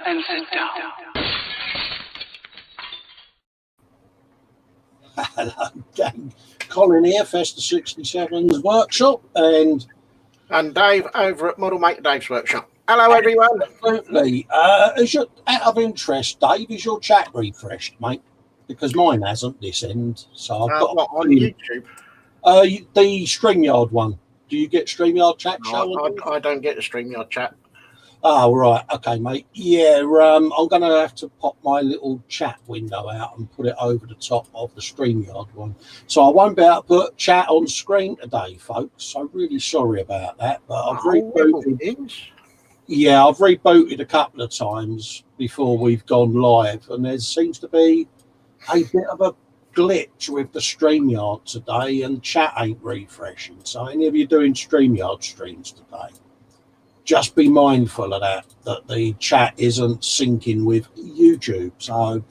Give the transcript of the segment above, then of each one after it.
and sit down. Hello, gang. Colin here, Festa 67's workshop, and Dave over at Model Maker Dave's workshop. Hello, everyone. Absolutely. Out of interest, Dave, is your chat refreshed, mate? Because mine hasn't this end. So I've got what, on YouTube? The StreamYard one. Do you get StreamYard chat show? I don't get the StreamYard chat. Oh, right. Okay, mate. Yeah, I'm going to have to pop my little chat window out and put it over the top of the StreamYard one. So I won't be able to put chat on screen today, folks. So really sorry about that. But I've rebooted. Yeah, I've rebooted a couple of times before we've gone live. And there seems to be a bit of a glitch with the StreamYard today, and chat ain't refreshing. So any of you doing StreamYard streams today, just be mindful of that the chat isn't syncing with YouTube. So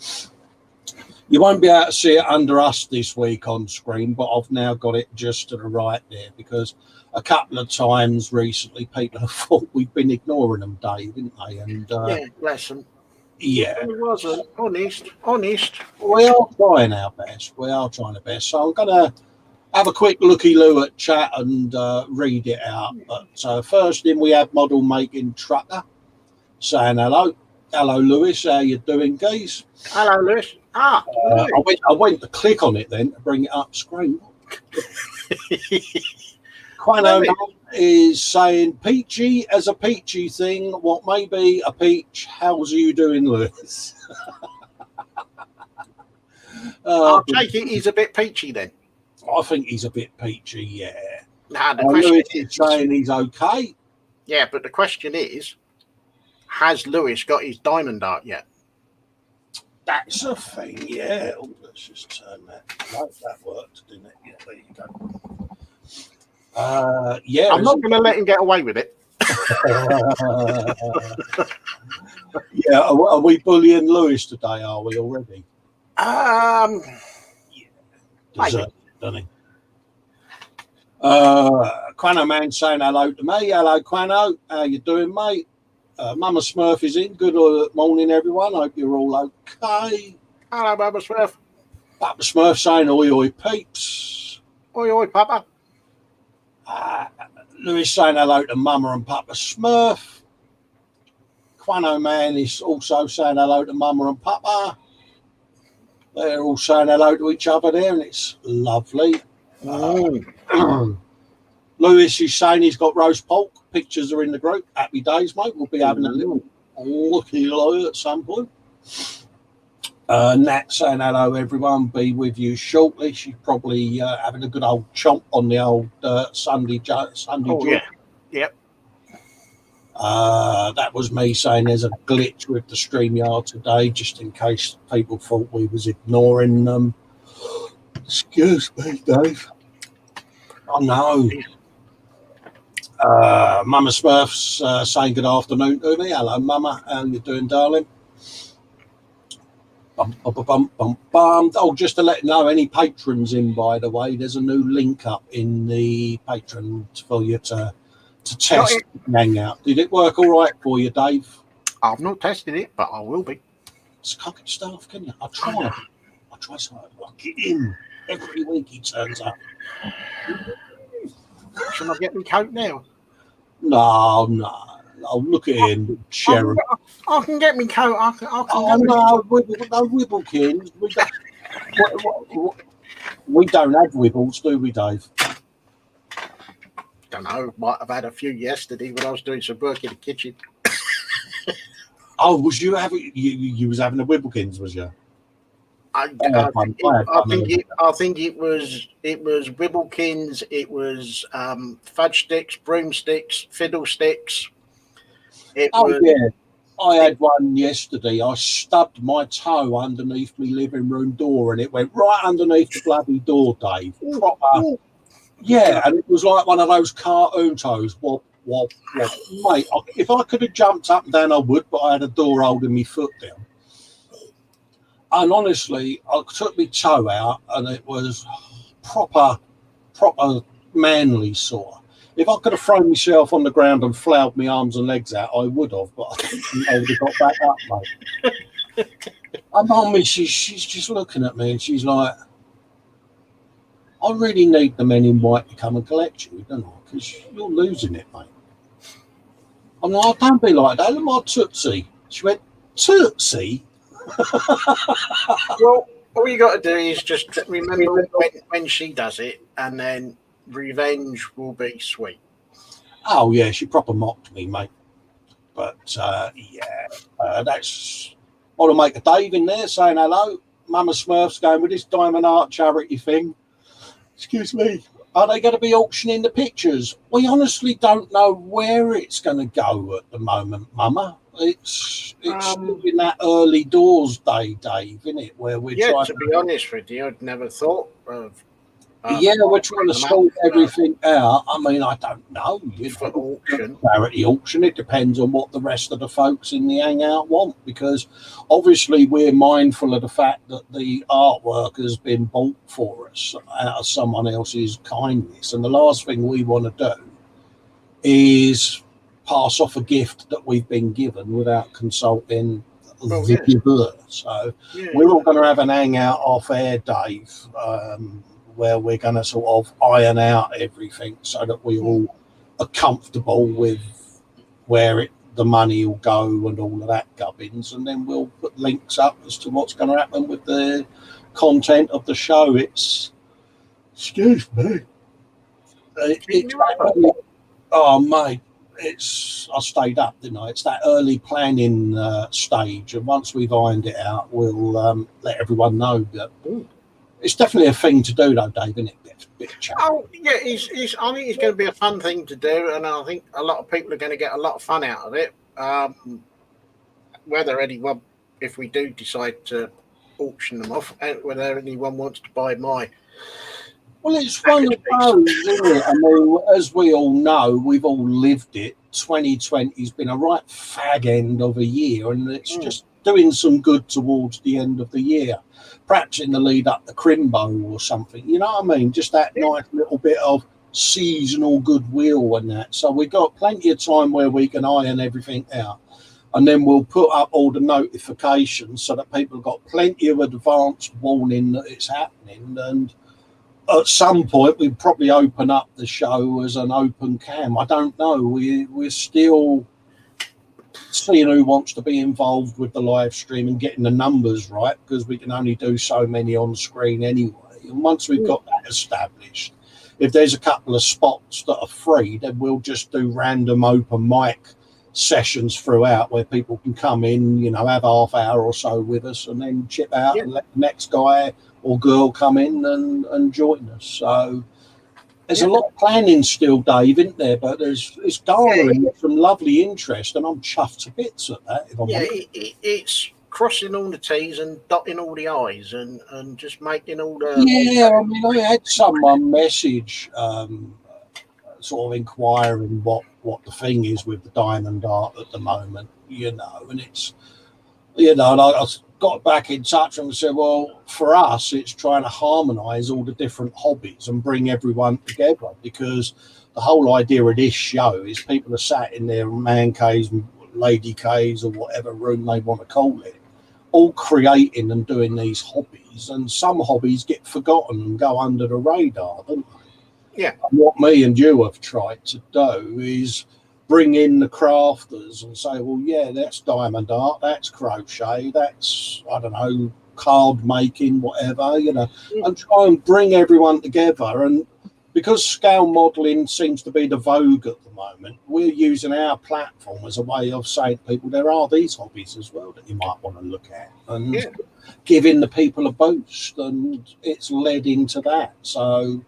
you won't be able to see it under us this week on screen, but I've now got it just to the right there, because a couple of times recently people have thought we've been ignoring them, Dave, didn't they? And yeah, bless them. Yeah. It wasn't. Honest. We are trying our best. So I'm going to have a quick looky-loo at chat and read it out. But first in, we have Model Making Trucker saying hello. Hello, Lewis. How you doing, guys? Hello, Lewis. I went to click on it then to bring it up screen. Quano is saying, peachy as a peachy thing. What may be a peach? How's you doing, Lewis? I'll take it he's a bit peachy then. I think he's a bit peachy, yeah. Now, the question is saying he's okay. Yeah, but the question is, has Lewis got his diamond art yet? That's a thing, yeah. Oh, let's just turn that. Right, that worked, didn't it? Yeah, there you go. Yeah. I'm not going to let him get away with it. Yeah, are we bullying Lewis today, are we already? Yeah. Deserve it, doesn't he? Quano Man saying hello to me. Hello, Quano. How you doing, mate? Mama Smurf is in. Good morning, everyone. Hope you're all okay. Hello, Mama Smurf. Papa Smurf saying oi, oi, peeps. Oi, oi, Papa. Lewis saying hello to Mama and Papa Smurf. Quano Man is also saying hello to Mama and Papa. They're all saying hello to each other there, and it's lovely. Lewis is saying he's got roast pork. Pictures are in the group. Happy days, mate. We'll be having a little looky-loo at some point. Nat saying hello, everyone. Be with you shortly. She's probably having a good old chomp on the old Sunday. Yeah. Yep. That was me saying there's a glitch with the StreamYard today, just in case people thought we was ignoring them. Excuse me, Dave. Oh, no. Mama Smurf's saying good afternoon to me. Hello, Mama. How you doing, darling? Oh, just to let you know, any patrons in, by the way, there's a new link up in the patron for you to test and hang out. Did it work all right for you, Dave? I've not tested it, but I will be. It's cocky stuff, can you? I try so I get in. Every week he turns up. Shall I get me coat now? No. I'll look at him, Sharon. I can get me coat. No, Wibblekins. We don't have wibbles, do we, Dave? Don't know. Might have had a few yesterday when I was doing some work in the kitchen. Oh, was you having? You was having a Wibblekins, was you? I think it was Wibblekins. It was fudge sticks, broomsticks, fiddlesticks. Yeah, I had one yesterday. I stubbed my toe underneath my living room door, and it went right underneath the bloody door, Dave. Proper. Yeah, and it was like one of those cartoon toes. Wop, wop, wop. Mate, if I could have jumped up and down, I would, but I had a door holding my foot down. And honestly, I took my toe out, and it was proper manly sore. If I could have thrown myself on the ground and flailed my arms and legs out, I would have, but I think I would have got back up, mate. And Mummy, she's just looking at me and she's like, I really need the men in white to come and collect you, don't I? Because you're losing it, mate. I'm like, don't be like that. Look at my Tootsie. She went, Tootsie? Well, all you got to do is just remember when she does it, and then revenge will be sweet. Oh, yeah, she proper mocked me, mate. But, that's... I want to make a Dave in there saying hello. Mama Smurf's going with this Diamond Art charity thing. Excuse me. Are they going to be auctioning the pictures? We honestly don't know where it's going to go at the moment, Mama. It's in that early doors day, Dave, isn't it? Where we're trying to be honest with you, I'd never thought of. We're trying to sort everything out. I mean, I don't know. For auction. Charity auction. It depends on what the rest of the folks in the hangout want, because obviously we're mindful of the fact that the artwork has been bought for us out of someone else's kindness. And the last thing we want to do is pass off a gift that we've been given without consulting the giver. So we're all going to have an hangout off air, Dave, where we're going to sort of iron out everything so that we all are comfortable with where the money will go and all of that gubbins, and then we'll put links up as to what's going to happen with the content of the show. Excuse me. Oh, mate, I stayed up, didn't I? It's that early planning stage, and once we've ironed it out, we'll let everyone know that. It's definitely a thing to do, though, Dave, isn't it? Bit of chat. Oh, yeah, I think it's going to be a fun thing to do, and I think a lot of people are going to get a lot of fun out of it. Whether anyone, if we do decide to auction them off, whether anyone wants to buy my... Well, it's one of those, isn't it? I mean, as we all know, we've all lived it. 2020's been a right fag end of a year, and it's just doing some good towards the end of the year. Perhaps in the lead up to Crimbo or something, you know what I mean? Just that nice little bit of seasonal goodwill and that. So we've got plenty of time where we can iron everything out. And then we'll put up all the notifications so that people have got plenty of advance warning that it's happening. And at some point, we'd probably open up the show as an open cam. I don't know. We're still seeing who wants to be involved with the live stream and getting the numbers right, because we can only do so many on screen anyway. And once we've got that established, if there's a couple of spots that are free, then we'll just do random open mic sessions throughout where people can come in, you know, have half hour or so with us and then chip out and let the next guy or girl come in and join us. So there's a lot of planning still, Dave, isn't there? But it's garnering some lovely interest, and I'm chuffed to bits at that. It's crossing all the T's and dotting all the I's and just making all the... Yeah, I mean, I had someone message sort of inquiring what the thing is with the diamond art at the moment, you know, and it's, you know, and I got back in touch and said, well, for us, it's trying to harmonise all the different hobbies and bring everyone together, because the whole idea of this show is people are sat in their man caves, lady caves, or whatever room they want to call it, all creating and doing these hobbies, and some hobbies get forgotten and go under the radar, don't they? Yeah. And what me and you have tried to do is bring in the crafters and say, well, yeah, that's diamond art, that's crochet, that's, I don't know, card making, whatever, you know, and try and bring everyone together. And because scale modelling seems to be the vogue at the moment, we're using our platform as a way of saying to people, there are these hobbies as well that you might want to look at, and giving the people a boost, and it's led into that. So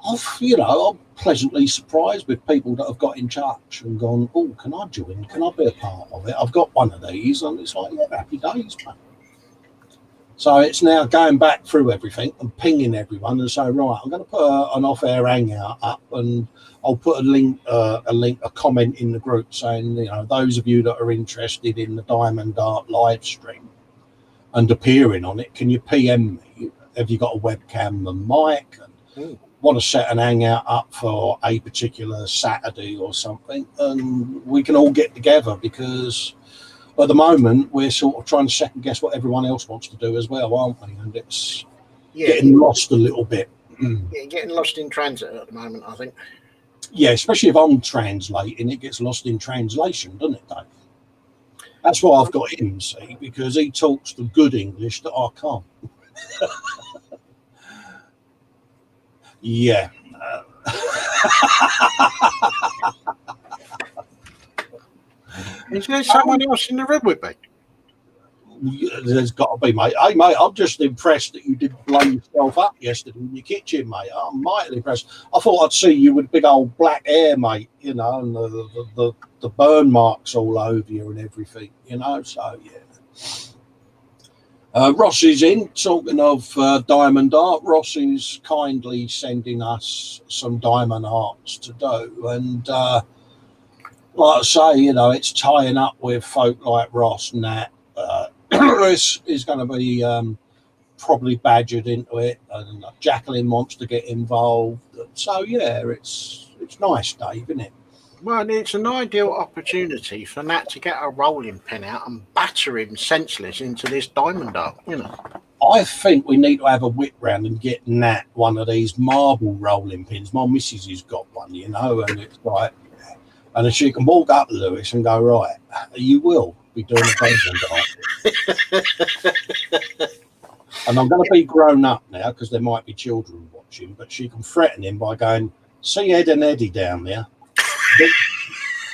I'm pleasantly surprised with people that have got in touch and gone, oh, can I join? Can I be a part of it? I've got one of these. And it's like, yeah, happy days, mate. So it's now going back through everything and pinging everyone and saying, right, I'm going to put an off-air hangout up, and I'll put a comment in the group saying, you know, those of you that are interested in the Diamond Art live stream and appearing on it, can you PM me? Have you got a webcam and mic? And want to set an hangout up for a particular Saturday or something, and we can all get together, because at the moment we're sort of trying to second guess what everyone else wants to do as well, aren't we? And it's getting lost a little bit. Yeah, getting lost in transit at the moment, I think. Yeah, especially if I'm translating, it gets lost in translation, doesn't it, Dave? That's why I've got him, see, because he talks the good English that I can't. Yeah. Is there someone else in the room with me? There's got to be, mate. Hey, mate, I'm just impressed that you didn't blow yourself up yesterday in your kitchen, mate. I'm mightily impressed. I thought I'd see you with big old black hair, mate, you know, and the burn marks all over you and everything, you know, so, yeah. Ross is in. Talking of diamond art, Ross is kindly sending us some diamond arts to do. And like I say, you know, it's tying up with folk like Ross and that. Is going to be probably badgered into it, and Jacqueline wants to get involved. So yeah, it's nice, Dave, isn't it? Well, it's an ideal opportunity for Nat to get a rolling pin out and batter him senseless into this diamond art, you know. I think we need to have a whip round and get Nat one of these marble rolling pins. My missus has got one, you know, and it's like, and then she can walk up to Lewis and go, right, you will be doing a diamond art. And I'm going to be grown up now, because there might be children watching, but she can threaten him by going, see Ed and Eddie down there.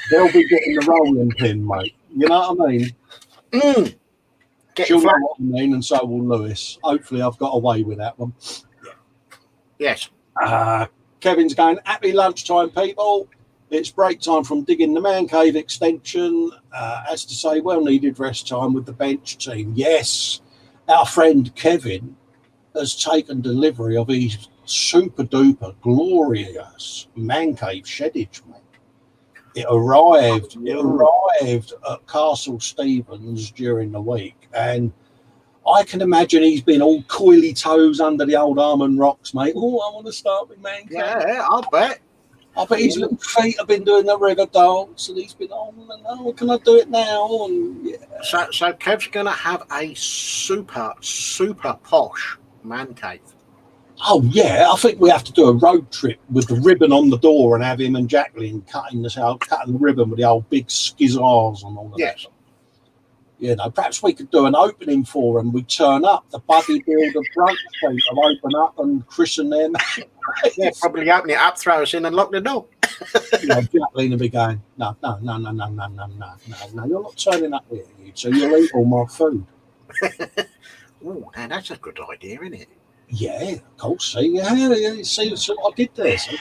They'll be getting the rolling pin, mate. You know what I mean? She'll know what I mean, and so will Lewis. Hopefully I've got away with that one. Yes. Kevin's going, happy lunchtime, people. It's break time from digging the man cave extension. As to say, well needed rest time with the bench team. Yes, our friend Kevin has taken delivery of his super duper glorious man cave sheddage, mate. It arrived at Castle Stevens during the week, and I can imagine he's been all coily toes under the old almond rocks, mate. Oh, I want to start with man cave. Yeah, I'll bet. I bet his little feet have been doing the river dance, and he's been on and oh, can I do it now? And yeah. So Kev's going to have a super posh man cave. Oh yeah, I think we have to do a road trip with the ribbon on the door and have him and Jacqueline cutting the ribbon with the old big skizzars and all of that. You know, perhaps we could do an opening for him. We turn up, the bodybuilder brunch team will open up and christen them. Yeah, probably open it up, throw us in, and lock the door. You know, Jacqueline will be going, no, you're not turning up here, you two. You'll eat all my food. Oh, now that's a good idea, isn't it? Yeah, of course. See what I did there. See?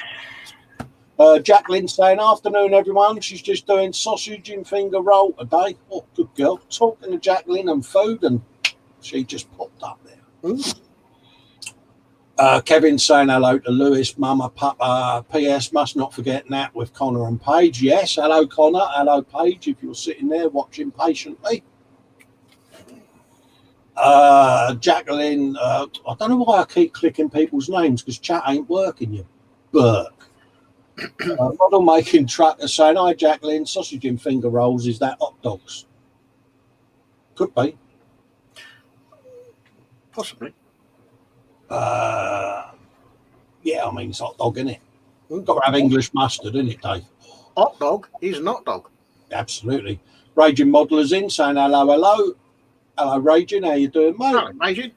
Jacqueline saying, afternoon, everyone. She's just doing sausage and finger roll today. Oh, good girl. Talking to Jacqueline and food, and she just popped up there. Kevin saying hello to Lewis, Mama, Papa. P.S. Must not forget Nat with Connor and Paige. Yes, hello, Connor. Hello, Paige, if you're sitting there watching patiently. Jacqueline, I don't know why I keep clicking people's names, because chat ain't working, you Burke. Model making trucker saying, hi, Jacqueline, sausage and finger rolls, is that hot dogs? Could be. Possibly. Yeah, I mean, it's hot dog, isn't it? We've got to have English mustard, isn't it, Dave? Hot dog is an hot dog. Absolutely. Raging Modeller's in saying hello. Hello, Raging. How you doing, mate? Hello, Raging.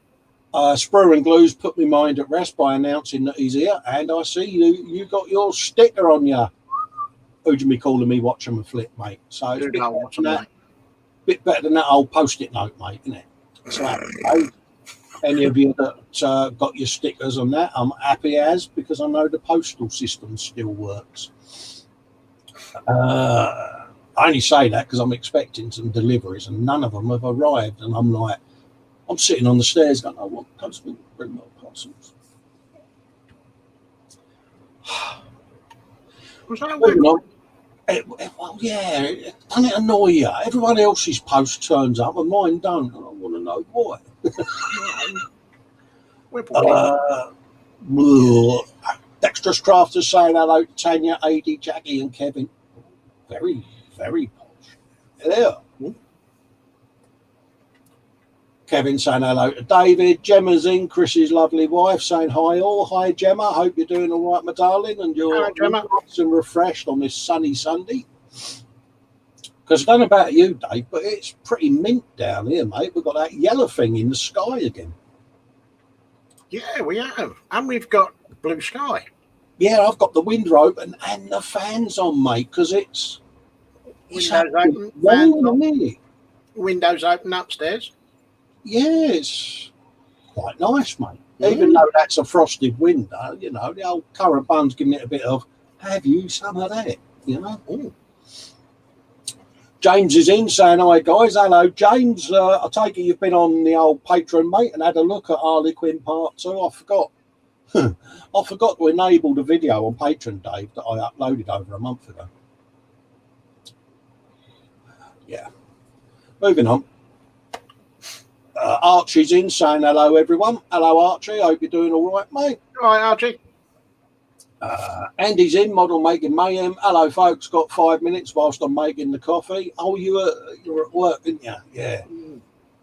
Sprue and Glue's put my mind at rest by announcing that he's here, and I see you got your sticker on you. Who'd you be calling me watching my flip, mate? So it's bit better than that old post-it note, mate, isn't it? So, any of you that got your stickers on that, I'm happy as, because I know the postal system still works. I only say that because I'm expecting some deliveries and none of them have arrived, and I'm like, I'm sitting on the stairs going, I want postman, bring my parcels. Was that weird? Well, yeah, doesn't it annoy you? Everyone else's post turns up and mine don't, and I want to know why. Dexterous Crafters saying hello to Tanya, AD, Jackie, and Kevin. Very, very posh. Hello. Kevin saying hello to David. Gemma's in, Chris's lovely wife, saying hi all. Hi, Gemma. Hope you're doing all right, my darling, and you're nice and refreshed on this sunny Sunday. Because I don't know about you, Dave, but it's pretty mint down here, mate. We've got that yellow thing in the sky again. Yeah, we have. And we've got blue sky. Yeah, I've got the window open and the fans on, mate, because it's windows open. Fans on. Windows open upstairs. Yeah, it's quite nice, mate. Even though that's a frosted window, you know, the old currant bun's giving it a bit of, have you some of that, you know? Ooh. James is in saying, hi, guys. Hello, James. I take it you've been on the old Patreon, mate, and had a look at Harley Quinn Part 2. I forgot. I forgot to enable the video on Patreon, Dave, that I uploaded over a month ago. Yeah. Moving on. Archie's in saying hello, everyone. Hello, Archie. Hope you're doing all right, mate. All right, Archie. Andy's in, Model Making Mayhem. Hello, folks. Got 5 minutes whilst I'm making the coffee. Oh, you were at work, didn't you? Yeah.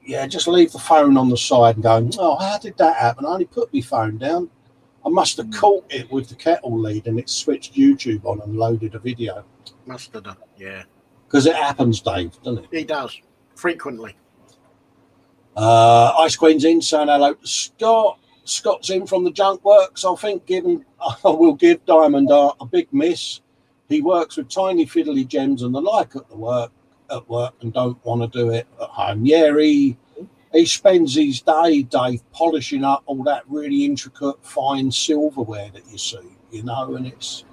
Yeah, just leave the phone on the side and go, oh, how did that happen? I only put my phone down. I must have caught it with the kettle lead and it switched YouTube on and loaded a video. Must have done, yeah. Because it happens, Dave, doesn't it? It does, frequently. Ice Queen's in saying hello to Scott. Scott's in from the junk works. I think I will give Diamond Art a big miss. He works with tiny fiddly gems and the like at work and don't want to do it at home. Yeah, he spends his day, Dave, polishing up all that really intricate, fine silverware that you see, you know, and it's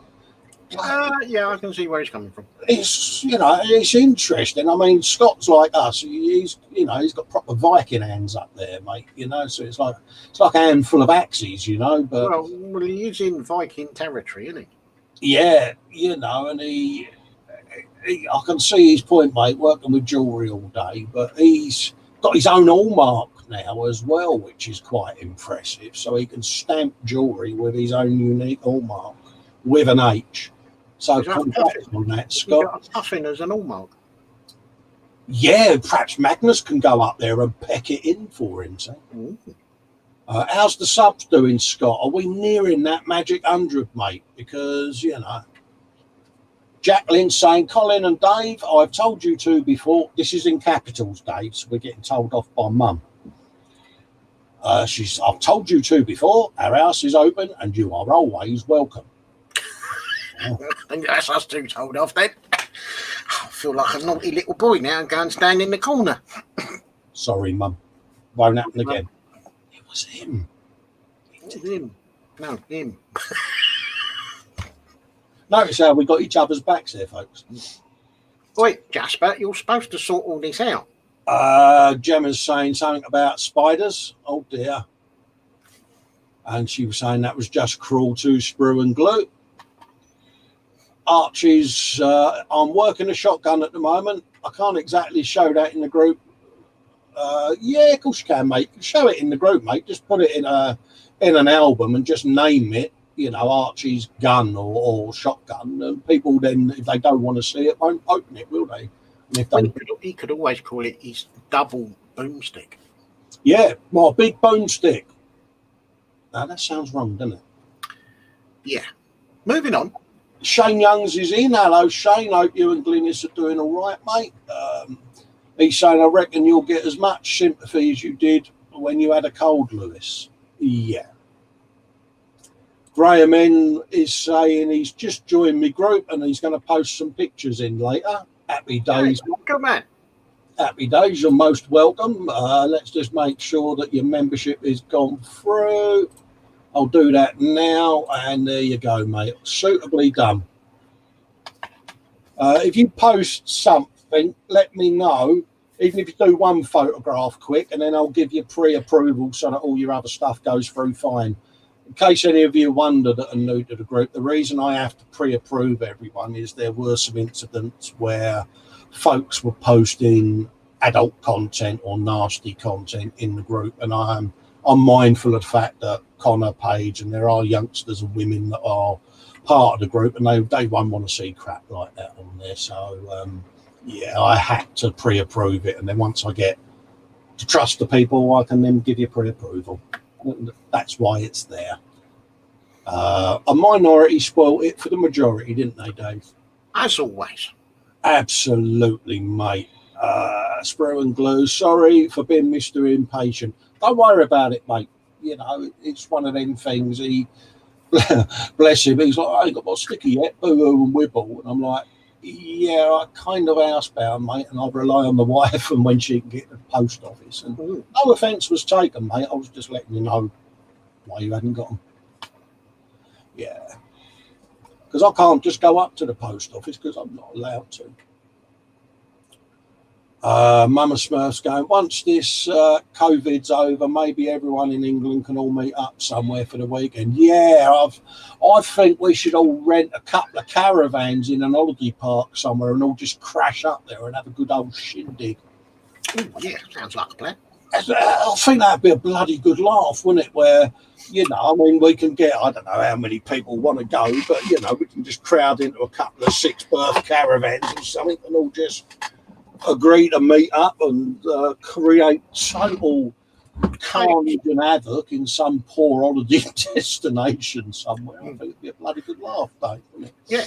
yeah, I can see where he's coming from. It's, you know, it's interesting. I mean, Scott's like us. He's, you know, he's got proper Viking hands up there, mate. You know, so it's like a handful of axes, you know. But well, he is in Viking territory, isn't he? Yeah, you know, and he I can see his point, mate. Working with jewellery all day, but he's got his own hallmark now as well, which is quite impressive. So he can stamp jewellery with his own unique hallmark with an H. So congrats on that, Scott. You got a puffin as an hallmark. Yeah, perhaps Magnus can go up there and peck it in for him. So. How's the subs doing, Scott? Are we nearing that magic 100, mate? Because, you know, Jacqueline's saying, Colin and Dave, I've told you two before. This is in capitals, Dave, so we're getting told off by Mum. I've told you two before. Our house is open and you are always welcome. I think that's us two told off then. I feel like a naughty little boy now and go and stand in the corner. Sorry, Mum. Won't happen again. It was him. It was him. No, him. Notice how we got each other's backs there, folks. Wait, Jasper, you're supposed to sort all this out. Gemma's saying something about spiders. Oh, dear. And she was saying that was just cruel to sprue and glue. Archie's, I'm working a shotgun at the moment. I can't exactly show that in the group. Yeah, of course you can, mate. Show it in the group, mate. Just put it in an album and just name it, you know, Archie's gun or shotgun. And people then, if they don't want to see it, won't open it, will they? And if they... He could always call it his double boomstick. Yeah, well, big boomstick. Now, that sounds wrong, doesn't it? Yeah. Moving on. Shane Youngs is in. Hello, Shane. Hope you and Glynis are doing all right, mate. He's saying, I reckon you'll get as much sympathy as you did when you had a cold, Lewis. Yeah. Graham N is saying he's just joined my group and he's going to post some pictures in later. Happy days. Good man. Happy days. You're most welcome. Let's just make sure that your membership is gone through. I'll do that now, and there you go, mate. Suitably done. If you post something, let me know, even if you do one photograph quick, and then I'll give you pre-approval so that all your other stuff goes through fine. In case any of you wonder that are new to the group, the reason I have to pre-approve everyone is there were some incidents where folks were posting adult content or nasty content in the group, and I'm I'm mindful of the fact that Connor, Paige, and there are youngsters and women that are part of the group, and they won't want to see crap like that on there. So yeah, I had to pre-approve it, and then once I get to trust the people, I can then give you pre-approval. That's why it's there. A minority spoiled it for the majority, didn't they, Dave? As always. Absolutely, mate. Sprue and Glue, sorry for being Mr. Impatient. Don't worry about it, mate. You know, it's one of them things. He, bless him, he's like, I ain't got my sticker yet, boo-hoo and wibble. And I'm like, yeah, I kind of housebound, mate, and I rely on the wife and when she can get to the post office. And no offence was taken, mate. I was just letting you know why you hadn't got them. Yeah. Because I can't just go up to the post office because I'm not allowed to. Mama Smurf's going, once this COVID's over, maybe everyone in England can all meet up somewhere for the weekend. Yeah, I think we should all rent a couple of caravans in an holiday park somewhere and all just crash up there and have a good old shindig. Ooh, yeah, sounds like a plan. I think that'd be a bloody good laugh, wouldn't it? Where, you know, I mean, we can get, I don't know how many people want to go, but, you know, we can just crowd into a couple of 6-berth caravans or something and all just agree to meet up and create total carnage and havoc in some poor holiday destination somewhere. I think it'd be a bloody good laugh, Dave, wouldn't it? Yeah.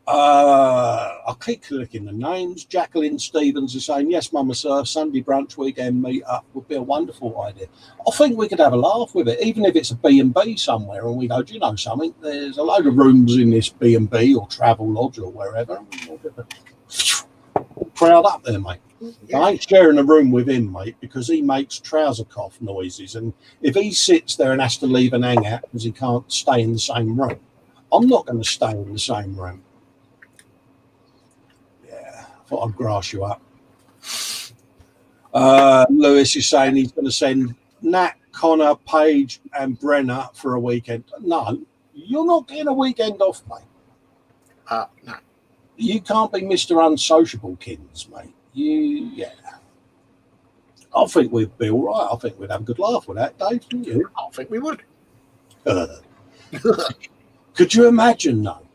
I'll keep clicking the names. Jacqueline Stevens is saying, yes, Mama Sir, Sunday brunch weekend meet up would be a wonderful idea. I think we could have a laugh with it, even if it's a B&B somewhere and we go, do you know something? There's a load of rooms in this B&B or travel lodge or wherever. Crowd up there, mate. Yeah. I ain't sharing a room with him, mate, because he makes trouser cough noises. And if he sits there and has to leave and hang out because he can't stay in the same room, I'm not going to stay in the same room. Yeah, I thought I'd grass you up. Lewis is saying he's going to send Nat, Connor, Paige, and Brenna for a weekend. No, you're not getting a weekend off, mate. No. You can't be Mr. Unsociable, Kins, mate. Yeah. I think we'd be all right. I think we'd have a good laugh with that, Dave, wouldn't you? I think we would. Could you imagine, though?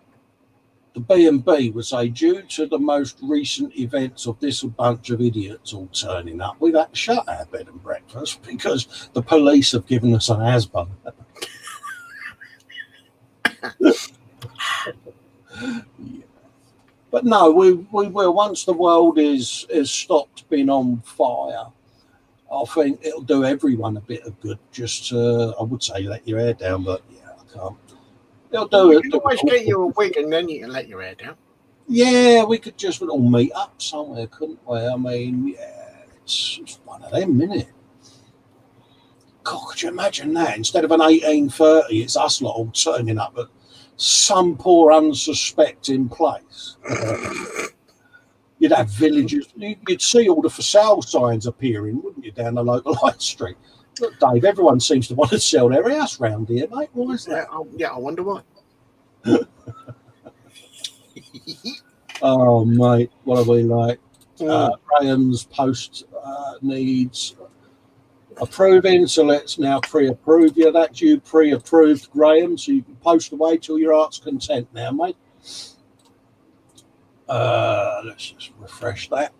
The B&B would say, due to the most recent events of this bunch of idiots all turning up, we've had to shut our bed and breakfast because the police have given us an ASBO. Yeah. But no, we will. Once the world is stopped being on fire, I think it'll do everyone a bit of good. Just I would say let your hair down, but yeah, I can't. It'll do it. You can always get you a wig and then you can let your hair down. Yeah, we could just all meet up somewhere, couldn't we? I mean, yeah, it's one of them, isn't it? God, could you imagine that? Instead of an 1830, it's us lot all turning up at some poor unsuspecting place. You'd have villages. You'd see all the for sale signs appearing, wouldn't you, down the local high street? Look, Dave, everyone seems to want to sell their house round here, mate. Why is that? Yeah, I wonder why. Oh, mate, what are we like? Graham's post needs approving, so let's now pre-approve you. That's you pre-approved, Graham, so you can post away till your heart's content now, mate. Let's just refresh that.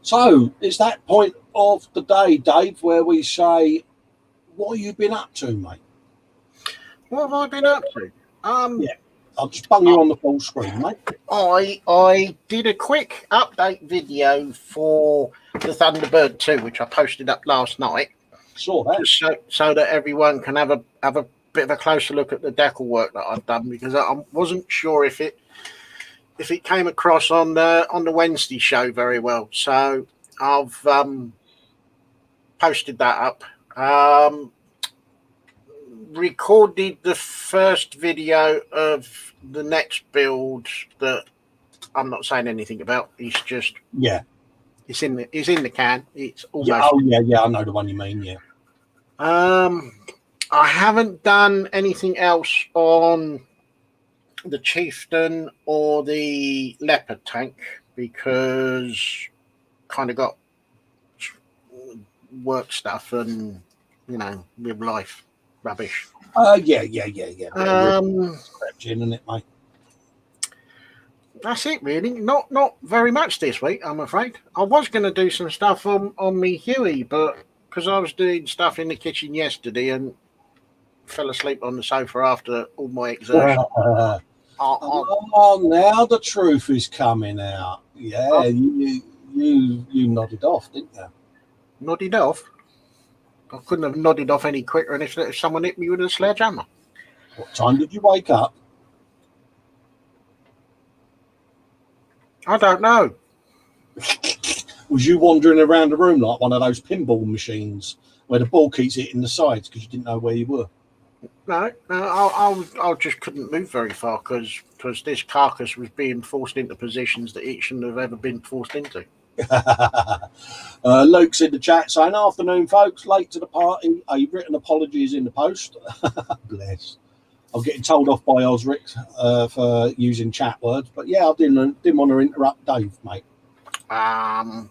So it's that point of the day, Dave, where we say, what have you been up to, mate? What have I been up to? Yeah, I'll just bung you on the full screen, mate. I did a quick update video for the Thunderbird 2, which I posted up last night. Saw that. So that everyone can have a bit of a closer look at the decal work that I've done, because I wasn't sure if it came across on the Wednesday show very well. So I've posted that up. Recorded the first video of the next build that I'm not saying anything about. It's just it's in the can. It's almost yeah. I know the one you mean. Yeah. I haven't done anything else on the Chieftain or the Leopard tank because kind of got work stuff and, real life rubbish. Yeah. Crept in, isn't it, mate? That's it, really. Not very much this week, I'm afraid. I was going to do some stuff on me Huey, but because I was doing stuff in the kitchen yesterday and fell asleep on the sofa after all my exertion. Oh, now the truth is coming out. Yeah, you nodded off, didn't you? Nodded off? I couldn't have nodded off any quicker if someone hit me with a sledgehammer. What time did you wake up? I don't know. Was you wandering around the room like one of those pinball machines where the ball keeps hitting the sides because you didn't know where you were? No, I just couldn't move very far because this carcass was being forced into positions that it shouldn't have ever been forced into. Luke's in the chat saying, "Afternoon, folks. Late to the party. I've written apologies in the post." Bless. I'm getting told off by Osric for using chat words, but yeah, I didn't want to interrupt Dave, mate. I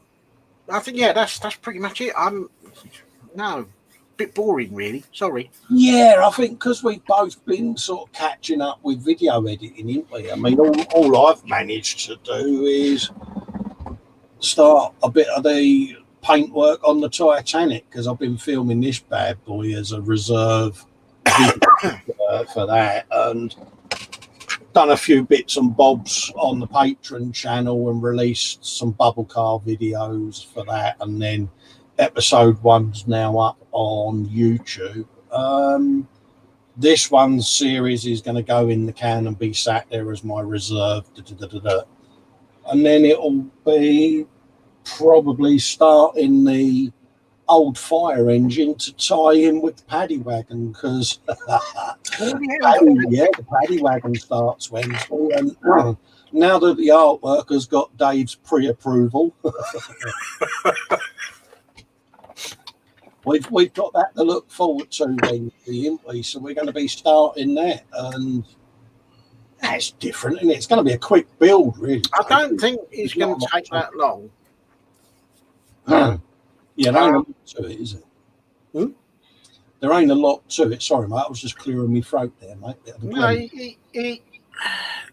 think that's pretty much it. A bit boring, really. Sorry. Yeah, I think because we've both been sort of catching up with video editing, haven't we? I mean, all I've managed to do is start a bit of the paintwork on the Titanic because I've been filming this bad boy as a reserve video for that, and done a few bits and bobs on the Patreon channel and released some bubble car videos for that, and then episode 1's now up on YouTube. This one's series is going to go in the can and be sat there as my reserve, and then it'll be probably starting the old fire engine to tie in with the paddy wagon because the paddy wagon starts Wednesday, and now that the artwork has got Dave's pre-approval, we've got that to look forward to Wednesday, haven't we? So we're going to be starting that, and that's different, and it's going to be a quick build, really. I don't think it's going to take that long. Yeah, there ain't a lot to it, is it? There ain't a lot to it. Sorry, mate. I was just clearing my throat there, mate. No,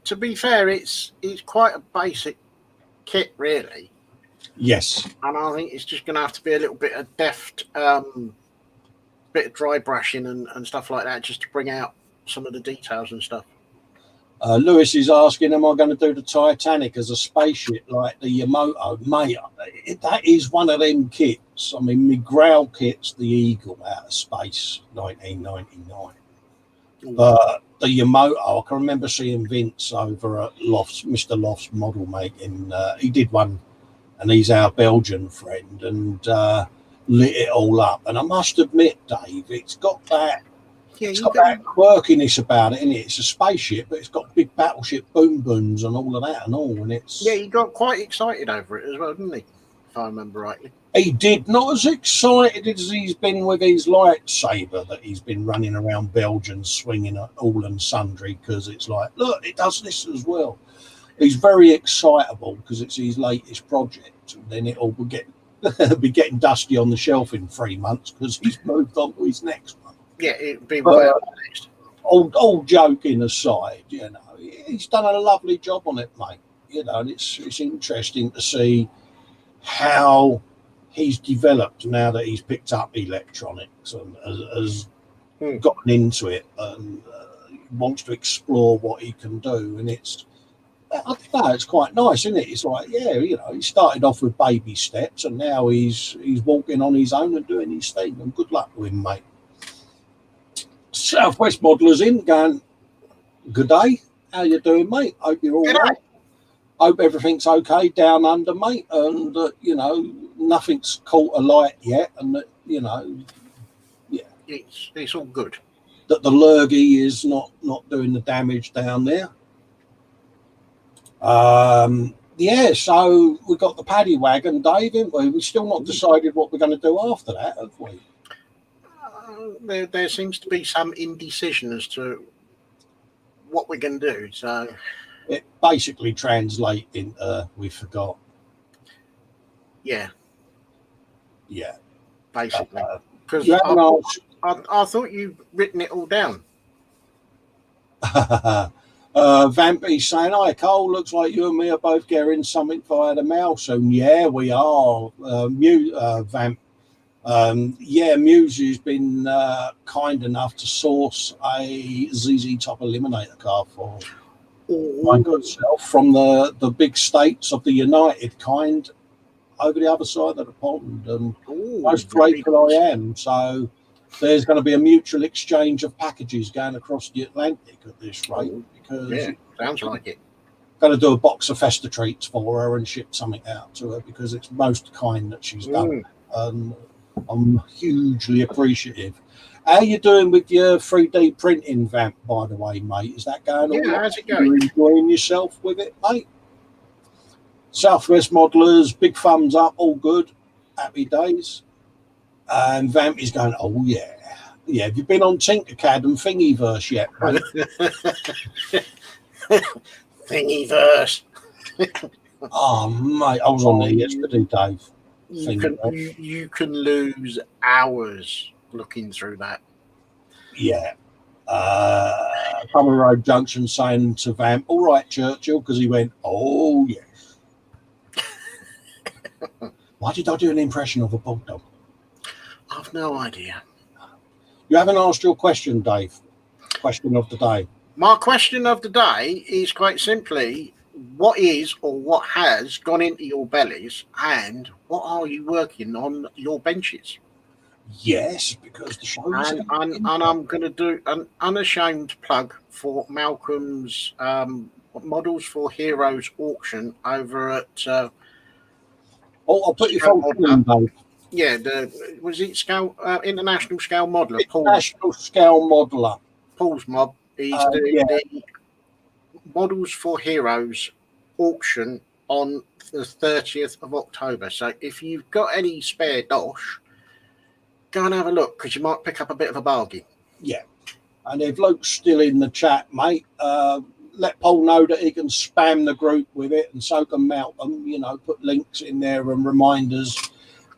to be fair, it's quite a basic kit, really. Yes. And I think it's just going to have to be a little bit of deft, bit of dry brushing and stuff like that, just to bring out some of the details and stuff. Lewis is asking, am I going to do the Titanic as a spaceship like the Yamato? Mate, that is one of them kits. I mean, my Growl kit's the Eagle out of space, 1999. But the Yamato, I can remember seeing Vince over at Loft's, Mr. Loft's model making. He did one, and he's our Belgian friend, and lit it all up. And I must admit, Dave, it's got that. Yeah, it's got that quirkiness about it, innit? It's a spaceship, but it's got big battleship boom booms and all of that and all. And it's he got quite excited over it as well, didn't he? If I remember rightly. He did. Not as excited as he's been with his lightsaber that he's been running around Belgium swinging at all and sundry, because it's like, look, it does this as well. He's very excitable because it's his latest project, and then it'll be getting dusty on the shelf in 3 months because he's moved on to his next one. Yeah, it'd be well next. All joking aside, you know, he's done a lovely job on it, mate. You know, and it's interesting to see how he's developed now that he's picked up electronics and has gotten into it and wants to explore what he can do. And it's, I don't know, it's quite nice, isn't it? It's like, yeah, you know, he started off with baby steps and now he's walking on his own and doing his thing. And good luck with him, mate. Southwest Modelers in going, good day, how you doing, mate? Hope you're all right. Hope everything's okay down under, mate, and you know, nothing's caught alight yet, and that, you know, yeah, it's all good. That the lurgy is not doing the damage down there. Yeah, so we got the paddy wagon, Dave, haven't we? We've still not decided what we're going to do after that, have we? There seems to be some indecision as to what we're going to do. So it basically translates into we forgot. Yeah. Yeah. basically. Because You haven't asked. I thought you'd written it all down. Vampy saying, "Hi, Cole. Looks like you and me are both getting something via the mail soon." Yeah, we are. Vamp. Yeah, Muse has been kind enough to source a ZZ Top Eliminator car for my good self from the big states of the United kind over the other side of the pond. And most grateful I am. So there's going to be a mutual exchange of packages going across the Atlantic at this rate. Because sounds like it. Going to do a box of festa treats for her and ship something out to her because it's most kind that she's done. And I'm hugely appreciative. How you doing with your 3D printing, Vamp, by the way, mate? Is that going all right? How's it going? You enjoying yourself with it, mate? Southwest Modelers, big thumbs up, all good. Happy days. And Vamp is going, oh, yeah. Yeah, have you been on Tinkercad and Thingiverse yet, mate? Thingiverse. Oh, mate, I was on there yesterday, Dave. You can lose hours looking through that. Yeah. Common Road Junction saying to Vamp, all right, Churchill, because he went, oh, yes. Why did I do an impression of a bulldog? I've no idea. You haven't asked your question, Dave. Question of the day. My question of the day is quite simply, what is or what has gone into your bellies and what are you working on your benches? Yes, because the show is... And I'm going to do an unashamed plug for Malcolm's Models for Heroes auction over at... I'll put your phone on, Dave. Yeah, was it Scale International Scale Modeler? International Scale Modeler. Paul's mob. He's doing the Models for Heroes auction on the 30th of October. So if you've got any spare dosh, go and have a look because you might pick up a bit of a bargain. Yeah. And if Luke's still in the chat, mate, let Paul know that he can spam the group with it and so can Malcolm, put links in there and reminders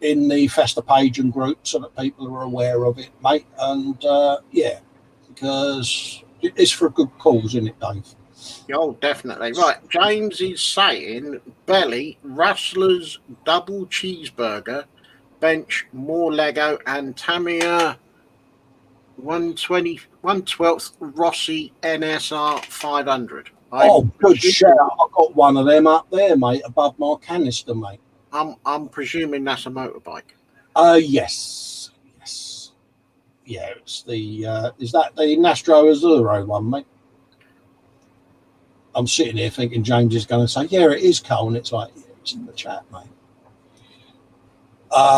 in the Festa page and group so that people are aware of it, mate. And because it's for a good cause, isn't it, Dave? Oh, definitely. Right. James is saying Belly, Rustler's double cheeseburger, bench, more Lego, and Tamiya 112th Rossi NSR 500. Good shout. I've got one of them up there, mate, above my canister, mate. I'm presuming that's a motorbike. Yes. Yeah, it's the is that the Nastro Azzurro one, mate? I'm sitting here thinking James is going to say, yeah, it is Cole, and it's like, yeah, it's in the chat, mate.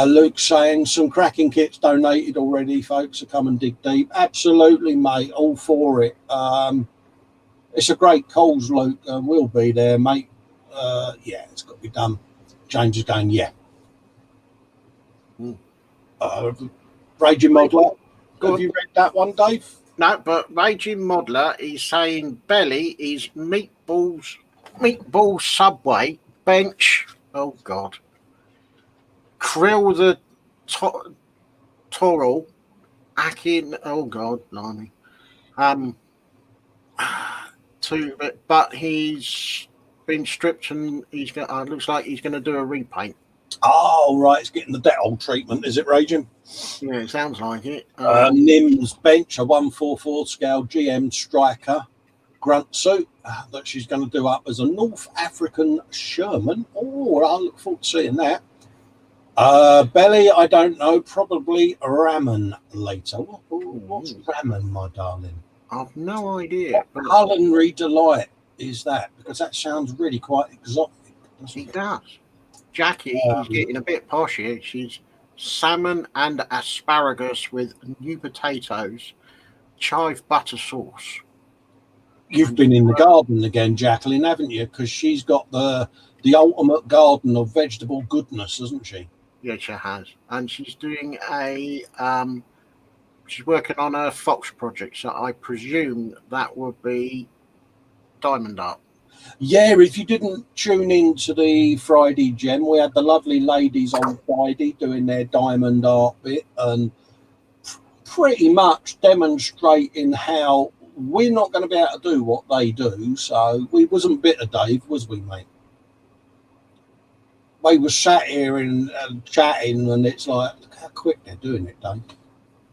Luke saying some cracking kits donated already, folks, so come and dig deep. Absolutely, mate, all for it. It's a great cause, Luke, and we'll be there, mate. It's got to be done. James is going, yeah. Raging Modeler. Have you read that one, Dave? No, but Raging Modeler is saying Belly is meatball Subway, bench, oh God, Krill the Toro, Akin, oh God, blimey. But he's been stripped and he's got, looks like he's going to do a repaint. Oh, right. It's getting the Dettol treatment, is it, Raging? Yeah, it sounds like it. Nim's bench, a 144 scale GM Striker grunt suit that she's going to do up as a North African Sherman. Oh, I look forward to seeing that. Belly, I don't know. Probably ramen later. What's ramen, my darling? I've no idea. What culinary delight is that? Because that sounds really quite exotic. It does. Jackie is getting a bit posh here. She's salmon and asparagus with new potatoes, chive butter sauce. You've been in the garden again, Jacqueline, haven't you? Because she's got the ultimate garden of vegetable goodness, hasn't she? Yes, she has. And she's doing she's working on a fox project, so I presume that would be diamond art. Yeah, if you didn't tune in to the Friday gem, we had the lovely ladies on Friday doing their diamond art bit and pretty much demonstrating how we're not going to be able to do what they do. So we wasn't bitter, Dave, was we, mate? We were sat here and chatting, and it's like, look how quick they're doing it, Dave.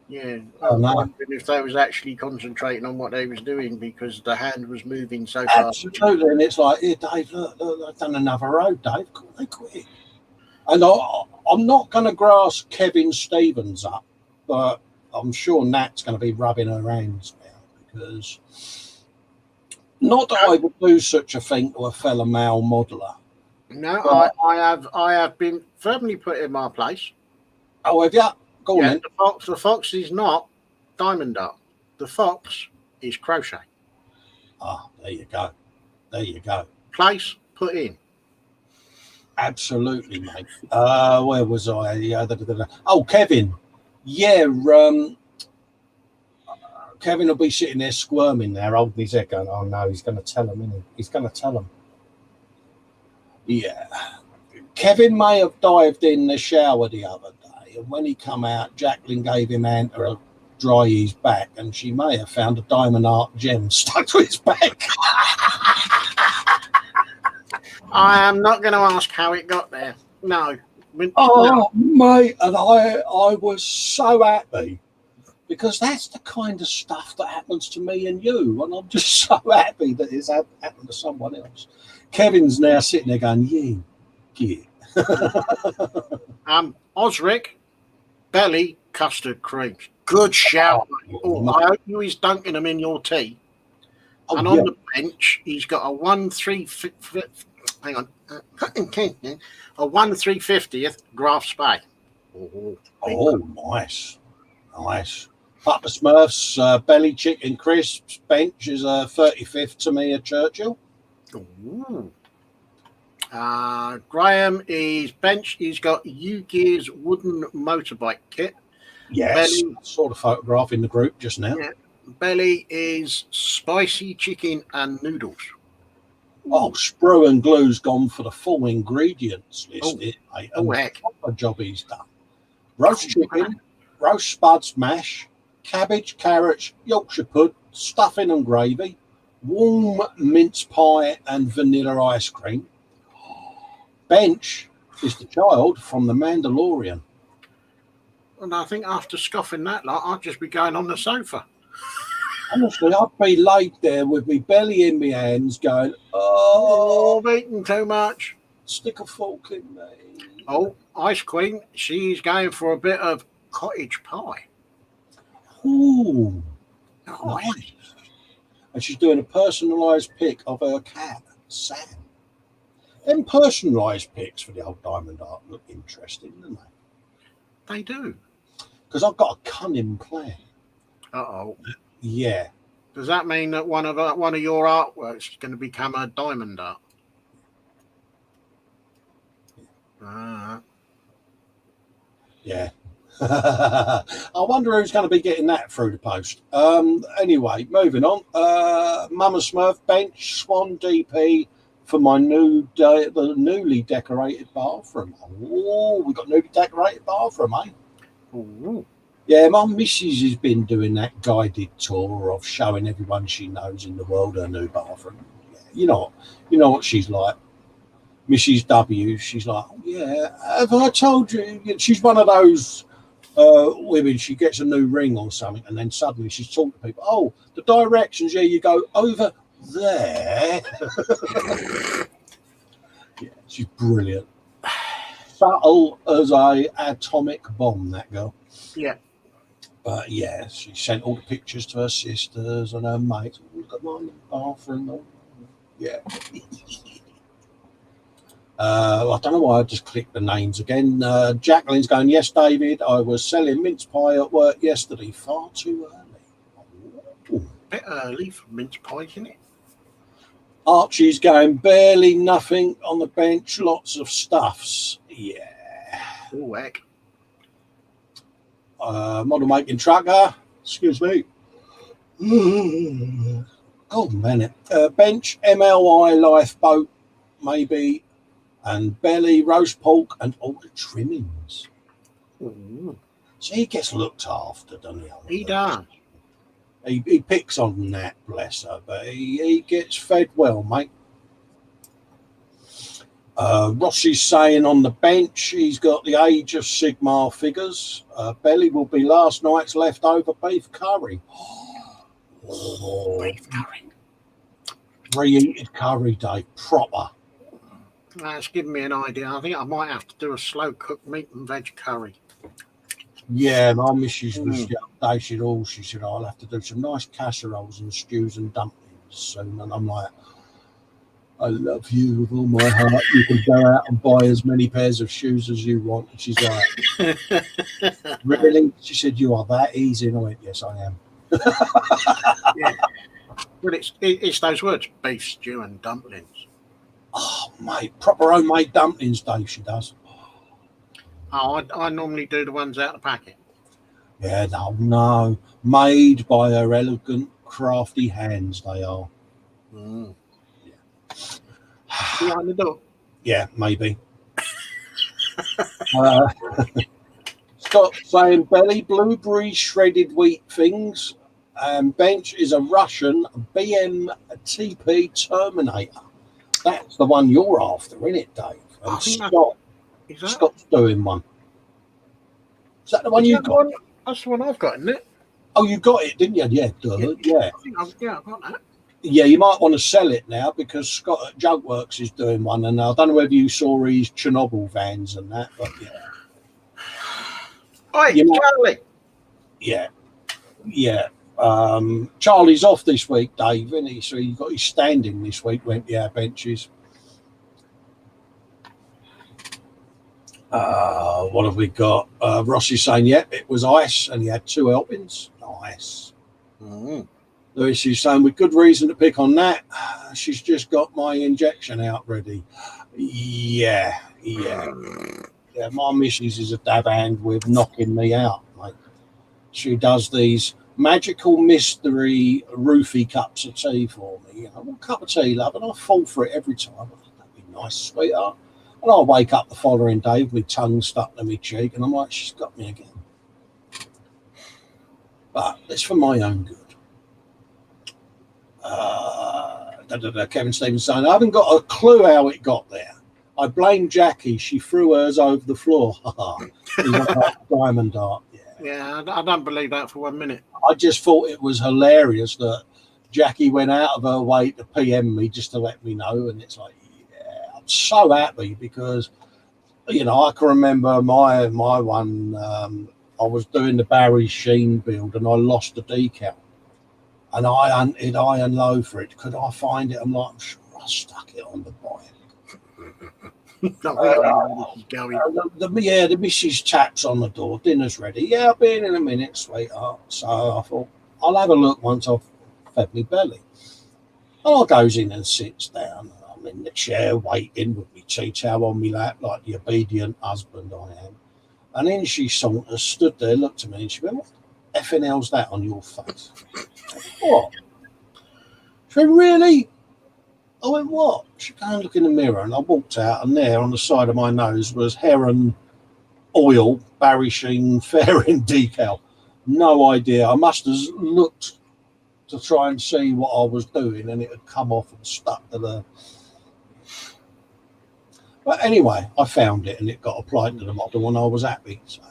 Yeah, I Oh, was no. wondering if they was actually concentrating on what they was doing because the hand was moving so fast. Absolutely, and it's like, here, Dave, look, I've done another road, Dave. They quick. And I'm not going to grass Kevin Stevens up, but I'm sure Nat's going to be rubbing her hands now because not that I would do such a thing to a fellow male modeller. No, But, I have been firmly put in my place. oh, have you? Go on then. The fox is not diamond art. The fox is crochet. Ah, there you go. There you go. Place put in. Absolutely, mate. Where was I? Yeah, oh, Kevin. Yeah, Kevin will be sitting there squirming there, holding his head going, oh no, he's going to tell him, isn't he? He's going to tell him. Yeah. Kevin may have dived in the shower the other day, and when he come out, Jacqueline gave him a hand to dry his back, and she may have found a diamond art gem stuck to his back. I am not going to ask how it got there. No. Oh, mate, and I was so happy because that's the kind of stuff that happens to me and you, and I'm just so happy that it's happened to someone else. Kevin's now sitting there going, yeah. Osric, belly custard creams. Good shout. I hope you is dunking them in your tea. Oh, and on the bench, he's got a 1/350th Graf Spey. Oh, nice. Papa Smurf's belly chicken crisps bench is a 35th to me at Churchill. Ooh. Graham is bench. He's got U-Gear's wooden motorbike kit. Yes, I saw the photograph in the group just now. Yeah. Belly is spicy chicken and noodles. Oh, Sprue and Glue's gone for the full ingredients listed. Oh, heck. What a job he's done. Roast chicken, roast spuds mash, cabbage, carrots, Yorkshire pud, stuffing and gravy, warm mince pie and vanilla ice cream. Bench is the child from The Mandalorian. And I think after scoffing that lot, I'd just be going on the sofa. Honestly, I'd be laid there with me belly in my hands going, oh, I've eaten too much. Stick a fork in me. Oh, Ice Queen, she's going for a bit of cottage pie. Ooh, nice. And she's doing a personalised pic of her cat, Sam. Them personalised pics for the old diamond art look interesting, don't they? They do. Because I've got a cunning plan. Uh-oh. Yeah. Does that mean that one of your artworks is going to become a diamond art? Yeah. I wonder who's going to be getting that through the post. Anyway, moving on. Mama Smurf bench Swan DP for my the newly decorated bathroom. Oh, we got newly decorated bathroom, eh? Ooh. Yeah, my missus has been doing that guided tour of showing everyone she knows in the world her new bathroom. Yeah, you know what she's like. Mrs. W, she's like, oh, yeah, have I told you? She's one of those women, she gets a new ring or something, and then suddenly she's talking to people. Oh, the directions, yeah, you go over there. Yeah, she's brilliant. Subtle as a atomic bomb, that girl. Yeah. But yeah, she sent all the pictures to her sisters and her mates. Look at my bathroom. Yeah. I don't know why I just clicked the names again. Jacqueline's going, yes, David, I was selling mince pie at work yesterday. Far too early. Ooh. Bit early for mince pie, isn't it? Archie's going, barely nothing on the bench, lots of stuffs. Yeah. Oh, heck. Model making trucker. Excuse me. Oh, man. Bench, MLI lifeboat, maybe, and belly, roast pork, and all the trimmings. Ooh. So he gets looked after, doesn't he? He does. He picks on that, bless her, but he gets fed well, mate. Rossi's saying on the bench he's got the Age of Sigmar figures. Belly will be last night's leftover beef curry. Beef curry. Reheated curry, Dave. Proper. That's given me an idea. I think I might have to do a slow cooked meat and veg curry. Yeah, my missus was the other day, she said, I'll have to do some nice casseroles and stews and dumplings soon. And I'm like, I love you with all my heart. You can go out and buy as many pairs of shoes as you want. And she's like, really? She said, you are that easy? And I went, yes, I am. Yeah. Well, it's those words, beef stew and dumplings. Oh, mate, proper homemade dumplings, Dave, she does. Oh, I normally do the ones out of the packet. Yeah, no. Made by her elegant, crafty hands, they are. Mm. Behind the door? Yeah, maybe. Scott saying belly, blueberry, shredded wheat things. Bench is a Russian BMTP Terminator. That's the one you're after, isn't it, Dave? And Scott's doing one. Is that the one you got? That's the one I've got, isn't it? Oh, you got it, didn't you? Yeah, yeah. I think I've got that. Yeah, you might want to sell it now because Scott at Jugworks is doing one, and I don't know whether you saw his Chernobyl vans and that, but yeah. Oi, Charlie. Yeah. Charlie's off this week, Dave, isn't he? So he got his standing this week, went benches. What have we got? Rossi's saying, it was ice, and he had 2 helpings. Nice. Mm-hmm. Lewis is saying, with good reason to pick on that. She's just got my injection out ready. Yeah. My missus is a dab hand with knocking me out, mate. She does these magical mystery roofie cups of tea for me. You know, 1 cup of tea, love, and I fall for it every time. That'd be nice, sweetheart. And I'll wake up the following day with my tongue stuck to my cheek, and I'm like, she's got me again. But it's for my own good. Kevin Stevens saying, I haven't got a clue how it got there. I blame Jackie. She threw hers over the floor. Diamond dart. Yeah, I don't believe that for 1 minute. I just thought it was hilarious that Jackie went out of her way to PM me just to let me know. And it's like, I'm so happy because, you know, I can remember my one. I was doing the Barry Sheen build and I lost the decal. And I hunted high and low for it. Could I find it? I'm like, I'm sure I stuck it on the bike. The missus taps on the door. Dinner's ready. Yeah, I'll be in a minute, sweetheart. So I thought, I'll have a look once I've fed me belly. And I goes in and sits down. I'm in the chair waiting with my tea towel on my lap like the obedient husband I am. And then she saunters, stood there, looked at me, and she went, what the effing hell's that on your face? What? She went, really? I went, what? She go and look in the mirror, and I walked out, and there on the side of my nose was Heron oil, Barry Sheen, fairing decal. No idea. I must have looked to try and see what I was doing, and it had come off and stuck to the... But anyway, I found it, and it got applied to the model, and I was happy. So.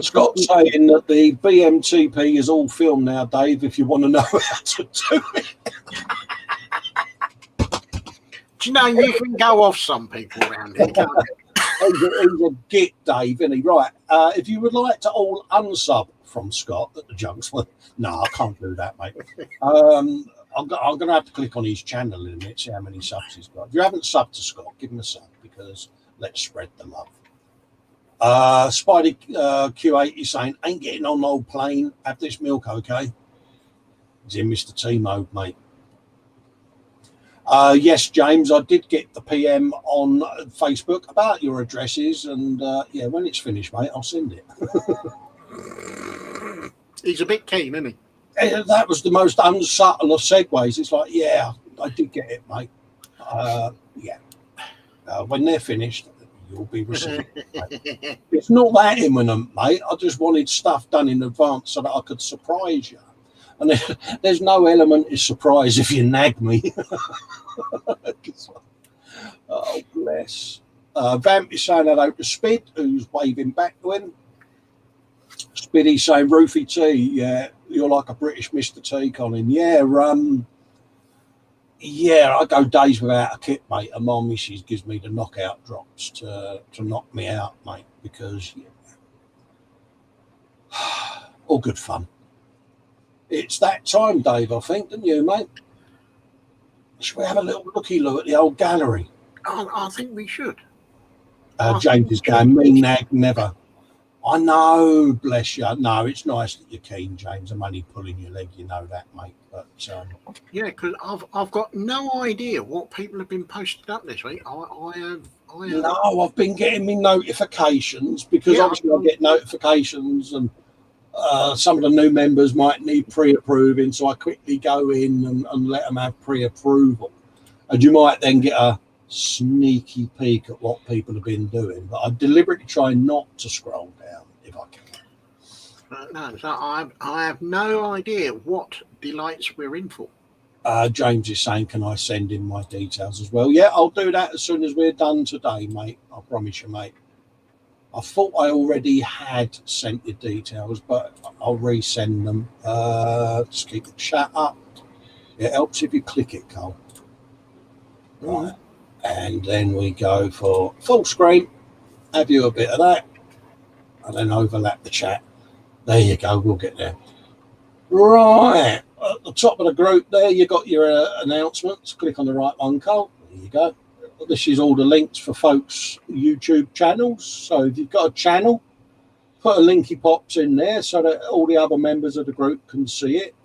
Scott's saying that the BMTP is all filmed now, Dave, if you want to know how to do it. Do you know you can go off some people around here, can't you? He's a git, Dave, isn't he? Right. If you would like to all unsub from Scott at the Junks, well, no, I can't do that, mate. I'm going to have to click on his channel in a minute, see how many subs he's got. If you haven't subbed to Scott, give him a sub because let's spread them up. Spidey Q8 is saying, ain't getting on the old plane. Have this milk, okay? He's in Mr. T mode, mate. Yes, James, I did get the PM on Facebook about your addresses, and yeah, when it's finished, mate, I'll send it. He's a bit keen, isn't he? That was the most unsubtle of segues. It's like, yeah, I did get it, mate. Yeah. When they're finished, you'll be receiving it. It's not that imminent, mate. I just wanted stuff done in advance so that I could surprise you. And there's no element of surprise if you nag me. Oh, bless. Vamp is saying hello to Spid, who's waving back to him. Spiddy saying, Roofy T, yeah, you're like a British Mr. T, Colin. Yeah, yeah, I go days without a kit, mate, and my missus gives me the knockout drops to knock me out, mate, because all good fun. It's that time, Dave, I think, didn't you, mate? Should we have a little looky look at the old gallery? I think we should. James is going, me nag never. I know, bless you. No, it's nice that you're keen, James. I'm only pulling your leg, you know that, mate. But yeah, because I've got no idea what people have been posted up this week. I have. No, I've been getting me notifications because obviously I get notifications, and some of the new members might need pre-approving, so I quickly go in and let them have pre-approval, and you might then get a sneaky peek at what people have been doing, but I deliberately try not to scroll down if I can. No, so I have no idea what delights we're in for. James is saying, can I send in my details as well? Yeah, I'll do that as soon as we're done today, mate. I promise you, mate. I thought I already had sent you details, but I'll resend them. Just keep the chat up. It helps if you click it, Cole. Right. And then we go for full screen, have you a bit of that, and then overlap the chat. There you go, we'll get there. Right, at the top of the group there, you got your announcements. Click on the right one, Cole. There you go. This is all the links for folks' YouTube channels. So if you've got a channel, put a linky pops in there so that all the other members of the group can see it.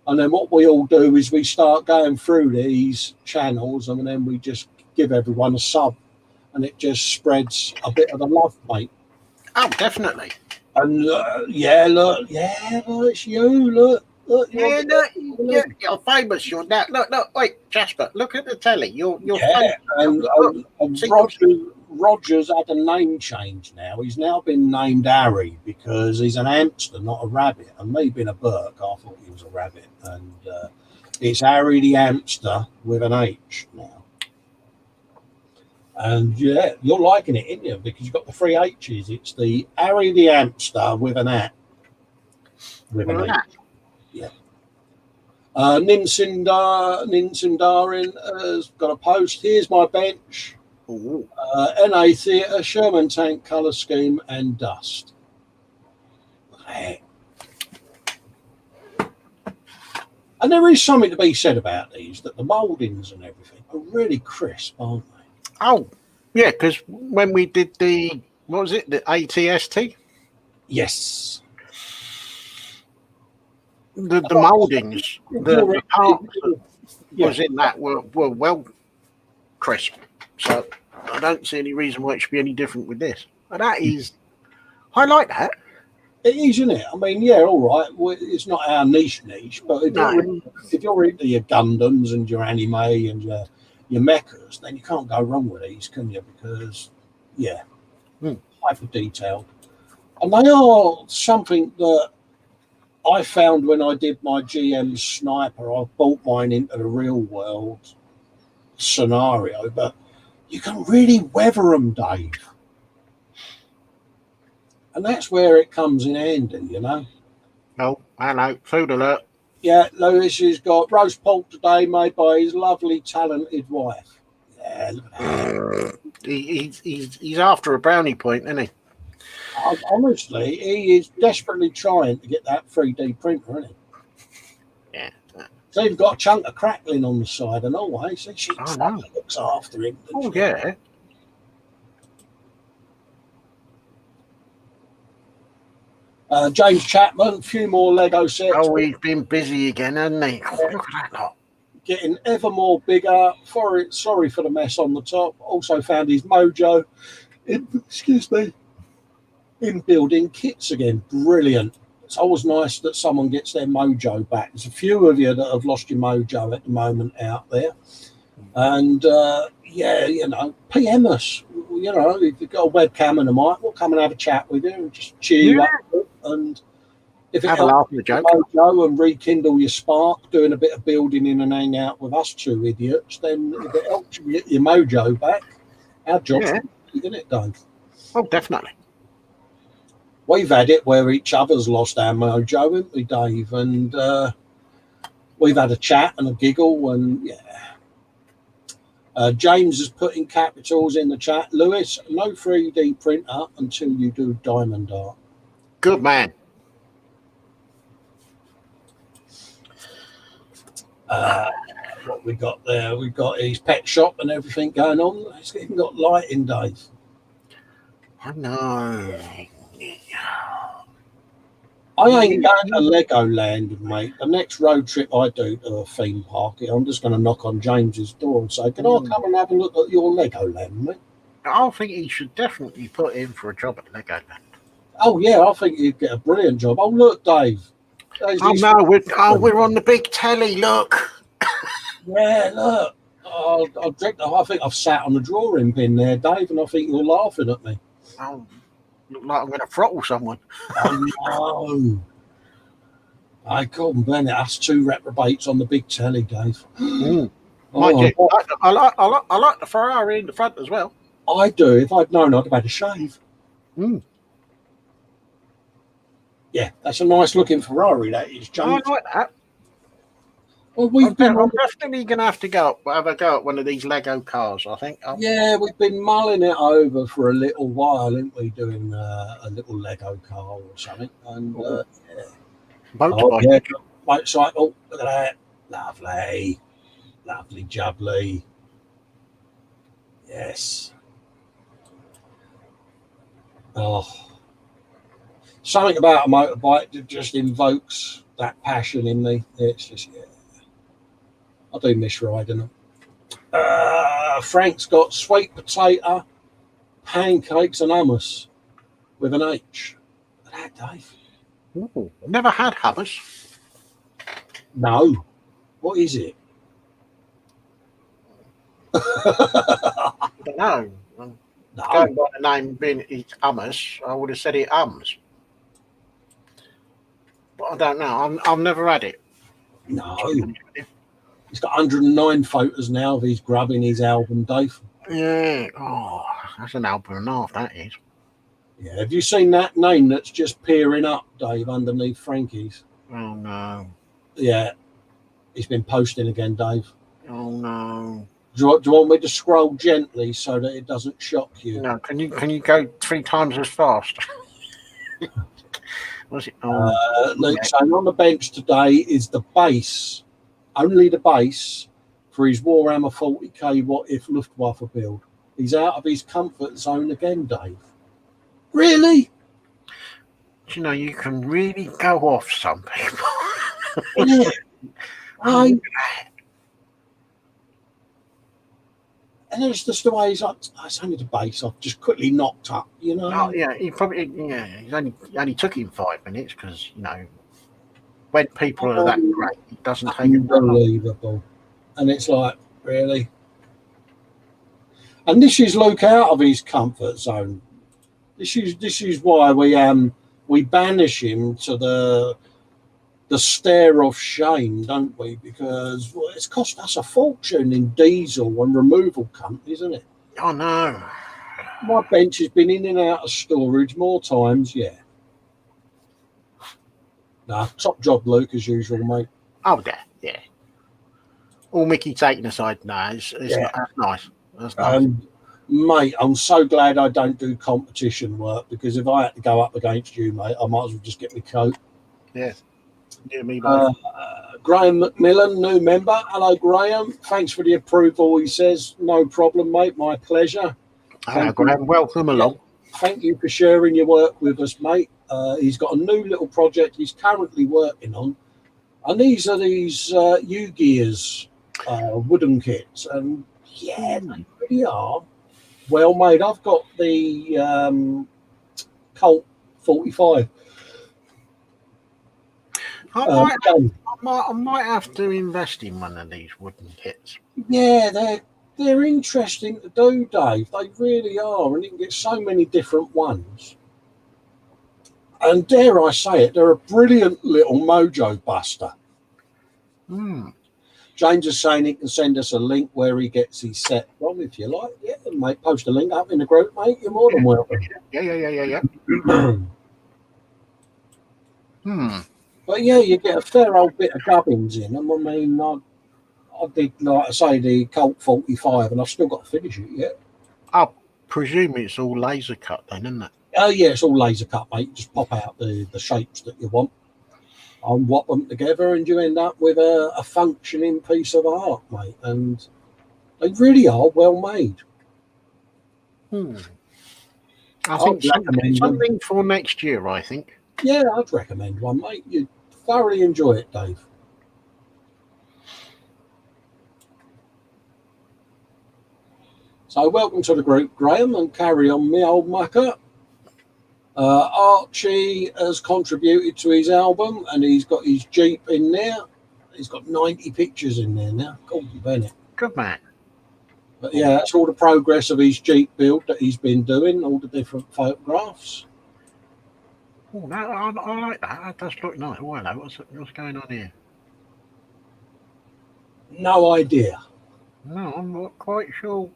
And then what we all do is we start going through these channels, and then we just give everyone a sub, and it just spreads a bit of the love, mate. Oh, definitely. And look, it's you. Look, you're famous. You're that. Look, wait, Jasper, look at the telly. You're famous. And Roger's had a name change now. He's now been named Harry because he's an hamster, not a rabbit. And me being a Burke, I thought he was a rabbit. And it's Harry the hamster with an H now. And yeah, you're liking it, isn't you? Because you've got the 3 H's. It's the Harry the hamster with an at. With an H. Yeah. Ninsindarin has got a post. Here's my bench. NA Theatre, Sherman Tank colour scheme, and dust. And there is something to be said about these, that the mouldings and everything are really crisp, aren't they? Oh, yeah, because when we did the ATST? Yes. The mouldings, the parts that was in that were well crisp. So I don't see any reason why it should be any different with this. But I like that. It is, isn't it? I mean, yeah, all right. Well, it's not our niche, but if you're into your Gundams and your anime and your mechas, then you can't go wrong with these, can you? Because, hyper detailed. And they are something that I found when I did my GM Sniper. I brought mine into the real world scenario, but you can really weather them, Dave. And that's where it comes in handy, you know. Oh, hello, food alert. Yeah, Lewis has got roast pork today made by his lovely, talented wife. Yeah, look at that. He's after a brownie point, isn't he? Honestly, he is desperately trying to get that 3D printer, isn't he? Yeah. So you've got a chunk of crackling on the side and all, eh? So she looks after him. Oh, yeah. James Chapman, a few more Lego sets. Oh, he's been busy again, hasn't he? Oh, look at that lot. Getting ever more bigger. Sorry for the mess on the top. Also found his mojo in building kits again. Brilliant. it's always nice that someone gets their mojo back. There's a few of you that have lost your mojo at the moment out there. And yeah, you know, PM us. You know, if you've got a webcam and a mic, we'll come and have a chat with you and just cheer you up. And if it Have a laugh at the joke. mojo and rekindle your spark, doing a bit of building in and hang out with us two idiots, then if it helps you get your mojo back, our job's isn't it, Dave? Oh, definitely. We've had it where each other's lost our mojo, haven't we, Dave? And we've had a chat and a giggle, and yeah. James is putting capitals in the chat. Lewis, no 3D printer until you do diamond art. Good man. What we got there? We've got his pet shop and everything going on. It's even got lighting, Dave. I know. I ain't going to Legoland, mate. The next road trip I do to a theme park, I'm just going to knock on James's door and say, can I come and have a look at your Legoland, mate? I think he should definitely put in for a job at Legoland. Oh, yeah, I think you'd get a brilliant job. Oh, look, Dave. Oh, no, we're on the big telly, look. Yeah, look. I think I've sat on the drawing pin there, Dave, and I think you're laughing at me. Oh, look like I'm going to throttle someone. Oh, no. I couldn't blame it. That's two reprobates on the big telly, Dave. Mind you, I like the Ferrari in the front as well. I do. If I'd known, I'd have had a shave. Yeah, that's a nice looking Ferrari, that is, James. I like that. Well, I'm definitely going to have a go at one of these Lego cars, I think. Yeah, we've been mulling it over for a little while, haven't we, doing a little Lego car or something. And yeah. Motorcycle, look at that. Lovely. Lovely jubbly. Yes. Oh. Something about a motorbike that just invokes that passion in me. It's just, yeah. I do miss riding them. Frank's got sweet potato, pancakes, and hummus with an H. Look at that, Dave. Ooh, I've never had hummus. No. What is it? I don't know. No. Going by the name being it's hummus, I would have said it hums. But I don't know. I've never had it. No. He's got 109 photos now of his grubbing his album, Dave. Yeah. Oh, that's an album and a half, that is. Yeah. Have you seen that name that's just peering up, Dave, underneath Frankie's? Oh, no. Yeah. He's been posting again, Dave. Oh, no. Do you want me to scroll gently so that it doesn't shock you? No, can you go 3 times as fast? What's it? Luke saying on the bench today is the base, only the base for his Warhammer 40k What If Luftwaffe build. He's out of his comfort zone again, Dave. Really? You know, you can really go off some people. Yeah. And it's just the way he's like, it's only the base I've just quickly knocked up, you know? Oh, yeah, he only took him 5 minutes because, you know, when people are that great, it doesn't take unbelievable. And it's like, really? And this is Luke out of his comfort zone. This is why we banish him to the stare of shame, don't we? Because it's cost us a fortune in diesel and removal companies, isn't it? Oh, no. My bench has been in and out of storage more times, yeah. Nah, top job, Luke, as usual, mate. Oh, yeah. All Mickey taking aside, that's nice. That's nice. Mate, I'm so glad I don't do competition work, because if I had to go up against you, mate, I might as well just get my coat. Yeah. Graham McMillan, new member. Hello, Graham. Thanks for the approval, he says. No problem, mate. My pleasure. Hello, Graham. Welcome along. Thank you for sharing your work with us, mate. He's got a new little project he's currently working on. And these are these U-Gears wooden kits. And, yeah, they really are well made. I've got the Colt 45. I might have to invest in one of these wooden kits. Yeah, they're interesting to do, Dave. They really are, and you can get so many different ones. And dare I say it, they're a brilliant little mojo buster. James is saying he can send us a link where he gets his set from, if you like. Yeah, mate, post a link up in the group, mate. You're more than welcome. Yeah. But yeah, you get a fair old bit of gubbins in them. I mean, I did, like I say, the Colt 45, and I've still got to finish it yet. I presume it's all laser cut then, isn't it? Oh, yeah, it's all laser cut, mate. You just pop out the shapes that you want and whop them together, and you end up with a functioning piece of art, mate. And they really are well made. I think something for next year, I think. Yeah, I'd recommend one, mate. You'd thoroughly enjoy it, Dave. So welcome to the group, Graham, and carry on, me old mucker. Archie has contributed to his album, and he's got his Jeep in there. He's got 90 pictures in there now. Colin Bennett. Good man. But yeah, that's all the progress of his Jeep build that he's been doing, all the different photographs. Oh, no, I like that. That does look nice. Oh, hello. What's going on here? No idea. No, I'm not quite sure.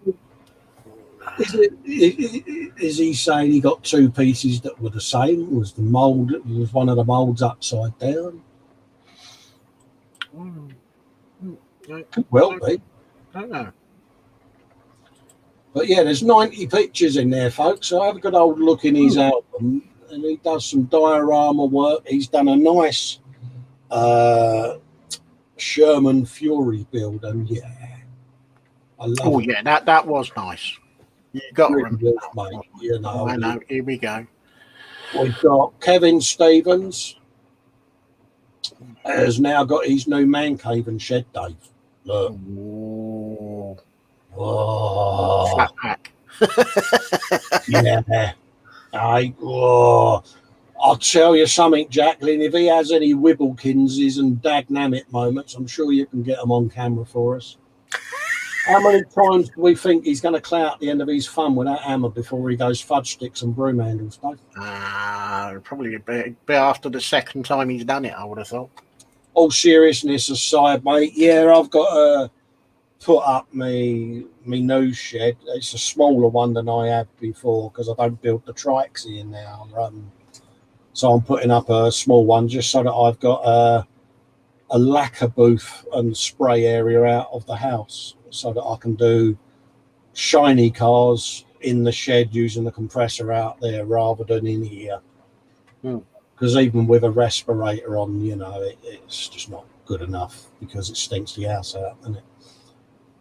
Is he saying he got two pieces that were the same? Was the mould? Was one of the moulds upside down? Could well be. I don't know. But yeah, there's 90 pictures in there, folks. So have a good old look in his album. And he does some diorama work. He's done a nice Sherman Fury build, and yeah, I love it. Oh yeah, that was nice. You got Really to good, mate. You know, I know. Here we go. We've got Kevin Stevens has now got his new man cave and shed, Dave. Look. Oh. Flat pack. Yeah. I'll tell you something, Jacqueline. If he has any Wibblekinses and Dagnamit moments, I'm sure you can get them on camera for us. How many times do we think he's going to clout the end of his fun with that hammer before he goes fudge sticks and broom handles, Dave? Probably a bit after the second time he's done it, I would have thought. All seriousness aside, mate, yeah, I've got to put up my nose shed. It's a smaller one than I had before because I don't build the trikes in now. So I'm putting up a small one just so that I've got a lacquer booth and spray area out of the house so that I can do shiny cars in the shed using the compressor out there rather than in here. Because even with a respirator on, you know, it's just not good enough because it stinks the house out, doesn't it?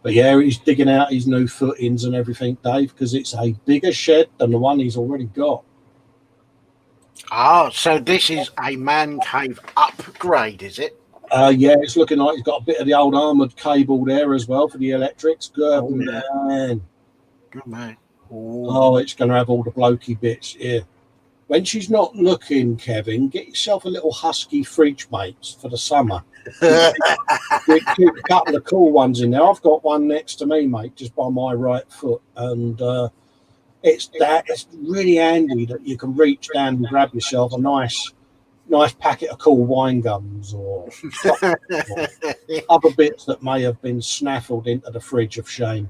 But yeah, he's digging out his new footings and everything, Dave, because it's a bigger shed than the one he's already got. So this is a man cave upgrade, is it? Yeah, it's looking like he's got a bit of the old armoured cable there as well for the electrics. Good man. Good man. Oh, it's going to have all the blokey bits here. When she's not looking, Kevin, get yourself a little husky fridge, mates, for the summer. Keep a couple of cool ones in there. I've got one next to me, mate, just by my right foot. And it's really handy that you can reach down and grab yourself a nice packet of cool wine gums or other bits that may have been snaffled into the fridge of shame.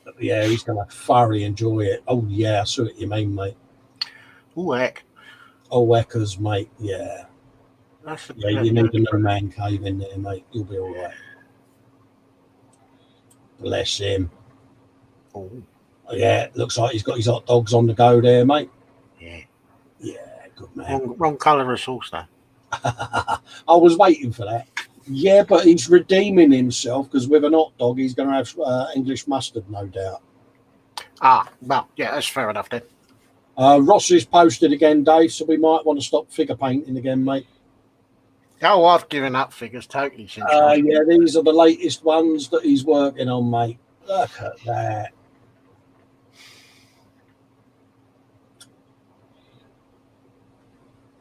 But yeah, he's going to thoroughly enjoy it. Oh, yeah, I see what you mean, mate. Oh, heck. Oh, heckers, mate, yeah. You need a new man cave in there, mate. You'll be all right. Bless him. Oh. Yeah, looks like he's got his hot dogs on the go there, mate. Yeah. Yeah, good man. Wrong colour of sauce, though. I was waiting for that. Yeah, but he's redeeming himself because with an hot dog, he's going to have English mustard, no doubt. Well, yeah, that's fair enough then. Ross is posted again, Dave, so we might want to stop figure painting again, mate. Oh, I've given up figures totally since. Yeah, these are the latest ones that he's working on, mate. Look at that.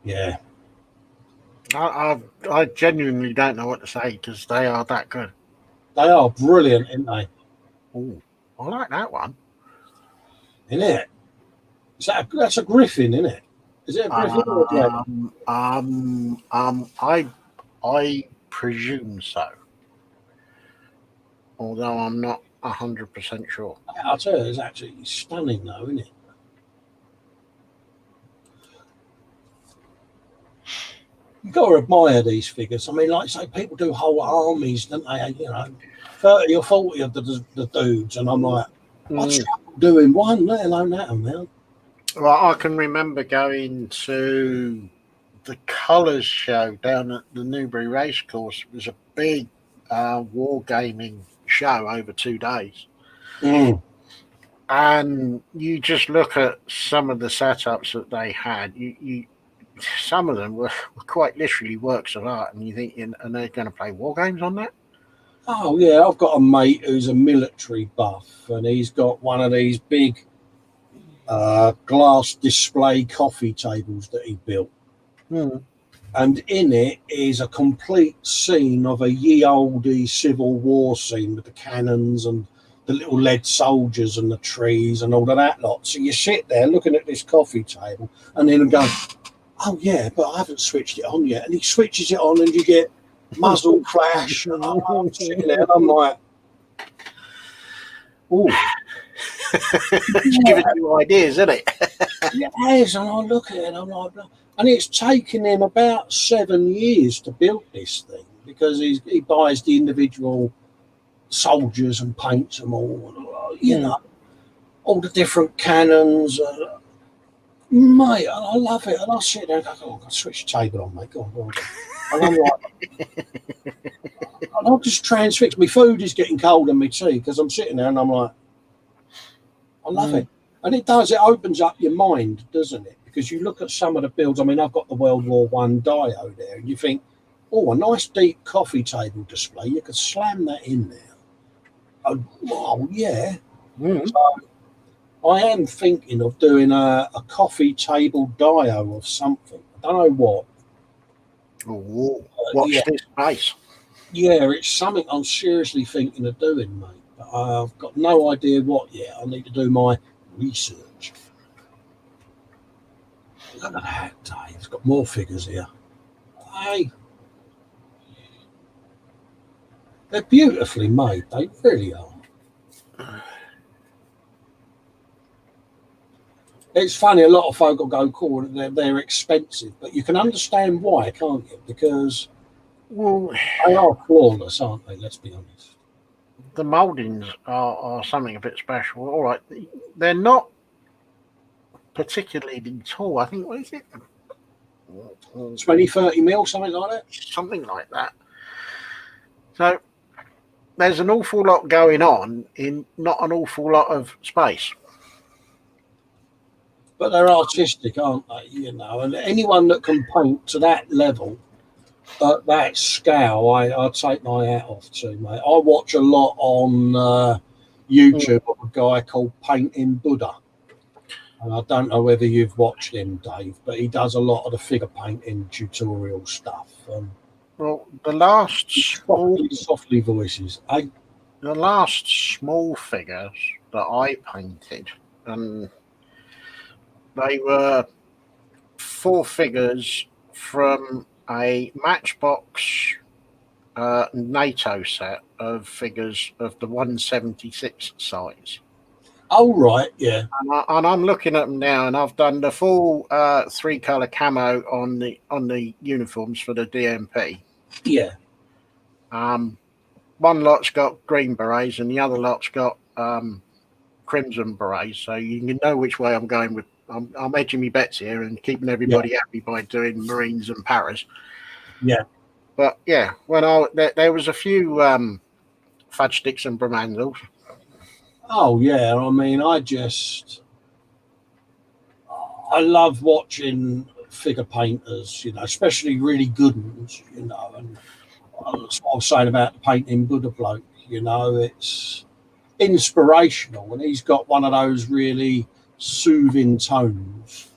Yeah. I genuinely don't know what to say because they are that good. They are brilliant, aren't they? Oh, I like that one. Isn't it? That's a griffin, isn't it? Is it a griffin or a dragon? I presume so, although I'm not 100% sure. I'll tell you, it's actually stunning, though, isn't it? You've got to admire these figures. I mean, like say, people do whole armies, don't they? 30 or 40 of the dudes, and I'm like, I struggle doing one, let alone that amount. Well, I can remember going to the Colours show down at the Newbury Racecourse. It was a big wargaming show over 2 days. And you just look at some of the setups that they had. Some of them were quite literally works of art, and you think, and they're going to play war games on that? Oh yeah, I've got a mate who's a military buff, and he's got one of these big glass display coffee tables that he built. And in it is a complete scene of a ye olde Civil War scene with the cannons and the little lead soldiers and the trees and all of that lot. So you sit there looking at this coffee table and then go, oh yeah, but I haven't switched it on yet. And he switches it on and you get muzzle flash. And I'm sitting there and I'm like, oh. It's giving you ideas, isn't it? It has, and I look at it and I'm like, and it's taken him about 7 years to build this thing because he buys the individual soldiers and paints them all, all the different cannons. Mate, I love it. And I sit there and go, oh, God, switch the table on, mate. Go on. And I'm like, and I'll just transfix. My food is getting cold and my tea because I'm sitting there and I'm like, I love it. And it opens up your mind, doesn't it? Because you look at some of the builds. I mean, I've got the World War I Dio there, and you think, oh, a nice deep coffee table display. You could slam that in there. Oh, wow, yeah. So I am thinking of doing a coffee table Dio of something. I don't know what. Watch this space. Yeah, it's something I'm seriously thinking of doing, mate. But I've got no idea what yet. I need to do my research. Look at that, Dave. It's got more figures here. Hey. They're beautifully made. They really are. It's funny, a lot of folk will go, cool, they're expensive. But you can understand why, can't you? Because they are flawless, aren't they? Let's be honest. The mouldings are something a bit special. All right, they're not particularly tall. I think, what is it? 20, 30 mil, something like that? Something like that. So there's an awful lot going on in not an awful lot of space. But they're artistic, aren't they? And anyone that can paint to that level, at that scale, I take my hat off to, mate. I watch a lot on YouTube of a guy called Painting Buddha. And I don't know whether you've watched him, Dave, but he does a lot of the figure painting tutorial stuff. Well, the last softly voices. The last small figures that I painted, they were 4 figures from a Matchbox NATO set of figures of the 176 size. Oh, right, yeah. And I'm looking at them now, and I've done the full 3-color camo on the uniforms for the DMP. Yeah. One lot's got green berets, and the other lot's got crimson berets. So you can know which way I'm going with. I'm edging my bets here and keeping everybody happy by doing Marines and Paras. Yeah. But yeah, when there was a few fudge sticks and bromandals. Oh yeah, I mean, I love watching figure painters, especially really good ones, and that's what I was saying about the Painting Buddha bloke. It's inspirational, and he's got one of those really soothing tones.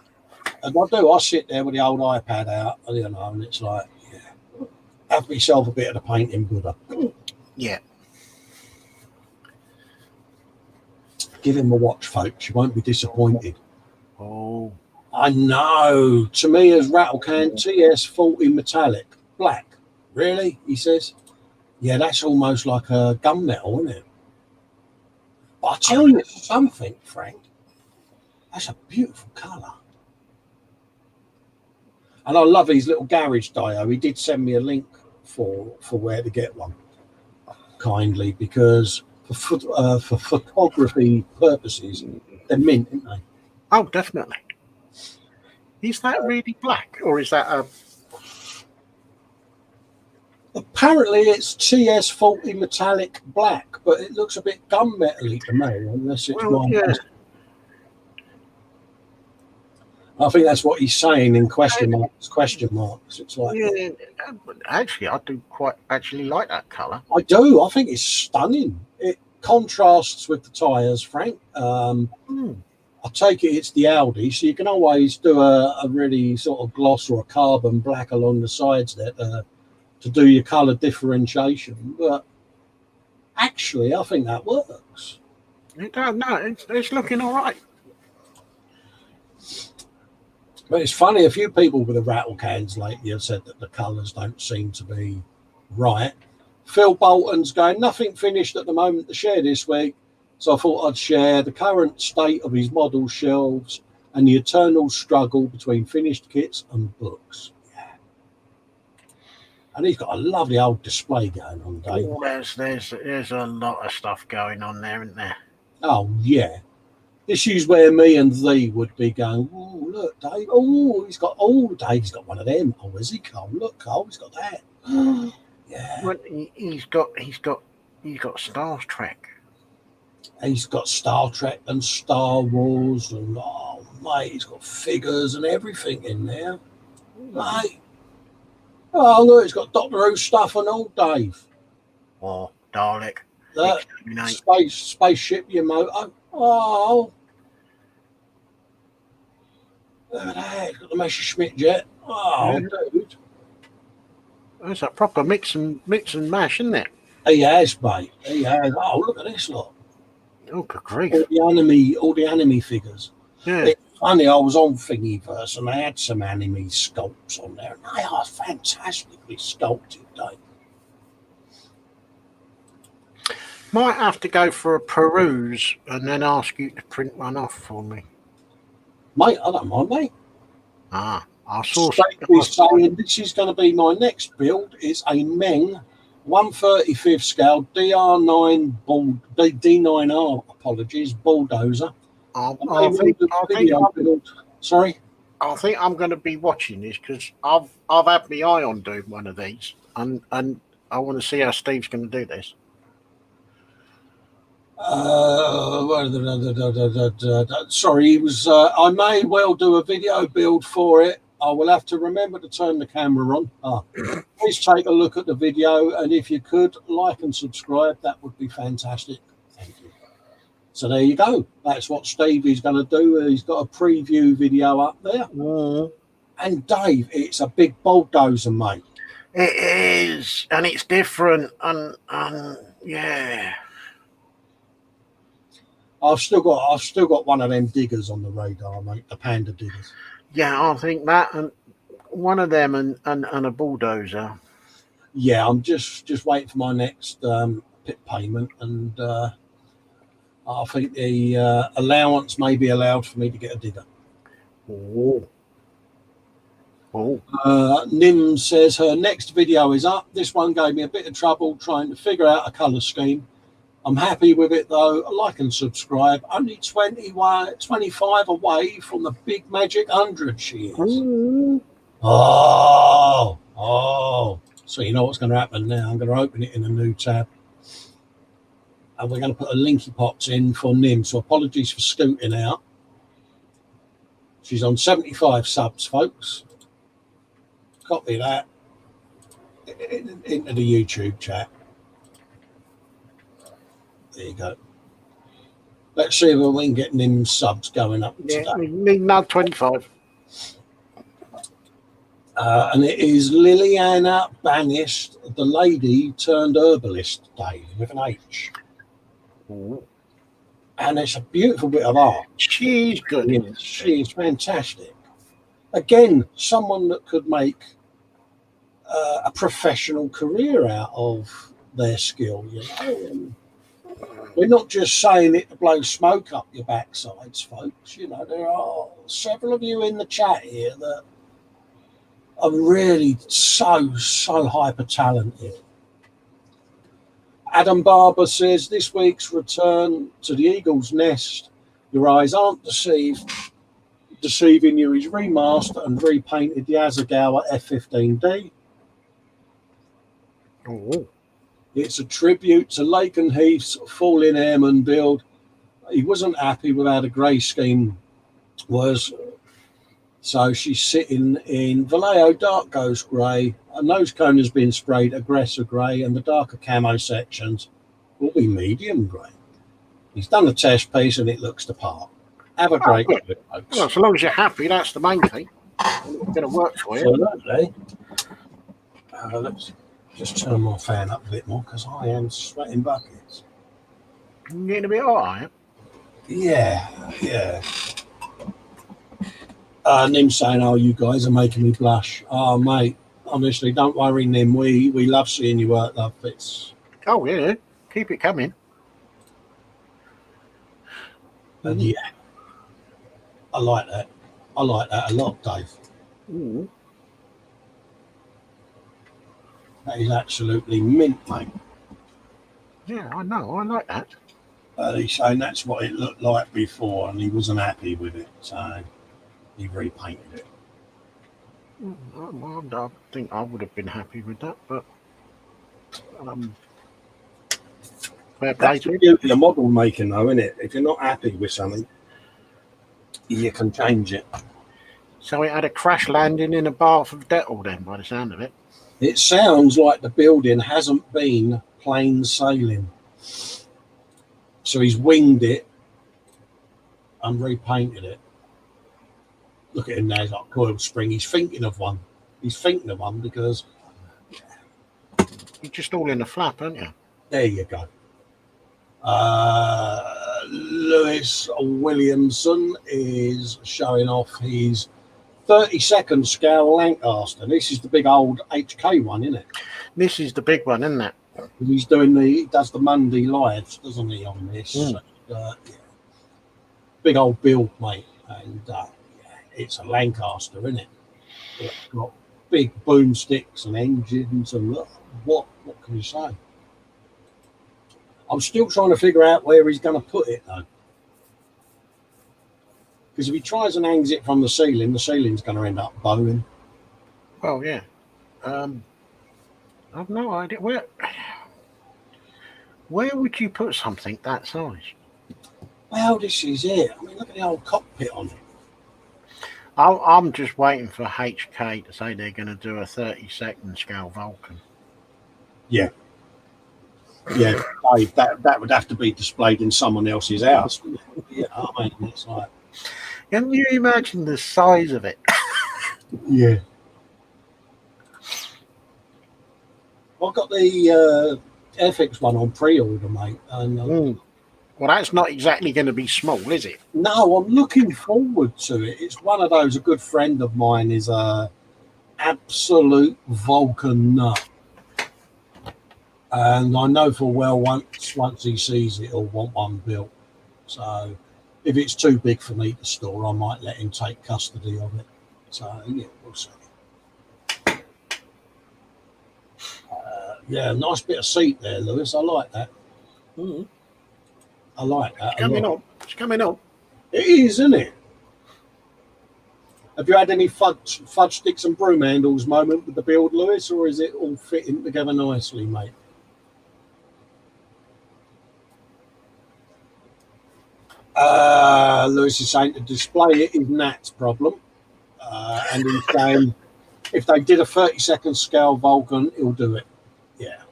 And I sit there with the old iPad out, and it's like, have myself a bit of the painting Buddha. Yeah. Give him a watch, folks. You won't be disappointed. Oh. I know. To me, as Rattle Can TS40 metallic black. Really? He says. Yeah, that's almost like a gunmetal, isn't it? But I tell you something, Frank. That's a beautiful colour. And I love his little garage dio. He did send me a link for where to get one, kindly, because for photography purposes, they're mint, aren't they? Oh, definitely. Is that really black, or is that a? Apparently, it's TS40 metallic black, but it looks a bit gunmetal-y to me, unless it's Well, yeah. I think that's what he's saying in question marks. It's like, yeah. Actually, I do quite actually like that colour. I do. I think it's stunning. It contrasts with the tyres, Frank. I take it it's the Audi, so you can always do a really sort of gloss or a carbon black along the sides there to do your colour differentiation. But actually, I think that works. It does. No, it's looking all right. But it's funny, a few people with the Rattle Cans lately have said that the colours don't seem to be right. Phil Bolton's going, nothing finished at the moment to share this week, so I thought I'd share the current state of his model shelves and the eternal struggle between finished kits and books. Yeah. And he's got a lovely old display going on, Dave. Oh, there's a lot of stuff going on there, isn't there? Oh, yeah. This is where me and thee would be going, oh, look, Dave. Dave's got one of them. Oh, is he, Cole? Look, Cole, he's got that. Yeah. Well, he's got Star Trek. He's got Star Trek and Star Wars, and oh, mate, he's got figures and everything in there. Mate. Oh, look, he's got Doctor Who stuff and all, Dave. Oh, Dalek. That spaceship Yamato. Oh. Look at that. He's got the Messerschmitt jet. Oh, dude. That's a proper mix and mash, isn't it? He has, mate. He has. Oh, look at this lot. Oh, good grief. All the anime figures. Yeah. It's funny, I was on Thingiverse and they had some anime sculpts on there, and they are fantastically sculpted, Dave. Might have to go for a peruse and then ask you to print one off for me. Mate, I don't mind, mate. I saw saying this is going to be my next build. It's a Meng 1/35 scale D9R, apologies, bulldozer. Sorry? I think I'm going to be watching this because I've had my eye on doing one of these, and I want to see how Steve's going to do this. Sorry, he was. I may well do a video build for it. I will have to remember to turn the camera on. Please take a look at the video, and if you could like and subscribe, that would be fantastic. Thank you. So there you go. That's what Stevie's going to do. He's got a preview video up there. And Dave, it's a big bulldozer, mate. It is, and it's different, and yeah. I've still got one of them diggers on the radar, mate. The Panda diggers. Yeah, I think that, and one of them, and a bulldozer. Yeah, I'm just waiting for my next pit payment, and I think the allowance may be allowed for me to get a digger. Nim says her next video is up. This one gave me a bit of trouble trying to figure out a colour scheme. I'm happy with it though. Like and subscribe. Only 25 away from the big magic 100 she is. Oh. So you know what's going to happen now. I'm going to open it in a new tab. And we're going to put a linky pops in for Nim. So apologies for scooting out. She's on 75 subs, folks. Copy that into the YouTube chat. There you go. Let's see if we can get Nim's subs going up today. We need another 25. And it is Liliana Banist, the lady turned herbalist, Dave, with an H. Ooh. And it's a beautiful bit of art. She's good. Yes, she is fantastic. Again, someone that could make a professional career out of their skill, you know. And we're not just saying it to blow smoke up your backsides, folks. You know, there are several of you in the chat here that are really so hyper talented. Adam Barber says this week's return to the Eagle's Nest, your eyes aren't deceiving you. He's remastered and repainted the Asagawa F-15D. Oh. It's a tribute to Lake and Heath's Fallen Airman build. He wasn't happy with how the grey scheme was, so she's sitting in Vallejo Dark Ghost Grey. A nose cone has been sprayed Aggressor Grey, and the darker camo sections will be medium grey. He's done the test piece and it looks the part. Have a great day, folks. Well, so long as you're happy, that's the main thing. It's going to work for you. Absolutely. Let's just turn my fan up a bit more because I am sweating buckets. You're getting a bit hot, are you? Yeah. Nim saying, "Oh, you guys are making me blush." Oh, mate, honestly, don't worry, Nim. We love seeing you work, love. It's yeah, keep it coming. and yeah, I like that. I like that a lot, Dave. Ooh. That is absolutely mint, mate. Yeah, I know. I like that. He's saying that's what it looked like before, and he wasn't happy with it, so he repainted it. I think I would have been happy with that, but fair play That's to the him. beauty of model making, though, isn't it? If you're not happy with something, you can change it. So it had a crash landing in a bath of Dettol then, by the sound of it. It sounds like the building hasn't been plain sailing. So he's winged it and repainted it. Look at him now, he's got a coil spring. He's thinking of one. Because You're just all in the flap, aren't you? there you go. Lewis Williamson is showing off his 32nd scale Lancaster. This is the big old HK one, isn't it? This is the big one, isn't it? He does the Monday lives, doesn't he, on this? Yeah. Big old build, mate. And it's a Lancaster, isn't it? It's got big boomsticks and engines and what can you say? I'm still trying to figure out where he's going to put it, though. Because if he tries and hangs it from the ceiling's going to end up bowing. Well, yeah. I've no idea. Where would you put something that size? Well, this is it. I mean, look at the old cockpit on it. I'm just waiting for HK to say they're going to do a 32nd scale Vulcan. Yeah. Yeah, Dave, that would have to be displayed in someone else's house. Yeah, I mean, it's like. Can you imagine the size of it? Yeah. I've got the FX one on pre-order, mate. And, Well, that's not exactly going to be small, is it? no, I'm looking forward to it. It's one of those. A good friend of mine is a absolute Vulcan nut. And I know for well once he sees it, he'll want one built. So if it's too big for me to store, I might let him take custody of it. So yeah, we'll see. Yeah, nice bit of seat there, Lewis. I like that. I like that. It's coming on. It is, isn't it? Have you had any fudge sticks and broom handles moment with the build, Lewis, or is it all fitting together nicely, mate? Lewis is saying to display it is Nat's problem. And he's saying if they did a 32nd scale Vulcan, he'll do it. Yeah.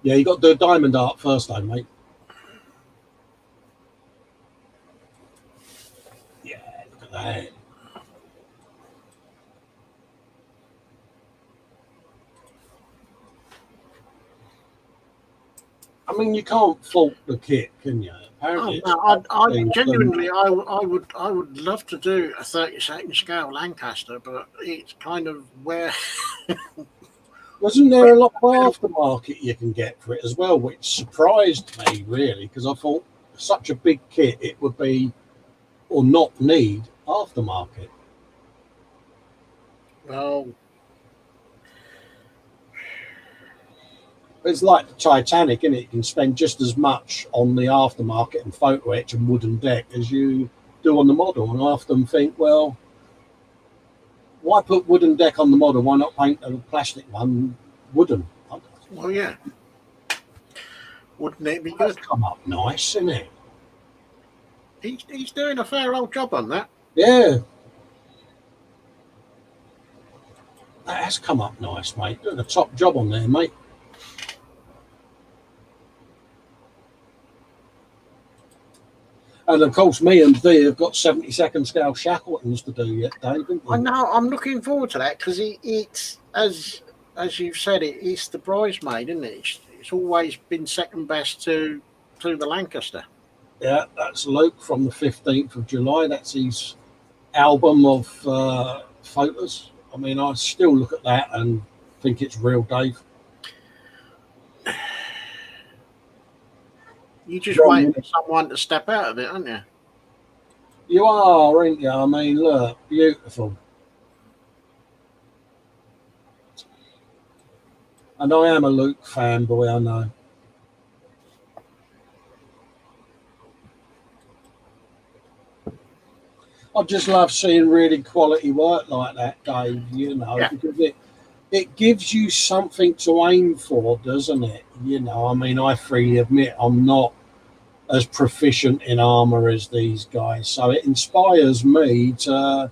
Yeah, you got to do a diamond art first, though, mate. Yeah, look at that. I mean, you can't fault the kit, can you? Oh, Apparently, no, I genuinely, I would love to do a 32nd scale Lancaster, but it's kind of where. wasn't there a lot of aftermarket you can get for it as well, which surprised me really, because I thought such a big kit it would be or not need aftermarket. Well, It's like the Titanic, isn't it? You can spend just as much on the aftermarket and photo etch and wooden deck as you do on the model. And I often think, well, why put wooden deck on the model? Why not paint a plastic one wooden? well, yeah. Wouldn't it be That's good? come up nice, isn't it? He's doing a fair old job on that. Yeah. That has come up nice, mate. Doing a top job on there, mate. And of course, me and Dee have got 72nd scale Shackletons to do yet, Dave. I know. I'm looking forward to that because it's as you've said, it's the bridesmaid, isn't it? It's always been second best to the Lancaster. Yeah, that's Luke from the 15th of July. That's his album of photos. I mean, I still look at that and think it's real, Dave. You just wait for someone to step out of it, aren't you? You are, aren't you? I mean, look, beautiful. And I am a Luke fanboy, I know. I just love seeing really quality work like that, Dave, you know, Yeah. because it gives you something to aim for, doesn't it? You know, I mean, I freely admit I'm not as proficient in armor as these guys, so it inspires me to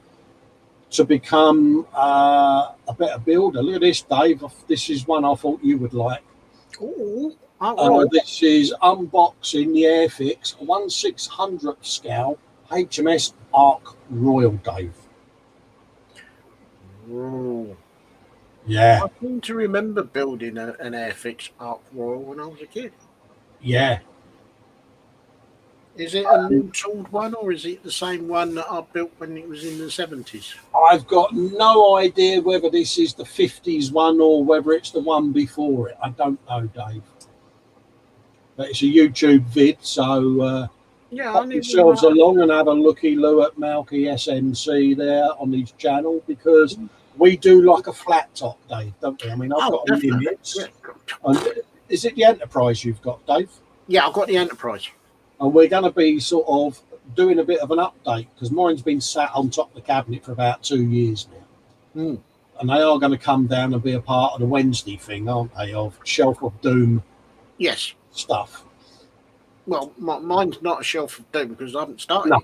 become a better builder. Look at this, Dave. This is one I thought you would like. Ooh, This is unboxing the Airfix 1/600th scale HMS Ark Royal, Dave. Ooh. Yeah, I seem to remember building an Airfix Ark Royal when I was a kid. yeah. Is it a new tooled one or is it the same one that I built when it was in the 70s? I've got no idea whether this is the 50s one or whether it's the one before it. I don't know, Dave. But it's a YouTube vid, so Yeah, pop yourselves along and have a looky-loo at Malky SNC there on his channel, because we do like a flat top, Dave, don't we? I mean, I've got a limit. Yeah. Is it the Enterprise you've got, Dave? Yeah, I've got the Enterprise. And we're going to be sort of doing a bit of an update, because mine's been sat on top of the cabinet for about 2 years now. Mm. And they are going to come down and be a part of the Wednesday thing, aren't they, of Shelf of Doom Yes. stuff. Well, mine's not a Shelf of Doom because I haven't started it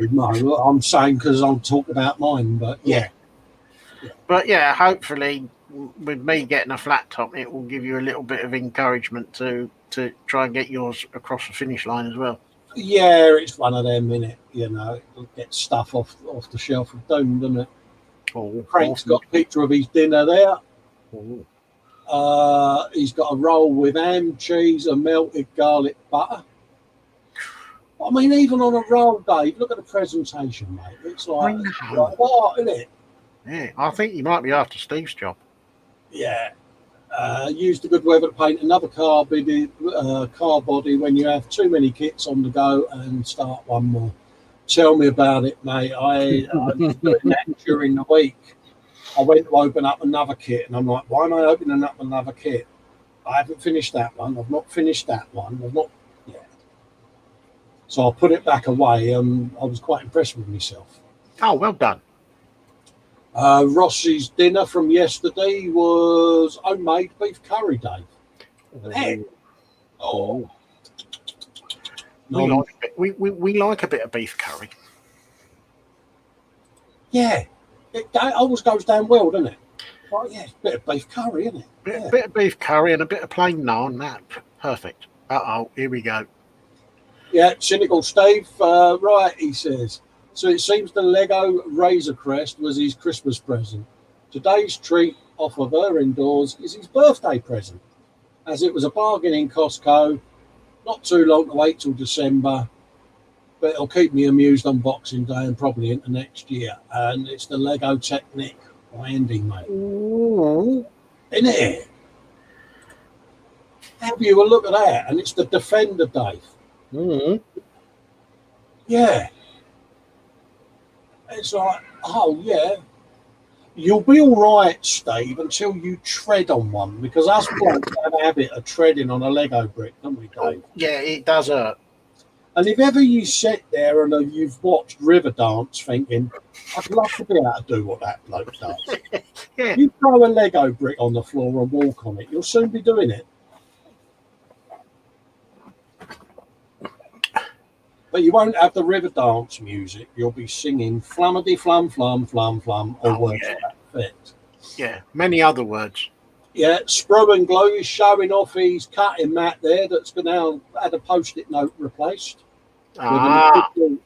yet. No, I'm saying because I'm talking about mine, but yeah. But yeah, hopefully with me getting a flat top, it will give you a little bit of encouragement to try and get yours across the finish line as well. Yeah, it's one of them, innit? You know, it'll get stuff off the Shelf of Doom, doesn't it? Oh, Frank's got a picture of his dinner there. Oh. He's got a roll with ham, cheese, and melted garlic butter. I mean, even on a roll, Dave, look at the presentation, mate. It's like what, isn't it? Yeah, I think you might be after Steve's job. Yeah. Use the good weather to paint another car body when you have too many kits on the go and start one more. Tell me about it, mate. I was doing that during the week. I went to open up another kit and I'm like, why am I opening up another kit? I haven't finished that one. I've not finished that one. I've not yet. So I put it back away and I was quite impressed with myself. Oh, well done. Ross's dinner from yesterday was homemade beef curry, Dave. Oh. We like a bit of beef curry. Yeah. It always goes down well, doesn't it? Well, yeah, it's a bit of beef curry, isn't it? Bit of beef curry and a bit of plain naan. That perfect. Here we go. Yeah, cynical Steve. Right, he says. So it seems the Lego Razor Crest was his Christmas present. Today's treat off of her indoors is his birthday present. as it was a bargain in Costco. Not too long to wait till December, but it'll keep me amused on Boxing Day and probably into next year. And it's the Lego Technic by Andy, mate. Ooh. Isn't it? Have you a look at that? And it's the Defender, Dave. Mm. Yeah. It's like, oh, yeah. You'll be all right, Steve, until you tread on one, because us blokes have a habit of treading on a Lego brick, don't we, Dave? Yeah, it does hurt. And if ever you sit there and you've watched Riverdance thinking, I'd love to be able to do what that bloke does. Yeah. You throw a Lego brick on the floor and walk on it, you'll soon be doing it. But you won't have the Riverdance music. You'll be singing flummity flum flum flum flum or words to that effect. Yeah, many other words. Yeah, Sprue and Glue is showing off his cutting mat there that's now had a post-it note replaced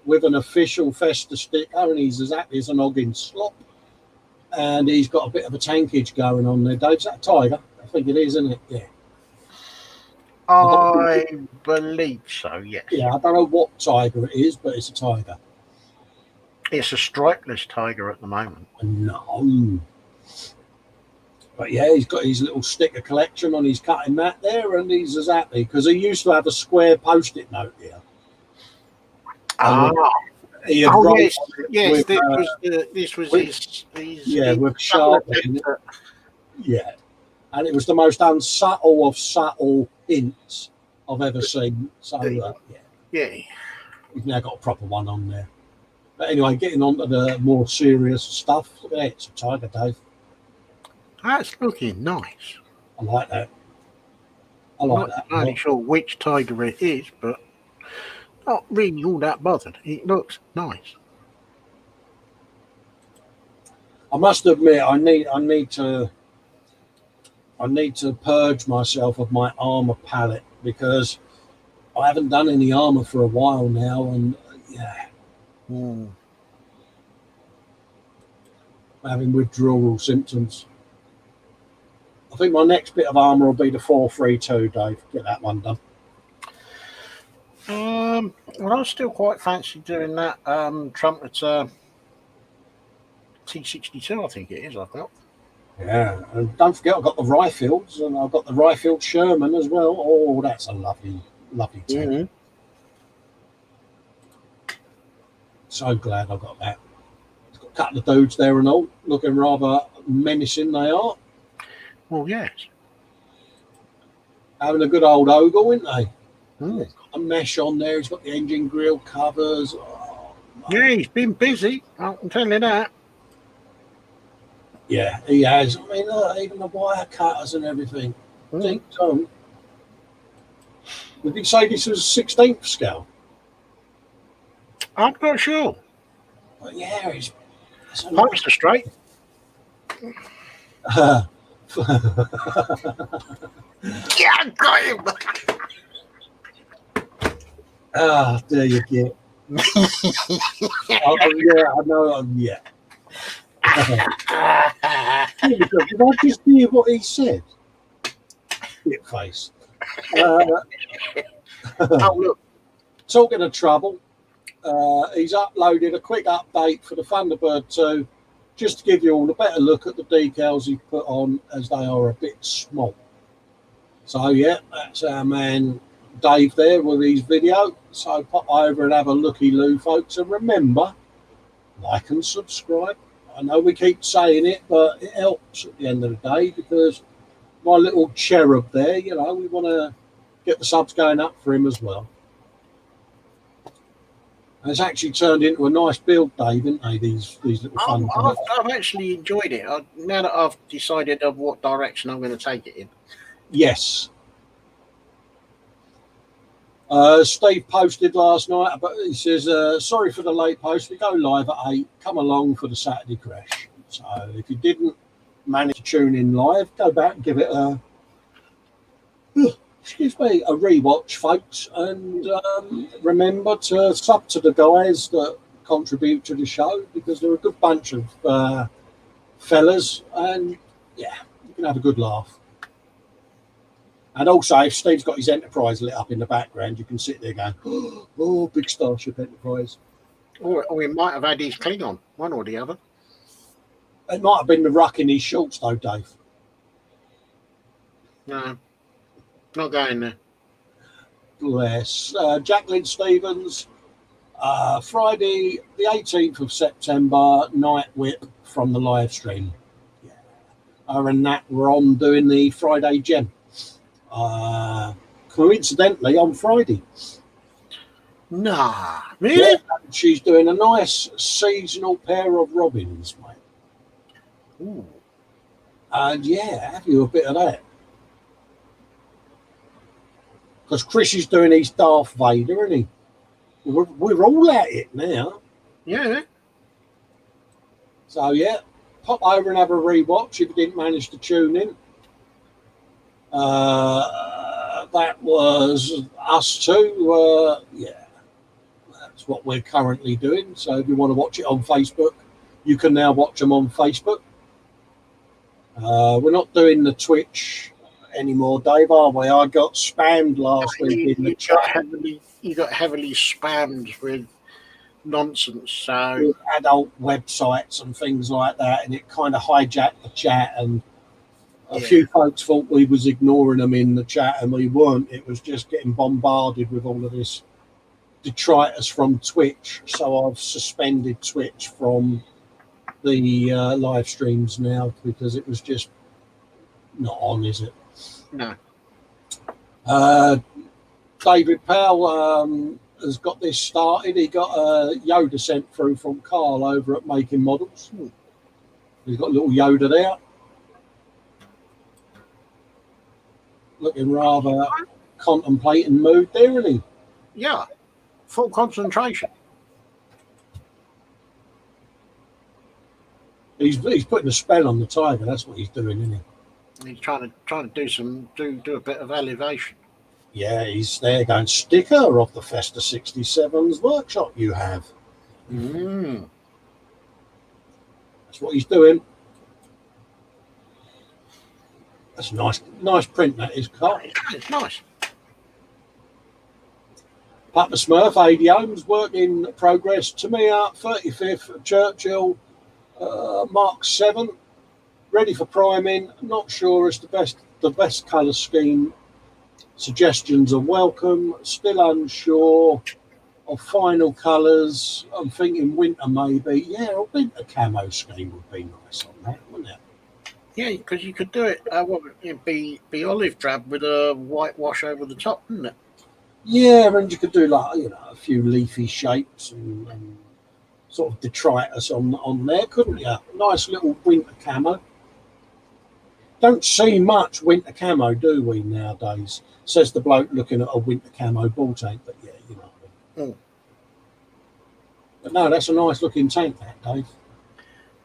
with an official Festa sticker, and he's exactly as an Oggin slop. And he's got a bit of a tankage going on there, Dave. Is that a tiger? I think it is, isn't it? Yeah. I believe so, yes. Yeah, I don't know what tiger it is, but it's a tiger. It's a stripeless tiger at the moment. No. But yeah, he's got his little sticker collection on his cutting mat there, and he's as happy because he used to have a square post-it note here. Yes, this was his with sharp. Yeah, and it was the most unsubtle of subtle hints I've ever seen. So yeah, we've now got a proper one on there. But anyway, getting on to the more serious stuff. Look at that, it's a tiger, Dave. That's looking nice. I like that. I'm not entirely sure which tiger it is, but not really all that bothered. It looks nice. I must admit, I need to purge myself of my armor palette because I haven't done any armor for a while now, and yeah, I'm having withdrawal symptoms. I think my next bit of armor will be the 432, Dave. Get that one done. Well, I still quite fancy doing that trumpeter T62, I think it is, I've got. Yeah, and don't forget I've got the Rifles, and I've got the Rifle Sherman as well. Oh, that's a lovely, lovely tank. Mm-hmm. So glad I got that. It's got a couple of dudes there and all, looking rather menacing they are. Well, yes. Having a good old ogle, isn't they? Mm. He's got a mesh on there, he's got the engine grill covers. Oh, yeah, he's been busy, I can tell you that. Yeah, he has. I mean, look, even the wire cutters and everything. Did he say this was 16th scale? I'm not sure. But yeah, he's... Pipes are straight. Yeah, I got him. Ah, there you go. Yeah, I know. Yeah. Did I just hear what he said? Shit face. Oh, look. Talking of trouble, he's uploaded a quick update for the Thunderbird 2, just to give you all a better look at the decals he put on, as they are a bit small. So yeah, that's our man Dave there with his video. So pop over and have a looky-loo, folks, and remember, like and subscribe. I know we keep saying it, but it helps at the end of the day, because my little cherub there, you know, we want to get the subs going up for him as well. And it's actually turned into a nice build, Dave, haven't they? These little fun. I've actually enjoyed it. Now that I've decided of what direction I'm going to take it in. Yes. Steve posted last night, but he says, sorry for the late post. We go live at 8. Come along for the Saturday crash. So if you didn't manage to tune in live, go back and give it a rewatch, folks. And remember to sub to the guys that contribute to the show, because they're a good bunch of fellas. And yeah, you can have a good laugh. And also, if Steve's got his Enterprise lit up in the background, you can sit there going, "Oh, big Starship Enterprise." Or we might have had his Klingon, one or the other. It might have been the ruck in his shorts, though, Dave. No, not going there. Bless. Jacqueline Stevens, Friday, the 18th of September, night whip from the live stream. Yeah. Her and Nat were on doing the Friday gem. Coincidentally, on Friday. Nah, really? Yeah, she's doing a nice seasonal pair of robins, mate. Ooh. And yeah, have you a bit of that? Because Chris is doing his Darth Vader, isn't he? We're all at it now. Yeah. So yeah, pop over and have a rewatch if you didn't manage to tune in. That was us two. Yeah, that's what we're currently doing. So if you want to watch it on Facebook, you can now watch them on Facebook. We're not doing the Twitch anymore, Dave, are we? I got spammed last week in the chat. You got heavily spammed with nonsense. So With adult websites and things like that, and it kind of hijacked the chat, and a few folks thought we was ignoring them in the chat, and we weren't. It was just getting bombarded with all of this detritus from Twitch. So I've suspended Twitch from the live streams now because it was just not on, is it? no. David Powell has got this started. He got a Yoda sent through from Carl over at Making Models. He's got a little Yoda there. Looking rather contemplating mood there, isn't he? Yeah. Full concentration. He's putting a spell on the tiger. That's what he's doing, isn't he? He's trying to do a bit of elevation. Yeah, he's there going, sticker of the Festa 67's workshop you have. Mm. That's what he's doing. That's a nice print, that is, Carl. It's nice. Papa Smurf, 80 ohms, work in progress. Tamia, 35th, Churchill, Mark 7, ready for priming. Not sure it's the best colour scheme. Suggestions are welcome. Still unsure of final colours. I'm thinking winter maybe. Yeah, a winter camo scheme would be nice on that, wouldn't it? Yeah, because you could do it. It'd be olive drab with a white wash over the top, wouldn't it? Yeah, and you could do like a few leafy shapes and sort of detritus on there, couldn't you? Nice little winter camo. Don't see much winter camo, do we, nowadays? Says the bloke looking at a winter camo ball tank, but yeah, you know what I mean. But no, that's a nice looking tank, that, Dave.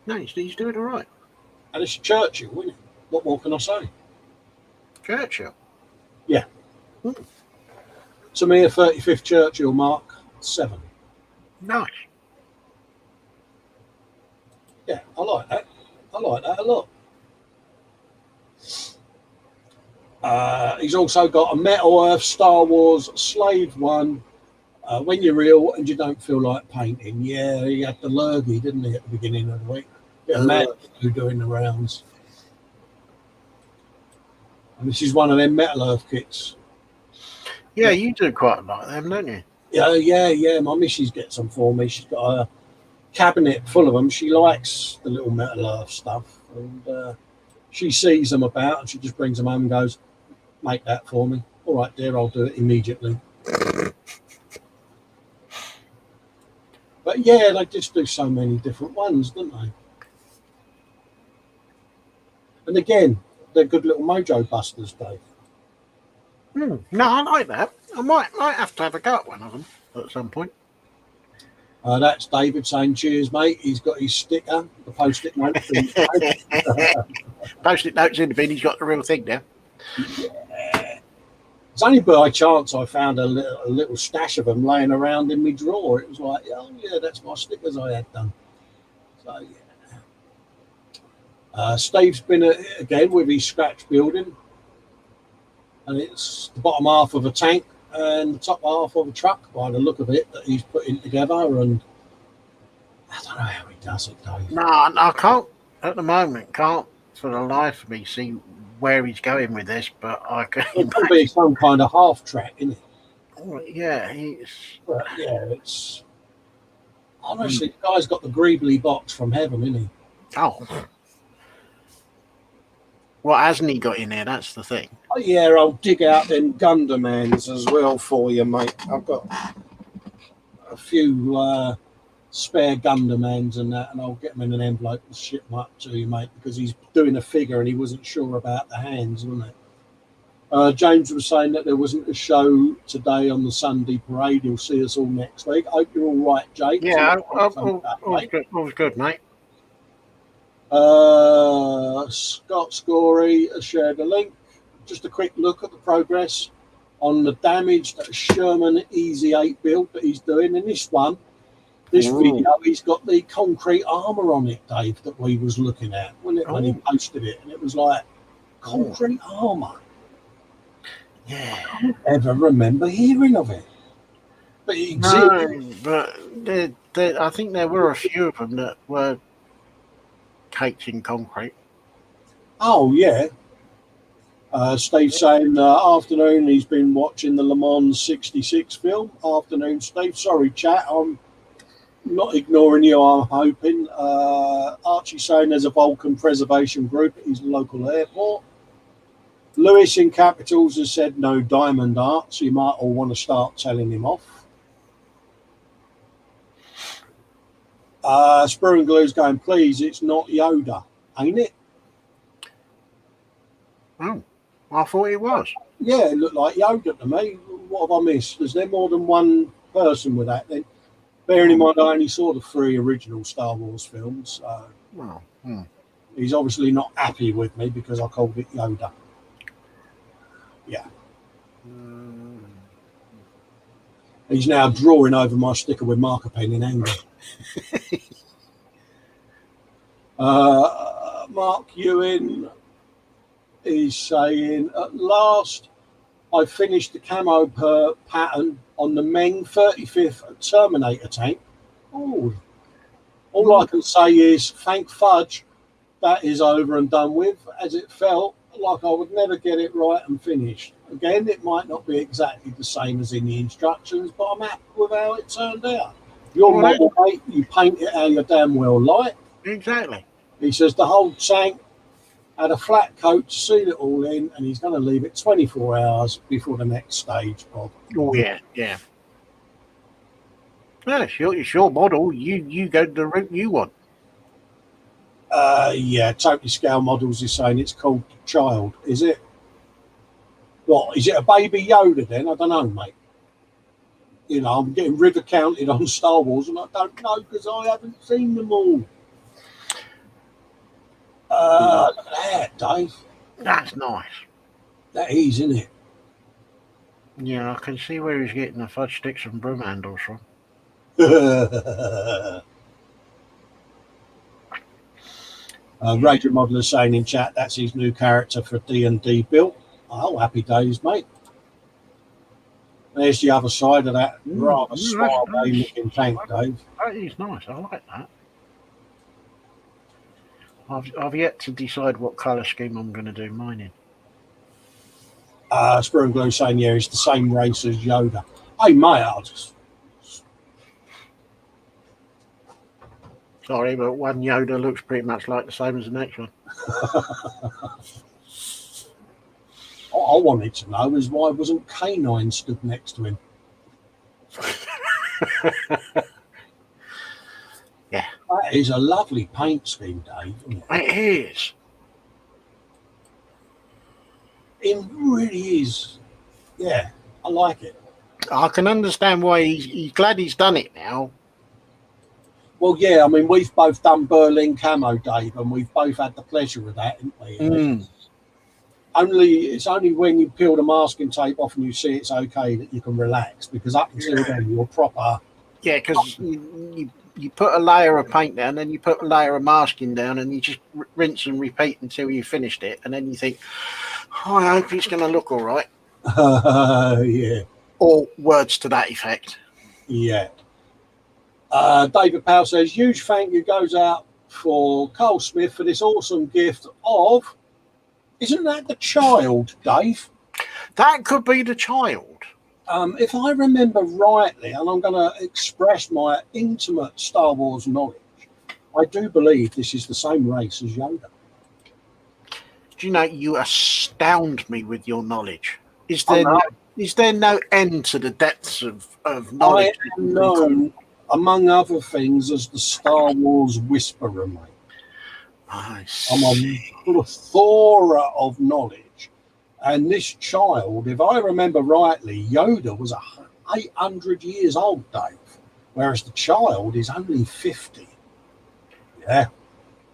No, he's doing all right. And it's Churchill, isn't it? What more can I say? Churchill. Yeah. To me, a 35th Churchill Mark 7. Nice. Yeah, I like that. I like that a lot. He's also got a Metal Earth Star Wars Slave 1. When you're ill and you don't feel like painting. Yeah, he had the lurgy, didn't he, at the beginning of the week? Bit of mad doing the rounds. And this is one of them Metal Earth kits. Yeah, you do quite a lot of them, don't you? Yeah. My missus gets them for me. She's got a cabinet full of them. She likes the little Metal Earth stuff. And she sees them about and she just brings them home and goes, make that for me. All right, dear, I'll do it immediately. But yeah, they just do so many different ones, don't they? And again, they're good little mojo busters, Dave. No, I like that. I might have to have a go at one of them at some point. That's David saying, cheers, mate. He's got his sticker, the post-it note. Post-it notes in the bin. He's got the real thing now. Yeah. It's only by chance I found a little stash of them laying around in my drawer. It was like, oh, yeah, that's my stickers I had done. So, yeah. Steve's been again with his scratch building. and it's the bottom half of a tank and the top half of a truck by the look of it that he's putting together. And I don't know how he does it, Dave. No, I can't at the moment. Can't for the life of me see where he's going with this, but I can. It could be some kind of half track, isn't it? Yeah, he's. But yeah, it's honestly the guy's got the greebly box from heaven, isn't he? Oh, what hasn't he got in there? That's the thing. Oh, yeah, I'll dig out them Gundamans as well for you, mate. I've got a few spare Gundamans and that, and I'll get them in an envelope and ship them up to you, mate, because he's doing a figure and he wasn't sure about the hands, wasn't it? James was saying that there wasn't a show today on the Sunday parade. He'll see us all next week. I hope you're all right, Jake. Yeah, all's good, mate. Scott Scorey has shared a link. Just a quick look at the progress on the damage that Sherman Easy 8 build that he's doing. In this video, he's got the concrete armour on it, Dave, that we was looking at when he posted it. And it was like, concrete armour? Yeah. I can't ever remember hearing of it. But it exists. No, but I think there were a few of them that were caked in concrete. Oh, yeah. Steve saying, afternoon, he's been watching the Le Mans 66 film. Afternoon, Steve. Sorry, chat. I'm not ignoring you, I'm hoping. Archie saying there's a Vulcan preservation group at his local airport. Lewis in Capitals has said no diamond art, so you might all want to start telling him off. Spur and Glue's going, please, it's not Yoda, ain't it? Oh, I thought it was. Yeah, it looked like Yoda to me. What have I missed? Is there more than one person with that then? Bearing in mind, I only saw the 3 original Star Wars films. He's obviously not happy with me because I called it Yoda. Yeah. He's now drawing over my sticker with marker pen in anger. Mark Ewan is saying, at last I finished the camo per pattern on the Meng 35th Terminator tank. Oh, all I can say is thank fudge that is over and done with, as it felt like I would never get it right and finished. Again, it might not be exactly the same as in the instructions, but I'm happy with how it turned out. Your model, mate, you paint it how you damn well like. Exactly. He says the whole tank had a flat coat to seal it all in, and he's going to leave it 24 hours before the next stage, Bob. Oh, yeah. Well, it's your model. You go the route you want. Yeah, Totally Scale Models is saying it's called Child. Is it? What, is it a baby Yoda then? I don't know, mate. You know, I'm getting river counted on Star Wars, and I don't know because I haven't seen them all. Look at that, Dave. That's nice. That is, isn't it? Yeah, I can see where he's getting the fudge sticks and broom handles from. Ranger Modeler saying in chat that's his new character for D&D built. Oh, happy days, mate. There's the other side of that rather smart looking tank, Dave. That is nice. I like that. I've yet to decide what colour scheme I'm going to do mine in. Spur and Glue saying, yeah, it's the same race as Yoda. Hey, mate, I'll just... Sorry, but one Yoda looks pretty much like the same as the next one. What I wanted to know is why wasn't K9 stood next to him? Yeah. That is a lovely paint scheme, Dave, isn't it? It is. It really is. Yeah, I like it. I can understand why he's glad he's done it now. Well, yeah, I mean, we've both done Berlin camo, Dave, and we've both had the pleasure of that, haven't we? It's only when you peel the masking tape off and you see it's okay that you can relax, because up until then you're proper. Yeah, because you put a layer of paint down, then you put a layer of masking down, and you just rinse and repeat until you finished it, and then you think, I hope it's going to look all right. Yeah, Or words to that effect. yeah. David Powell says, huge thank you goes out for Cole Smith for this awesome gift of, isn't that the child, Dave? That could be the child. If I remember rightly, and I'm going to express my intimate Star Wars knowledge, I do believe this is the same race as Yoda. Do you know, you astound me with your knowledge. Is there no end to the depths of knowledge? I am known, among other things, as the Star Wars Whisperer, mate. I'm a plethora of knowledge. And this child, if I remember rightly, Yoda was 800 years old, Dave, whereas the child is only 50. Yeah.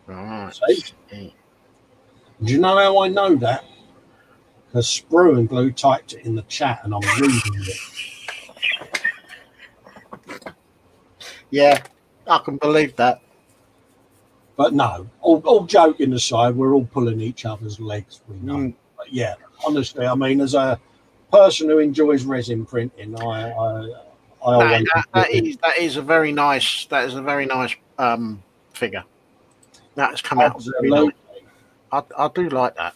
Right. See? Do you know how I know that? Because Sprue and Glue typed it in the chat and I'm reading it. Yeah, I can believe that. But no, all joking aside, we're all pulling each other's legs, we know. But yeah, honestly, I mean, as a person who enjoys resin printing, I always that is a very nice figure. That's come out very nice. I do like that.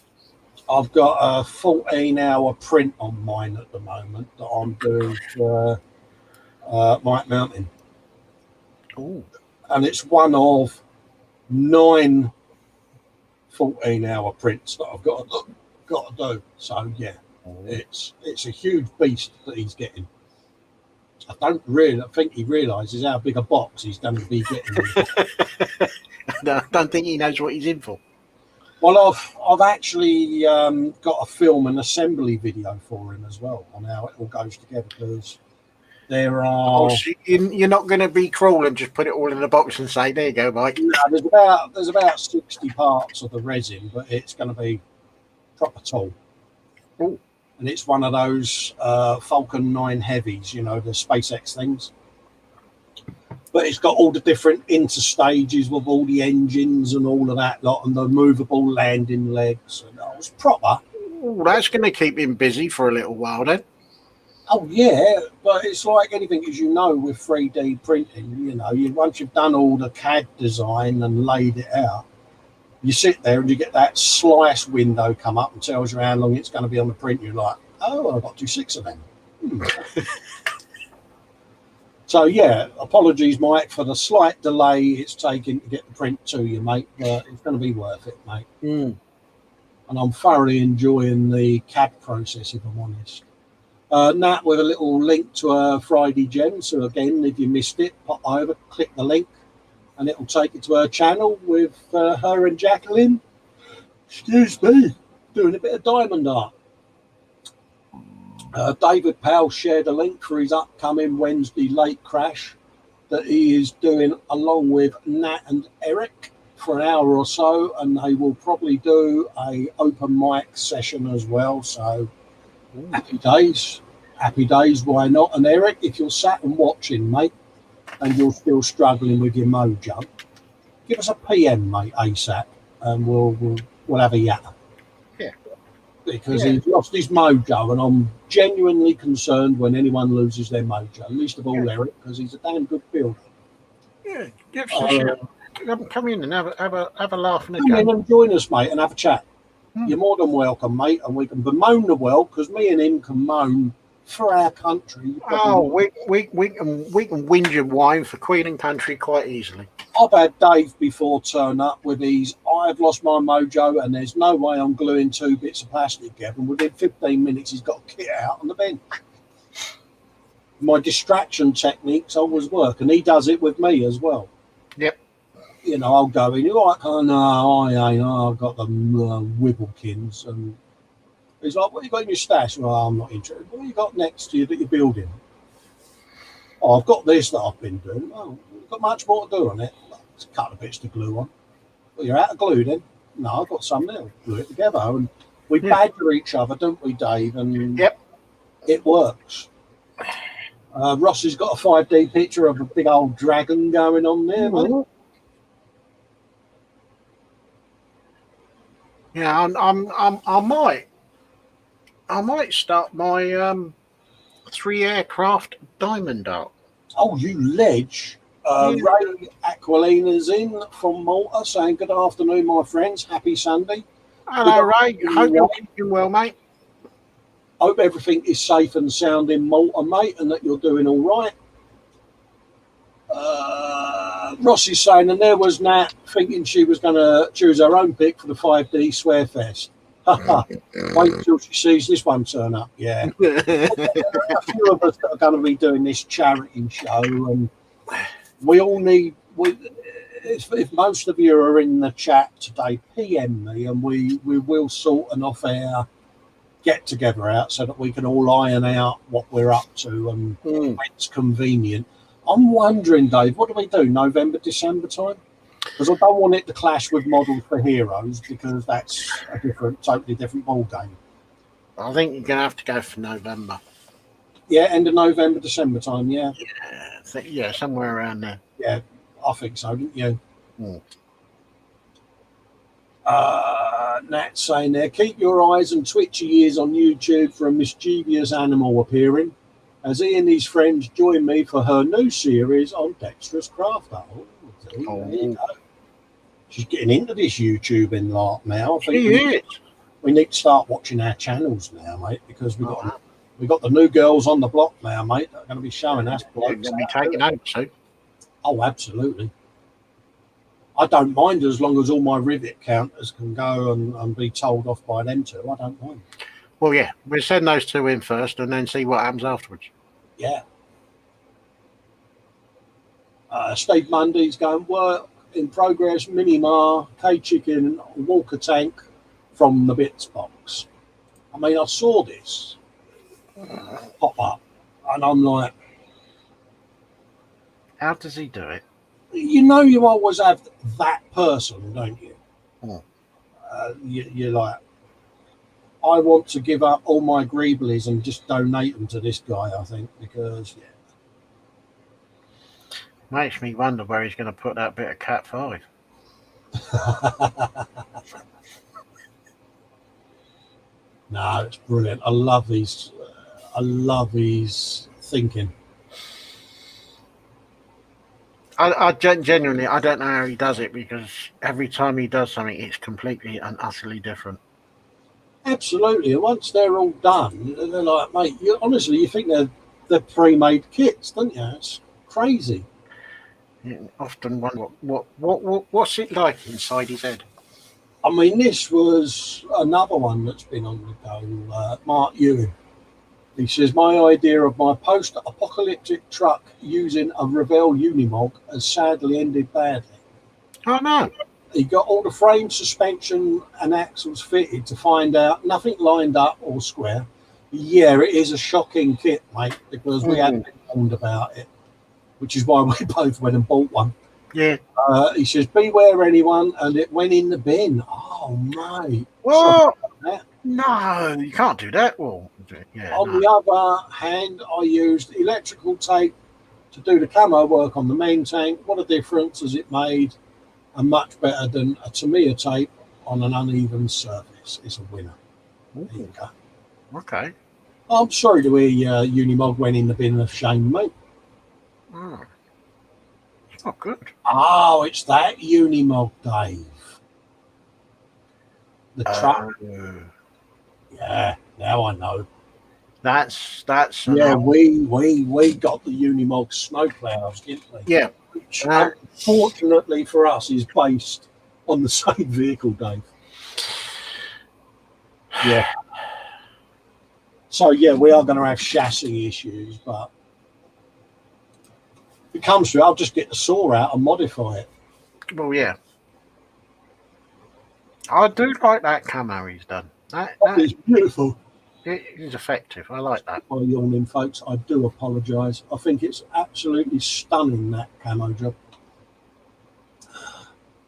I've got a 14-hour print on mine at the moment that I'm doing for Mike Mountain. Ooh. And it's one of 9 14-hour prints that I've got to do. So yeah, it's a huge beast that he's getting. I don't really think he realises how big a box he's going to be getting. No, I don't think he knows what he's in for. Well, I've actually got a film and assembly video for him as well on how it all goes together, because there are. So you're not going to be cruel and just put it all in a box and say, "There you go, Mike." No, there's about 60 parts of the resin, but it's going to be proper tall. Ooh. And it's one of those Falcon 9 heavies, you know, the SpaceX things. But it's got all the different interstages with all the engines and all of that lot, and the movable landing legs. And it was proper. Ooh, that's going to keep him busy for a little while then. Oh yeah, but it's like anything, as you know, with 3D printing. You know, once you've done all the CAD design and laid it out, you sit there and you get that slice window come up and tells you how long it's going to be on the print. You're like, oh, I've got to do 6 of them. So yeah, apologies, Mike, for the slight delay it's taken to get the print to you, mate. But it's going to be worth it, mate. And I'm thoroughly enjoying the CAD process, if I'm honest. Nat with a little link to her Friday Gem. So again, if you missed it, pop over, click the link, and it'll take you to her channel with her and Jacqueline. Excuse me, doing a bit of diamond art. David Powell shared a link for his upcoming Wednesday late crash that he is doing along with Nat and Eric for an hour or so, and they will probably do a open mic session as well. So happy days, why not? And Eric, if you're sat and watching, mate, and you're still struggling with your mojo, give us a PM, mate, ASAP, and we'll have a yatter. Because he's lost his mojo, and I'm genuinely concerned when anyone loses their mojo, least of all Eric, because he's a damn good builder. Yeah, give us a shout. Come in and have a laugh and a come in and join us, mate, and have a chat. You're more than welcome, mate, and we can bemoan the world, because me and him can moan for our country. Oh, we can whinge and whine for Queen and country quite easily. I've had Dave before turn up with his, I've lost my mojo and there's no way I'm gluing 2 bits of plastic together. And within 15 minutes, he's got a kit out on the bench. My distraction techniques always work, and he does it with me as well. Yep. You know, I'll go in, you're like, oh, no, I ain't. I've got the Wibblekins. And he's like, what you got in your stash? Well, I'm not interested. What you got next to you that you're building? Oh, I've got this that I've been doing. Oh, you've got much more to do on it. It's a couple of bits to glue on. Well, you're out of glue then? No, I've got some there. Glue it together. And we badger each other, don't we, Dave? And it works. Ross has got a 5D picture of a big old dragon going on there, mate. Yeah, I might I might start my 3 aircraft diamond art. Oh, you ledge. Yeah. Ray Aquilina's in from Malta saying, good afternoon, my friends. Happy Sunday. Hello, Ray. Hope you're keeping well, mate. Hope everything is safe and sound in Malta, mate, and that you're doing all right. Ross is saying, and there was Nat thinking she was going to choose her own pick for the 5D Swearfest. Wait till she sees this one turn up. Yeah. A few of us that are going to be doing this charity show, and we all need. If most of you are in the chat today, PM me, and we will sort an off-air get together out so that we can all iron out what we're up to and when it's convenient. I'm wondering, Dave, what do we do? November, December time? Because I don't want it to clash with Models for Heroes, because that's a totally different ball game. I think you're gonna have to go for November. Yeah, end of November, December time. Yeah. Yeah, somewhere around there. Yeah, I think so, didn't you? Nat saying there, keep your eyes and twitchy ears on YouTube for a mischievous animal appearing, as he and his friends join me for her new series on Dexterous Craft. There you go. She's getting into this YouTubing lot now. I think we need to start watching our channels now, mate, because we got the new girls on the block now, mate, that are going to be showing us. They're going to be taking over soon. Oh, absolutely. I don't mind as long as all my rivet counters can go and be told off by them two. I don't mind. Well, yeah, we'll send those two in first and then see what happens afterwards. Yeah. Steve Mundy's going, work in progress, Minimar, K-Chicken, Walker Tank from the Bits box. I mean, I saw this pop up and I'm like, how does he do it? You know, you always have that person, don't you? You're like, I want to give up all my Greeblies and just donate them to this guy, I think, because, yeah. Makes me wonder where he's going to put that bit of Cat 5. No, it's brilliant. I love his thinking. I genuinely, I don't know how he does it, because every time he does something, it's completely and utterly different. Absolutely. And once they're all done, they're like, mate, honestly, you think they're pre-made kits, don't you? It's crazy. You often wonder what's it like inside his head. I mean, this was another one that's been on the go. Mark Ewing. He says, my idea of my post-apocalyptic truck using a Revell Unimog has sadly ended badly. Oh, no. He got all the frame, suspension and axles fitted to find out nothing lined up or square. Yeah, it is a shocking kit, mate, because we hadn't been warned about it, which is why we both went and bought one. Yeah. He says, beware anyone, and it went in the bin. Oh, mate. What? No, you can't do that. Well, yeah. On the other hand, I used electrical tape to do the camo work on the main tank. What a difference has it made, and much better than a Tamiya tape on an uneven surface. It's a winner. There you go. Okay. I'm sorry to hear Unimog went in the bin of shame, mate. It's not good. Oh, it's that Unimog, Dave. The truck. Yeah, now I know. That's yeah. We got the Unimog snowplows, didn't we? Yeah. Which, unfortunately for us, is based on the same vehicle, Dave. Yeah. So yeah, we are going to have chassis issues, but if it comes to it, I'll just get the saw out and modify it. Well, yeah. I do like that camo he's done. That is beautiful. It is effective. I like that. By yawning, folks, I do apologise. I think it's absolutely stunning, that camo job.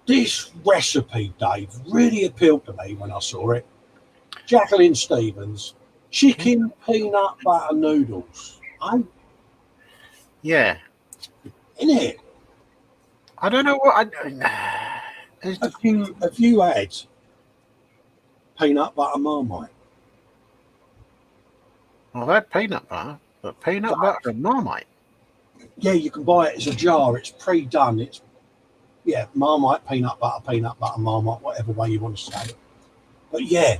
This recipe, Dave, really appealed to me when I saw it. Jacqueline Stevens, chicken peanut butter noodles. Yeah. Isn't it? I don't know what Have you had peanut butter Marmite? I've had peanut butter, but peanut butter and Marmite. Yeah, you can buy it as a jar. It's pre-done. It's Marmite, peanut butter, Marmite, whatever way you want to say it. But yeah,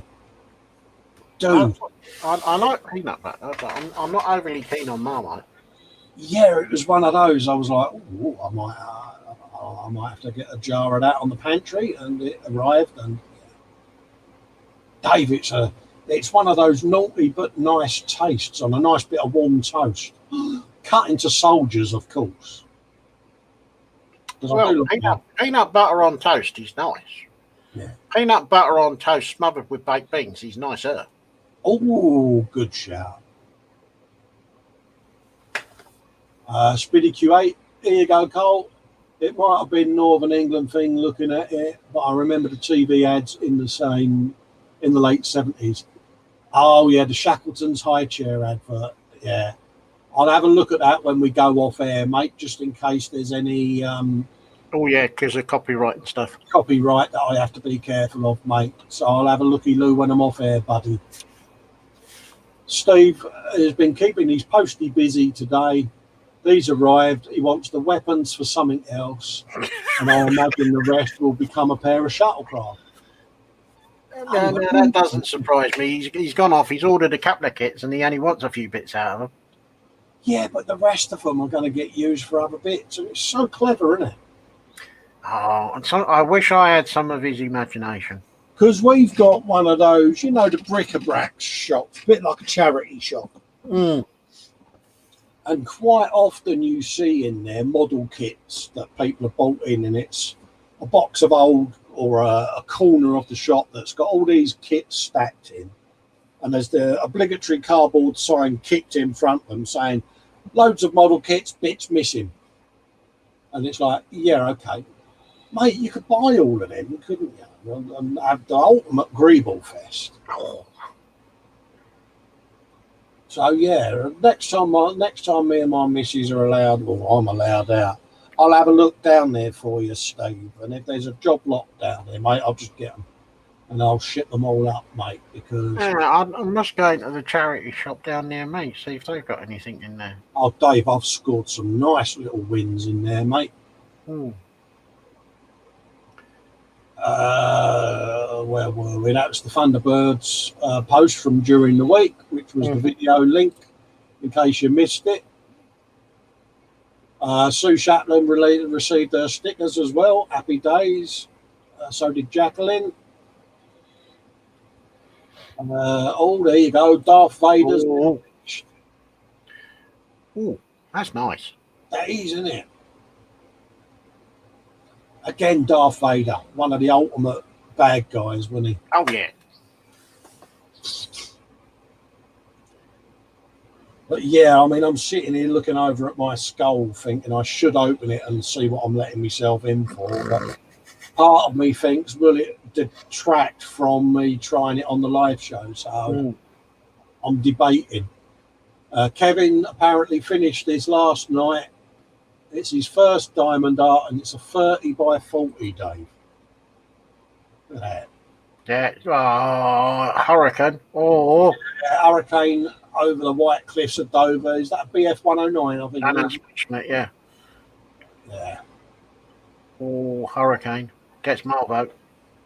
dude. I like peanut butter, but I'm not overly keen on Marmite. Yeah, it was one of those. I was like, ooh, I might have to get a jar of that on the pantry, and it arrived. And Dave, it's one of those naughty but nice tastes on a nice bit of warm toast, cut into soldiers, of course. Well, peanut butter on toast is nice. Yeah. Peanut butter on toast smothered with baked beans is nicer. Oh, good shout. Speedy Q8, here you go, Cole. It might have been Northern England thing looking at it, but I remember the TV ads in the late 70s. Oh, yeah, the Shackleton's high chair advert. Yeah. I'll have a look at that when we go off air, mate, just in case there's any oh, yeah, because of copyright and stuff. Copyright that I have to be careful of, mate. So I'll have a looky-loo when I'm off air, buddy. Steve has been keeping his postie busy today. These arrived. He wants the weapons for something else, and I imagine the rest will become a pair of shuttlecraft. No, that doesn't surprise me. He's gone off. He's ordered a couple of kits, and he only wants a few bits out of them. Yeah, but the rest of them are going to get used for other bits, and it's so clever, isn't it? Oh, and so I wish I had some of his imagination. Because we've got one of those, the bric-a-brac shop, a bit like a charity shop. Mm. And quite often you see in there model kits that people have bought in, and it's a box of old or a corner of the shop that's got all these kits stacked in. And there's the obligatory cardboard sign kicked in front of them saying, loads of model kits, bits missing. And it's like, yeah, okay. Mate, you could buy all of them, couldn't you? And have the ultimate Greeble Fest. So yeah, next time me and my missus are allowed, or I'm allowed out, I'll have a look down there for you, Steve. And if there's a job lot down there, mate, I'll just get them and I'll ship them all up, mate. Because I must go into the charity shop down near me, see if they've got anything in there. Oh, Dave, I've scored some nice little wins in there, mate. Where were we? That was the Thunderbirds post from during the week, which was the video link, in case you missed it. Sue Chaplin received her stickers as well. Happy days. So did Jacqueline. There you go. Darth Vader's. Oh, that's nice. That is, isn't it? Again, Darth Vader, one of the ultimate bad guys, wasn't he? Oh, yeah. But yeah, I mean, I'm sitting here looking over at my skull thinking I should open it and see what I'm letting myself in for. But part of me thinks, will it detract from me trying it on the live show? So I'm debating. Kevin apparently finished his last night. It's his first diamond art, and it's a 30 by 40, Dave. Look at that. Yeah. Hurricane. Oh. Yeah, Hurricane over the White Cliffs of Dover. Is that BF 109? I think. That's yeah. Yeah. Oh, Hurricane. Gets my vote.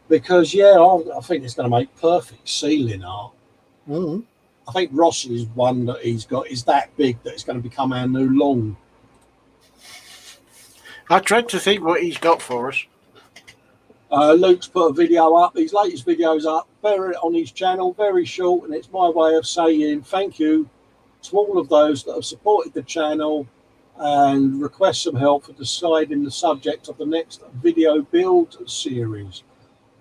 Because, yeah, I think it's going to make perfect ceiling art. Mm. I think Ross's one that he's got is that big that it's going to become our new long. I dread to think what he's got for us. Luke's put a video up. His latest video's up on his channel, very short, and it's my way of saying thank you to all of those that have supported the channel and request some help for deciding the subject of the next video build series.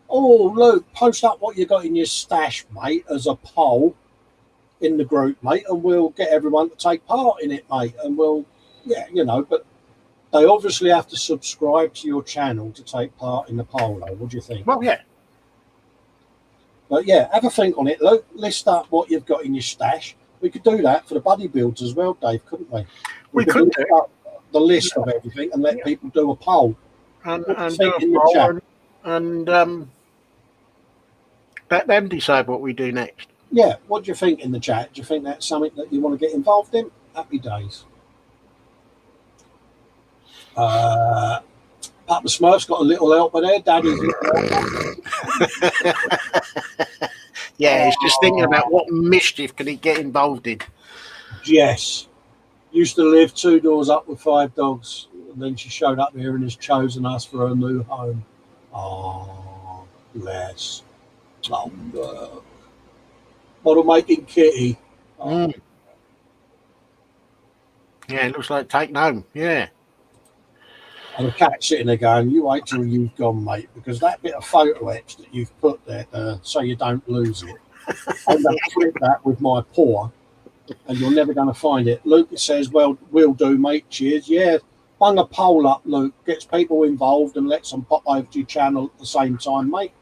Oh, Luke, post up what you got in your stash, mate, as a poll in the group, mate, and we'll get everyone to take part in it, mate. And we'll, but they obviously have to subscribe to your channel to take part in the poll, though. What do you think? Well, yeah. But yeah, have a think on it, Luke. List up what you've got in your stash. We could do that for the buddy builds as well, Dave, couldn't we? We could list up the list of everything and let people do a poll. And do a poll and let them decide what we do next. Yeah, what do you think in the chat? Do you think that's something that you want to get involved in? Happy days. Papa Smurf's got a little helper there. Daddy's little helper. Yeah, he's just thinking about what mischief can he get involved in. Jess used to live 2 doors up with 5 dogs. And then she showed up here and has chosen us for her new home. Oh, bless. Oh, model making kitty. Oh. Yeah, it looks like taking home. Yeah. And the cat sitting there going, you wait till you've gone, mate, because that bit of photo etch that you've put there so you don't lose it, I'm going to flip that with my paw and you're never going to find it. Luke says, well, we'll do, mate. Cheers. Yeah, bung a poll up, Luke. Gets people involved and lets them pop over to your channel at the same time, mate.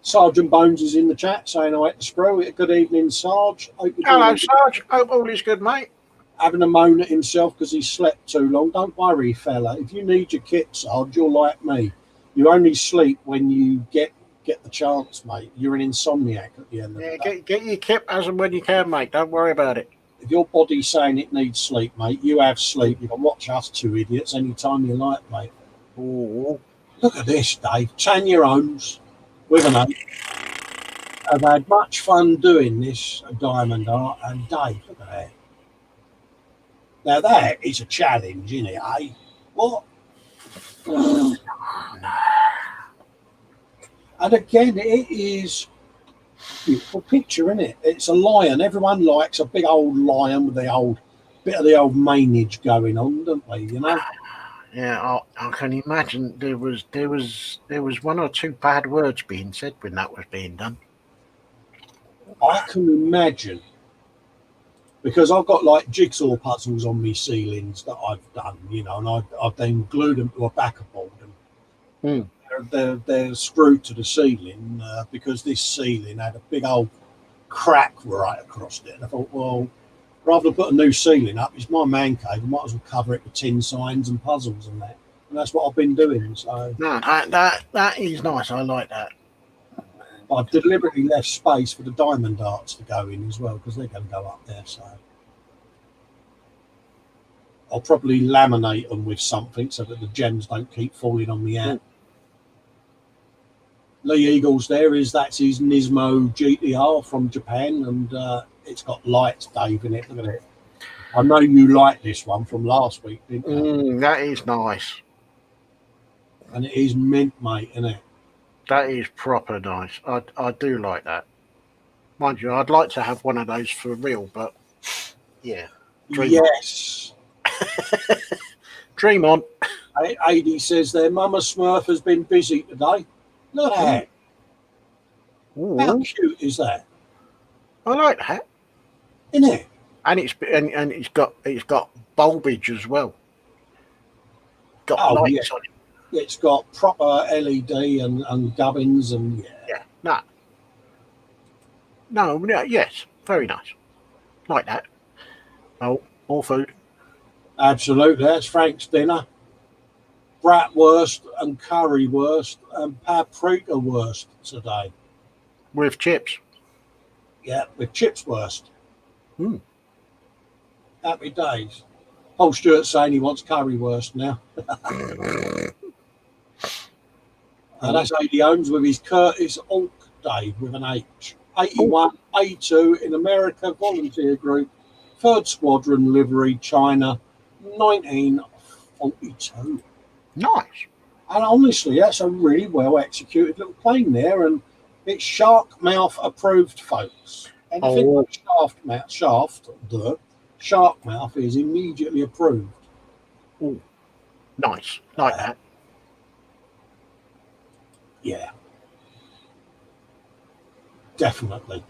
Sergeant Bones is in the chat saying, I hate the screw. Good evening, Sarge. Hello, Sarge. Hope all is good, mate. Having a moan at himself because he slept too long. Don't worry, fella. If you need your kit, Sarge, you're like me. You only sleep when you get the chance, mate. You're an insomniac at the end of the day. Get your kit as and when you can, mate. Don't worry about it. If your body's saying it needs sleep, mate, you have sleep. You can watch us 2 idiots anytime you like, mate. Ooh. Look at this, Dave. Tanya Holmes with an 8. I've had much fun doing this diamond art, and Dave, look at that. Now that is a challenge, isn't it, eh? What? And again, it is a beautiful picture, isn't it? It's a lion. Everyone likes a big old lion with the old bit of the old manage going on, don't they? You know? Yeah, I can imagine there was 1 or 2 bad words being said when that was being done. I can imagine. Because I've got like jigsaw puzzles on me ceilings that I've done, you know, and I've then glued them to a backer board. And they're screwed to the ceiling because this ceiling had a big old crack right across it. And I thought, well, rather than put a new ceiling up, it's my man cave. I might as well cover it with tin signs and puzzles and that. And that's what I've been doing. So no, that is nice. I like that. I've deliberately left space for the diamond darts to go in as well because they're going to go up there. So I'll probably laminate them with something so that the gems don't keep falling on me out. Lee Eagles that's his Nismo GTR from Japan, and it's got lights, Dave, in it. Look at it. I know you liked this one from last week, didn't you? That is nice. And it is mint, mate, isn't it? That is proper nice. I do like that. Mind you, I'd like to have one of those for real, but yeah. Yes. Dream on. AD says their Mama Smurf has been busy today. Look at that. How cute is that? I like that. Isn't it? And it's got bulbage as well. Got lights on it. It's got proper LED and gubbins and yes, very nice. Like that. Oh, more food. Absolutely, that's Frank's dinner. Bratwurst and currywurst and paprika wurst today. With chips. Yeah, with chips wurst. Happy days. Paul Stewart's saying he wants currywurst now. That's AD Holmes with his Curtis Alk Dave with an H. 81, A2 in America, volunteer group, 3rd Squadron livery, China, 1942. Nice. And honestly, that's a really well executed little plane there, and it's shark mouth approved, folks. Anything like shark mouth is immediately approved. Oh, nice. Like that. Yeah. Definitely.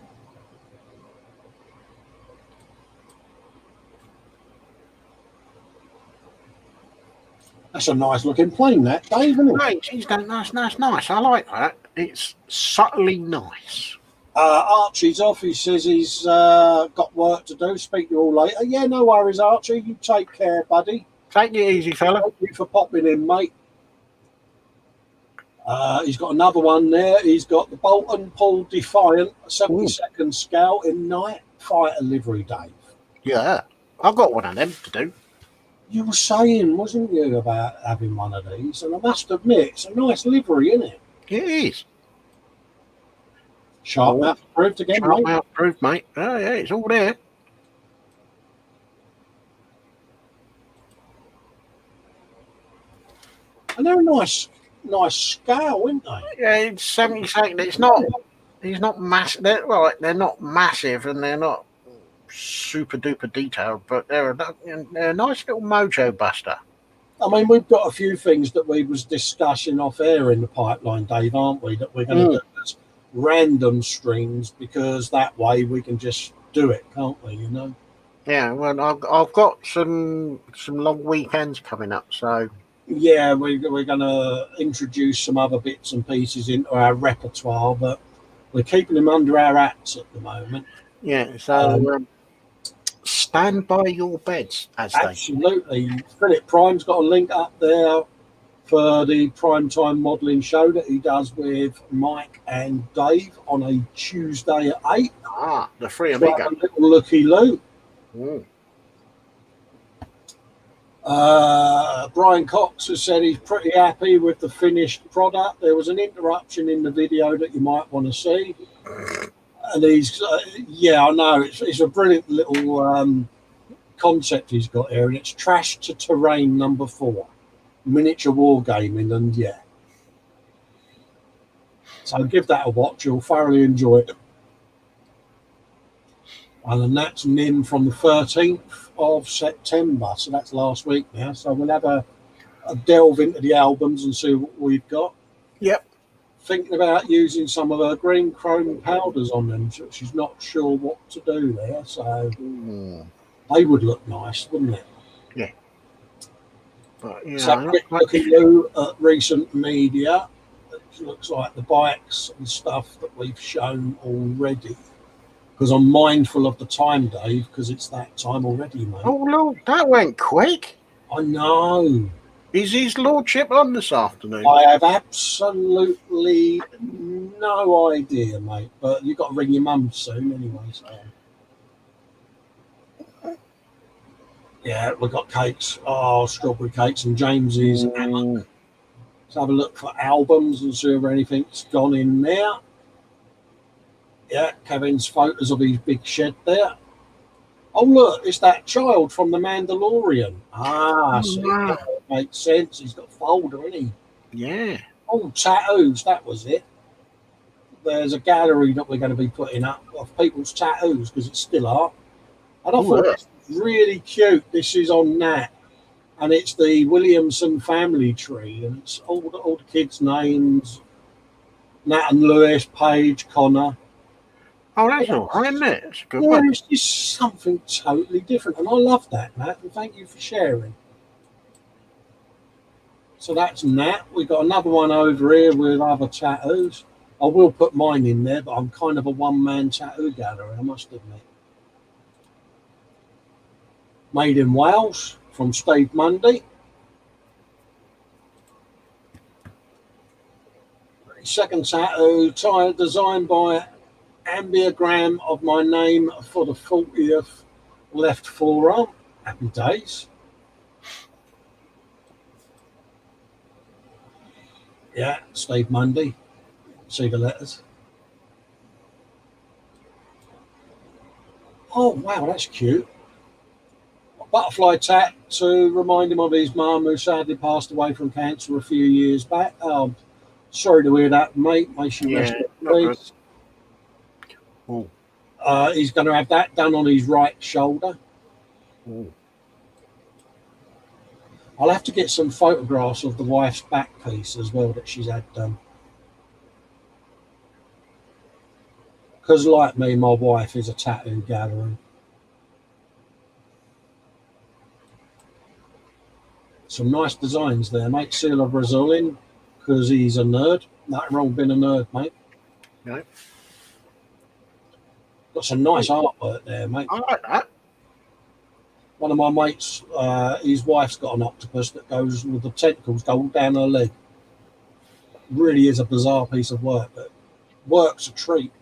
That's a nice looking plane, that, Dave, isn't it? That's nice. I like that. It's subtly nice. Archie's off. He says he's got work to do. Speak to you all later. Yeah, no worries, Archie. You take care, buddy. Take it easy, fella. Thank you for popping in, mate. He's got another one there. He's got the Bolton Paul Defiant 72nd Scout in Night Fighter livery, Dave. Yeah, I've got one of them to do. You were saying, wasn't you, about having one of these? And I must admit, it's a nice livery, isn't it? It is. Sharp mouth approved again, Sharp mate. mouth approved, mate. Oh, yeah, it's all there. And they're a nice scale, aren't they? Yeah, it's 72nd. It's not massive. They're not massive and they're not super duper detailed, but they're a nice little mojo buster. I mean, we've got a few things that we was discussing off air in the pipeline, Dave, aren't we? That we're going to do as random streams, because that way we can just do it, can't we? You know? Yeah. Well, I've got some long weekends coming up, so yeah, we're going to introduce some other bits and pieces into our repertoire, but we're keeping them under our hats at the moment. Yeah. So stand by your beds, as absolutely. Philip Prime's got a link up there for the primetime modelling show that he does with Mike and Dave on a Tuesday at 8. Ah, the Free Amigo. A little looky-loo. Brian Cox has said he's pretty happy with the finished product. There was an interruption in the video that you might want to see. And he's, I know, it's a brilliant little concept he's got here, and it's Trash to Terrain number 4, miniature wargaming, and yeah. So give that a watch, you'll thoroughly enjoy it. And then that's Nim from the 13th of September, so that's last week now. So we'll have a delve into the albums and see what we've got. Yep. Thinking about using some of her green chrome powders on them. So she's not sure what to do there. So they would look nice, wouldn't it? Yeah. But, yeah, so looking at recent media, it looks like the bikes and stuff that we've shown already. Because I'm mindful of the time, Dave, because it's that time already, mate. Oh, Lord, that went quick. I know. Is his lordship on this afternoon? I have absolutely no idea, mate. But you've got to ring your mum soon anyway. So. Yeah, we've got cakes. Oh, strawberry cakes and James's hammock. Let's have a look for albums and see if anything's gone in there. Yeah, Kevin's photos of his big shed there. Oh, look, it's that child from The Mandalorian. Ah, see, that makes sense. He's got a folder, hasn't he? Yeah. Oh, tattoos, that was it. There's a gallery that we're going to be putting up of people's tattoos, because it's still art. And I thought it's really cute. This is on Nat, and it's the Williamson family tree, and it's all the kids' names. Nat and Lewis, Paige, Connor. Oh, that's all right, isn't it? It's a good one. one. It's just something totally different, and I love that, Nat, and thank you for sharing. So that's Nat. We've got another one over here with other tattoos. I will put mine in there, but I'm kind of a one-man tattoo gallery, I must admit. Made in Wales from Steve Mundy. Second tattoo, designed by Ambiogram of my name for the 40th left forearm. Happy days. Yeah, Steve Mundy. See the letters. Oh, wow, that's cute. A butterfly tat to remind him of his mum, who sadly passed away from cancer a few years back. Sorry to hear that, mate. May she rest in peace. He's going to have that done on his right shoulder. I'll have to get some photographs of the wife's back piece as well that she's had done. Because like me, my wife is a tattoo gallery. Some nice designs there, mate. Seal of Brazilian, because he's a nerd. Nothing wrong being a nerd, mate. No. Got some nice artwork there, mate. I like that. One of my mates, his wife's got an octopus that goes with the tentacles go down her leg. Really is a bizarre piece of work, but works a treat.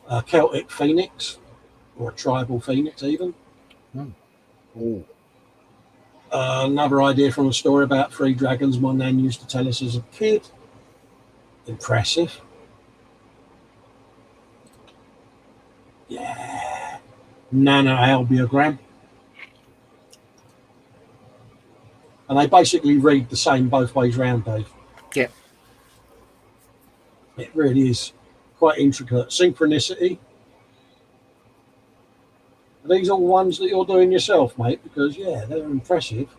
A Celtic phoenix, or a tribal phoenix even. Oh. Another idea from a story about 3 dragons my nan used to tell us as a kid. Impressive. Yeah. Nanoalbiogram. And they basically read the same both ways round, Dave. Yeah. It really is quite intricate. Synchronicity. Are these all ones that you're doing yourself, mate? Because, yeah, they're impressive.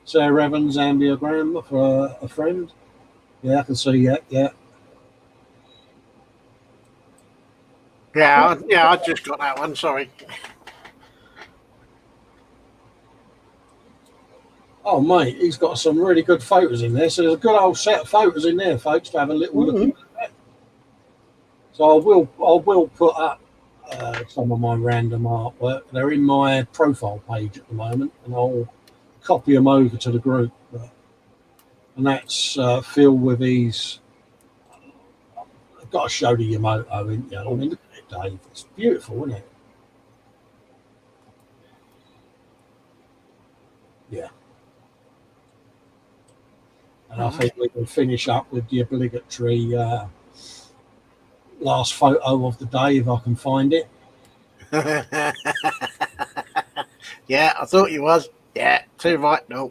Sarah Evans ambiogram for a friend. Yeah, I can see, yeah. Yeah, I just got that one, sorry. Oh, mate, he's got some really good photos in there. So there's a good old set of photos in there, folks, to have a little look at. So I will put up some of my random artwork. They're in my profile page at the moment, and I'll copy them over to the group. And that's filled with these. I've got to show the Yamoto, haven't you? I mean, look at it, Dave. It's beautiful, isn't it? Yeah. And I think we can finish up with the obligatory last photo of the day if I can find it. Yeah, I thought you was. Yeah, too right, no.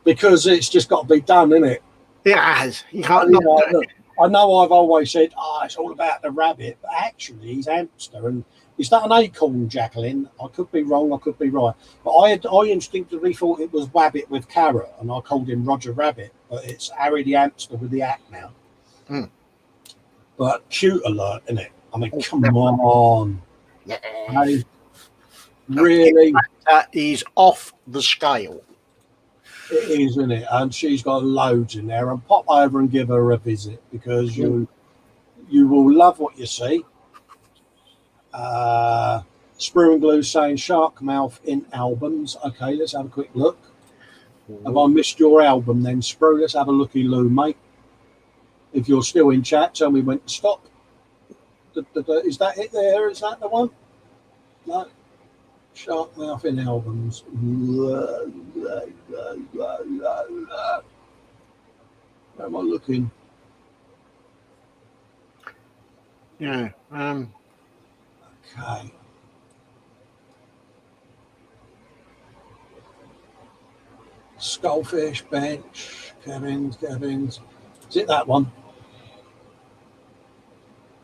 Because it's just got to be done, isn't it? It has. You can't not do it. I know I've always said, it's all about the rabbit, but actually he's hamster. And is that an acorn, Jacqueline? I could be wrong, I could be right. But I instinctively thought it was Wabbit with carrot, and I called him Roger Rabbit. But it's Harry the hamster with the act now. But cute alert, isn't it? I mean, come on. Yeah. Hey, really? That is off the scale. It is, isn't it? And she's got loads in there. And pop over and give her a visit because you will love what you see. Sprue and Glue saying Shark Mouth in albums. Okay, let's have a quick look. Have I missed your album then, Sprue? Let's have a looky-loo, mate. If you're still in chat, tell me when to stop. Is that it there? Is that the one? No. Shark Mouth in albums. Where am I looking? Yeah. Okay. Skullfish Bench. Kevin's. Is it that one?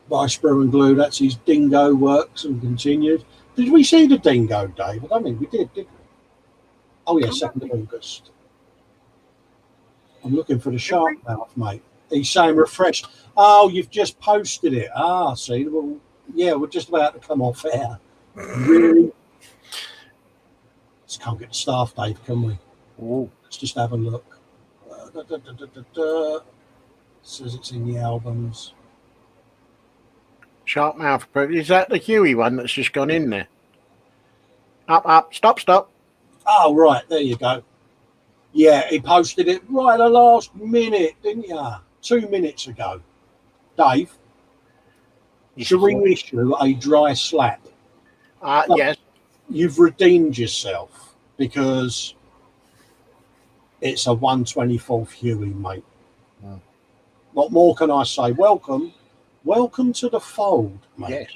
By Sprue and Glue. That's his Dingo Works and Continued. Did we see the dingo, Dave? I don't think we did we? Oh, yeah, 2nd of August. I'm looking for the shark mouth, mate. He's saying refreshed. Oh, you've just posted it. See. Well, yeah, we're just about to come off air. Really? Let's can't get the staff, Dave, can we? Let's just have a look. Says it's in the albums. Shark Mouth. Is that the Huey one that's just gone in there? Up. Stop. Oh, right. There you go. Yeah, he posted it right at the last minute, didn't you? 2 minutes ago. Dave, should we issue a dry slap? Yes. You've redeemed yourself because it's a 1/24th Huey, mate. What more can I say? Welcome to the fold, mate. Yes.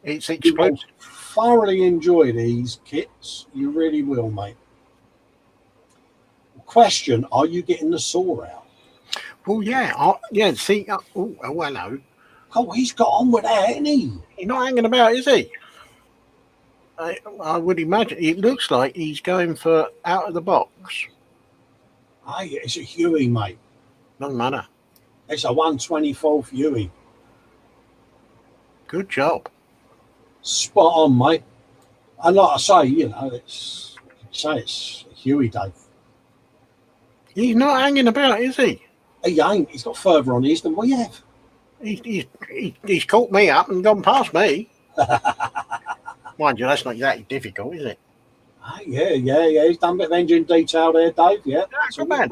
It's exclusive. Thoroughly enjoy these kits. You really will, mate. Question, are you getting the saw out? Well, yeah. See, hello. Oh, he's got on with that, hasn't he? He's not hanging about, is he? I would imagine. It looks like he's going for out of the box. Hey, it's a Huey, mate. Doesn't matter. It's a 1/24th Huey. Good job. Spot on, mate. And like I say, it's a Huey, Dave. He's not hanging about, is he? He ain't. He's got further on his than we have. He's caught me up and gone past me. Mind you, that's not exactly difficult, is it? Yeah. He's done a bit of engine detail there, Dave. Yeah. Good man.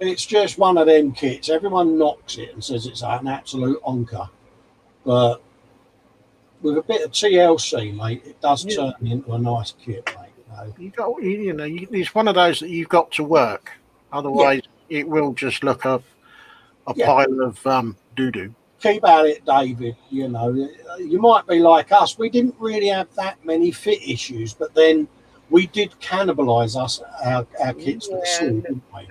It's just one of them kits. Everyone knocks it and says it's an absolute honker. But with a bit of TLC, mate, it does turn into a nice kit, mate. It's one of those that you've got to work. Otherwise, it will just look a pile of doo-doo. Keep at it, David. You might be like us. We didn't really have that many fit issues, but then we did cannibalise our kits with the sword, didn't we?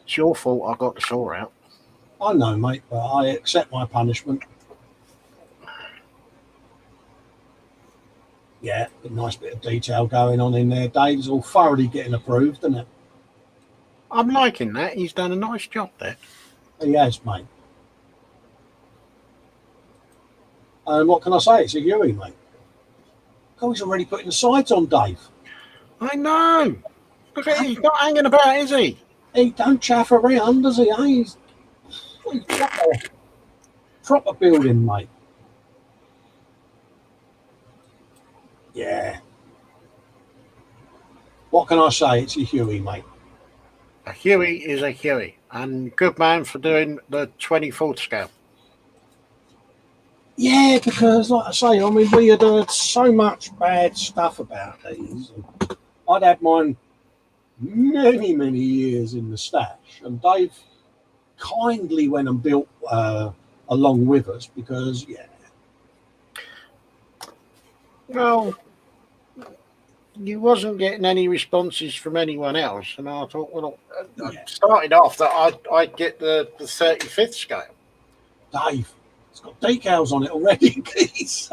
It's your fault I got the saw out. I know, mate, but I accept my punishment. Yeah, a nice bit of detail going on in there. Dave's all thoroughly getting approved, isn't it? I'm liking that. He's done a nice job there. He has, mate. And what can I say? It's a Huey, mate. Oh, he's already putting the sides on, Dave. I know. Look at him. He's not hanging about, is he? He don't chaff around, does he? He's proper building, mate. Yeah. What can I say? It's a Huey, mate. A Huey is a Huey. And good man for doing the 24th scale. Yeah, because like I say, I mean, we had heard so much bad stuff about these. I'd had mine many, many years in the stash, and Dave kindly went and built along with us because, Well, you wasn't getting any responses from anyone else, and I thought, well, I started off that I'd get the 35th scale. Dave, it's got decals on it already, please.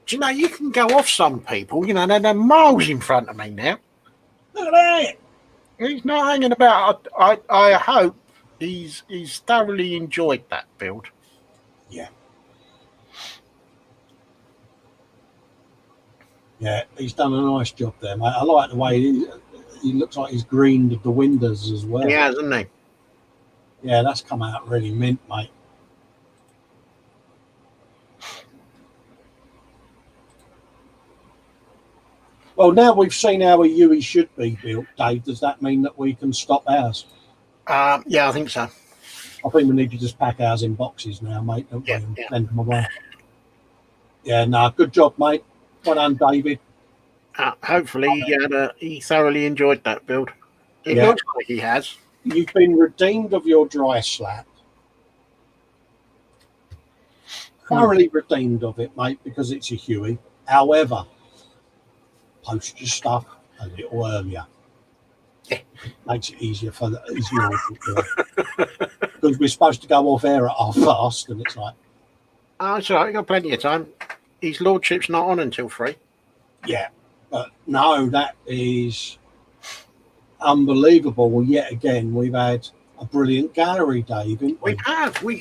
Do you know, you can go off some people, they're miles in front of me now. Look at that. He's not hanging about. I hope he's thoroughly enjoyed that build. Yeah. Yeah, he's done a nice job there, mate. I like the way he looks like he's greened the windows as well. He has, hasn't he? Yeah, that's come out really mint, mate. Well, now we've seen how a Huey should be built, Dave, does that mean that we can stop ours? Yeah, I think so. I think we need to just pack ours in boxes now, mate, don't we? And send them away. Yeah, no, good job, mate. Well done, David. Hopefully he thoroughly enjoyed that build. It looks like he has. You've been redeemed of your dry slap. Thoroughly redeemed of it, mate, because it's a Huey. However, post your stuff a little earlier. Yeah. Makes it easier for because we're supposed to go off air at 1:30, and it's like, it's all right, we've got plenty of time. His lordship's not on until 3. Yeah, but no, that is unbelievable. Well, yet again, we've had a brilliant gallery, Dave. We have. We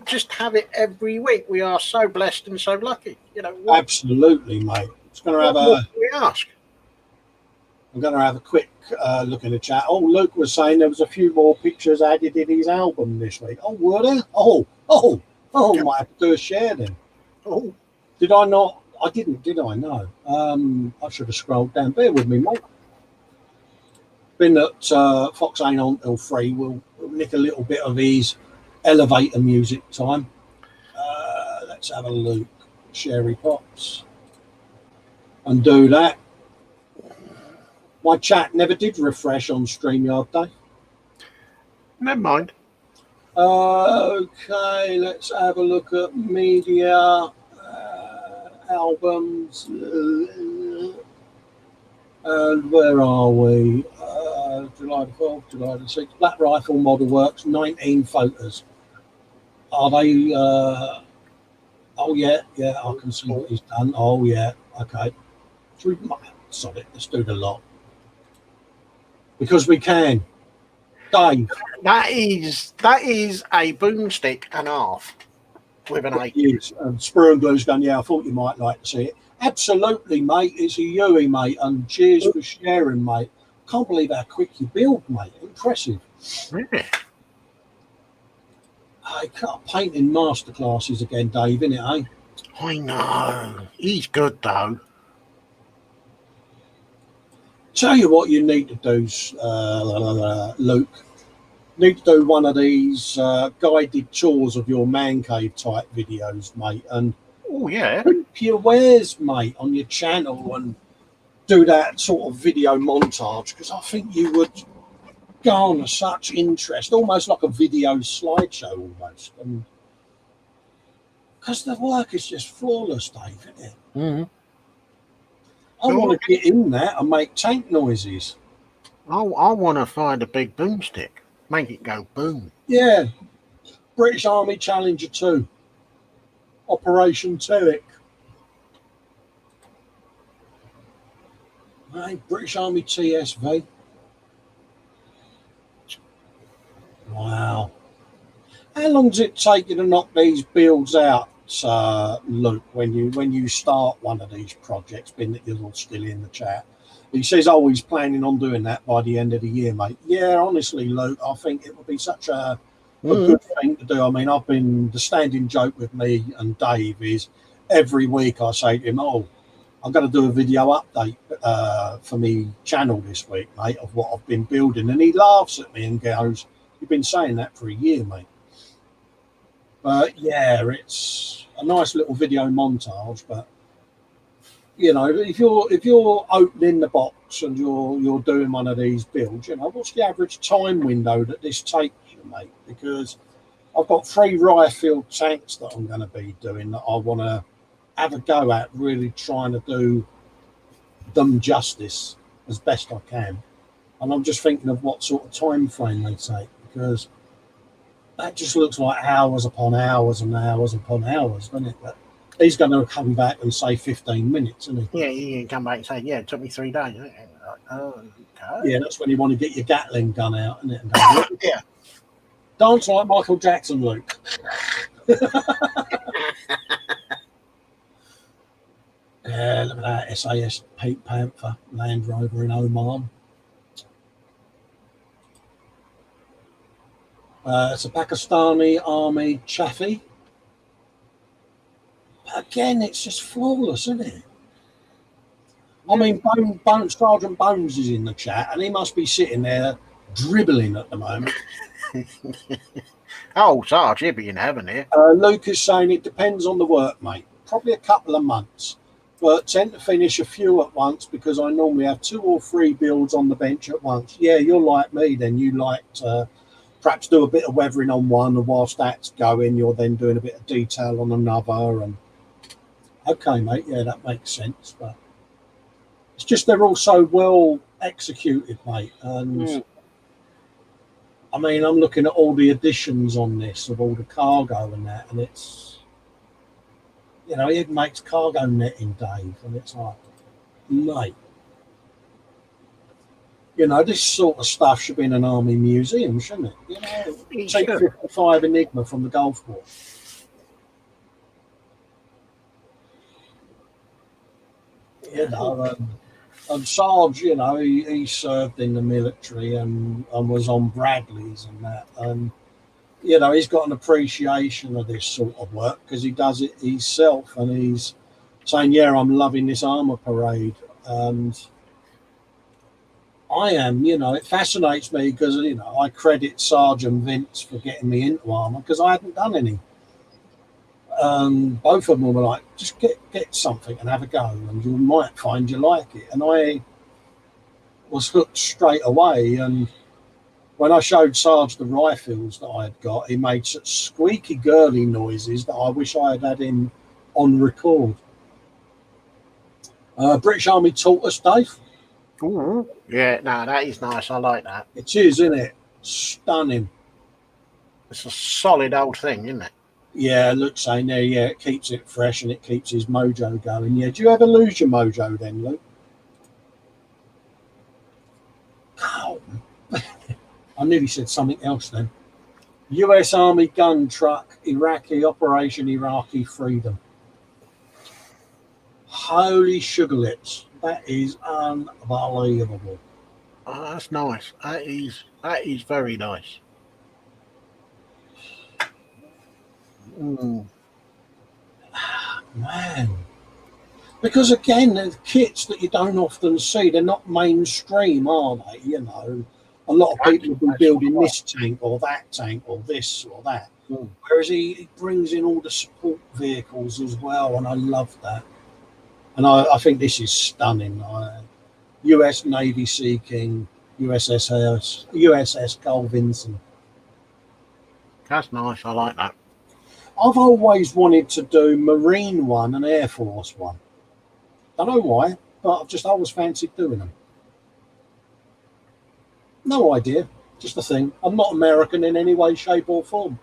just have it every week. We are so blessed and so lucky. Absolutely, mate. It's going to have we ask. I'm going to have a quick look in the chat. Oh, Luke was saying there was a few more pictures added in his album this week. Oh, were there? Might have to do a share then. Oh, did I not? I didn't, did I? No. I should have scrolled down. Bear with me, mate. Been that Fox ain't on till 3. We'll nick a little bit of his elevator music time. Let's have a look. Sherry Pops. And do that. My chat never did refresh on StreamYard Day. Never mind. Okay, let's have a look at media, albums, and where are we? July the 12th, July the 6th. Black Rifle Model Works, 19 photos. Are they? Oh yeah, I can see what he's done. Oh yeah, okay. Sorry, let's do the lot because we can. Dave, that is a boomstick and a half with an 8. Yes, Sprue and Glue's done. Yeah, I thought you might like to see it. Absolutely, mate. It's a Huey, mate, and cheers for sharing, mate. Can't believe how quick you build, mate. Impressive. Really? I can't painting masterclasses again, Dave, innit, eh? I know. He's good though. Tell you what you need to do, Luke. Need to do one of these guided tours of your man cave type videos, mate, and Oh yeah. keep your wares, mate, on your channel and do that sort of video montage because I think you would garner such interest, almost like a video slideshow, almost. And because the work is just flawless, Dave, isn't it? Mm-hmm. I want to get in that and make tank noises. I want to find a big boomstick, make it go boom. Yeah, British Army Challenger 2, Operation Terrick. Hey, British Army TSV. Wow. How long does it take you to knock these builds out, Luke, when you start one of these projects, being that you're all still in the chat? He says, oh, he's planning on doing that by the end of the year, mate. Yeah, honestly, Luke, I think it would be such a good thing to do. I mean, the standing joke with me and Dave is every week I say to him, oh, I'm going to do a video update for me channel this week, mate, of what I've been building. And he laughs at me and goes, you've been saying that for a year, mate. But yeah, it's a nice little video montage. But you know, if you're opening the box and you're doing one of these builds, you know, what's the average time window that this takes you, mate? Because I've got 3 rye-filled tanks that I'm going to be doing that I want to have a go at, really trying to do them justice as best I can. And I'm just thinking of what sort of time frame they take, because that just looks like hours upon hours and hours upon hours, doesn't it? But he's going to come back and say 15 minutes, isn't he? Yeah, you can come back and say, yeah, it took me 3 days. Okay. Yeah, that's when you want to get your Gatling gun out, isn't it? And go, Yeah. Dance like Michael Jackson, Luke. Yeah, look at that SAS Pete Panther Land Rover in Oman. It's a Pakistani Army Chaffee. Again, it's just flawless, isn't it? I mean, Sergeant Bones is in the chat, and he must be sitting there dribbling at the moment. Oh, Sarge, he'll be in heaven here. Luke is saying it depends on the work, mate. Probably a couple of months, but tend to finish a few at once because I normally have 2 or 3 builds on the bench at once. Yeah, you're like me then. You like to perhaps do a bit of weathering on one, and whilst that's going, you're then doing a bit of detail on another. And okay, mate, yeah, that makes sense. But it's just they're all so well executed, mate. And I mean, I'm looking at all the additions on this of all the cargo and that, and it's, you know, it makes cargo netting, Dave, and it's like, mate, you know, this sort of stuff should be in an army museum, shouldn't it? You know, take 55 Enigma from the Gulf War. You know, and Sarge, you know, he served in the military and was on Bradleys and that. And, you know, he's got an appreciation of this sort of work because he does it himself. And he's saying, yeah, I'm loving this armour parade. And I am, you know, it fascinates me because, you know, I credit Sergeant Vince for getting me into armour because I hadn't done any. Both of them were like, just get something and have a go, and you might find you like it. And I was hooked straight away. And when I showed Sarge the rifles that I had got, he made such squeaky girly noises that I wish I had him on record. British Army taught us, Dave. Ooh. Yeah, no, that is nice. I like that. It is, isn't it? Stunning. It's a solid old thing, isn't it? Yeah, Luke's saying there, yeah, it keeps it fresh and it keeps his mojo going. Yeah, do you ever lose your mojo then, Luke? Oh, I nearly said something else then. US Army gun truck, Iraqi Operation Iraqi Freedom. Holy sugar lips. That is unbelievable. Oh, that's nice. That is very nice. Man, Because again, they're kits that you don't often see. They're not mainstream, are they? You know, a lot of people have been building this tank or that tank or this or that. Whereas he brings in all the support vehicles as well, and I love that. And I think this is stunning. US Navy Sea King, USS Carl Vinson. That's nice. I like that. I've always wanted to do Marine one and Air Force one. Don't know why, but I've just always fancied doing them. No idea, just a thing. I'm not American in any way, shape, or form.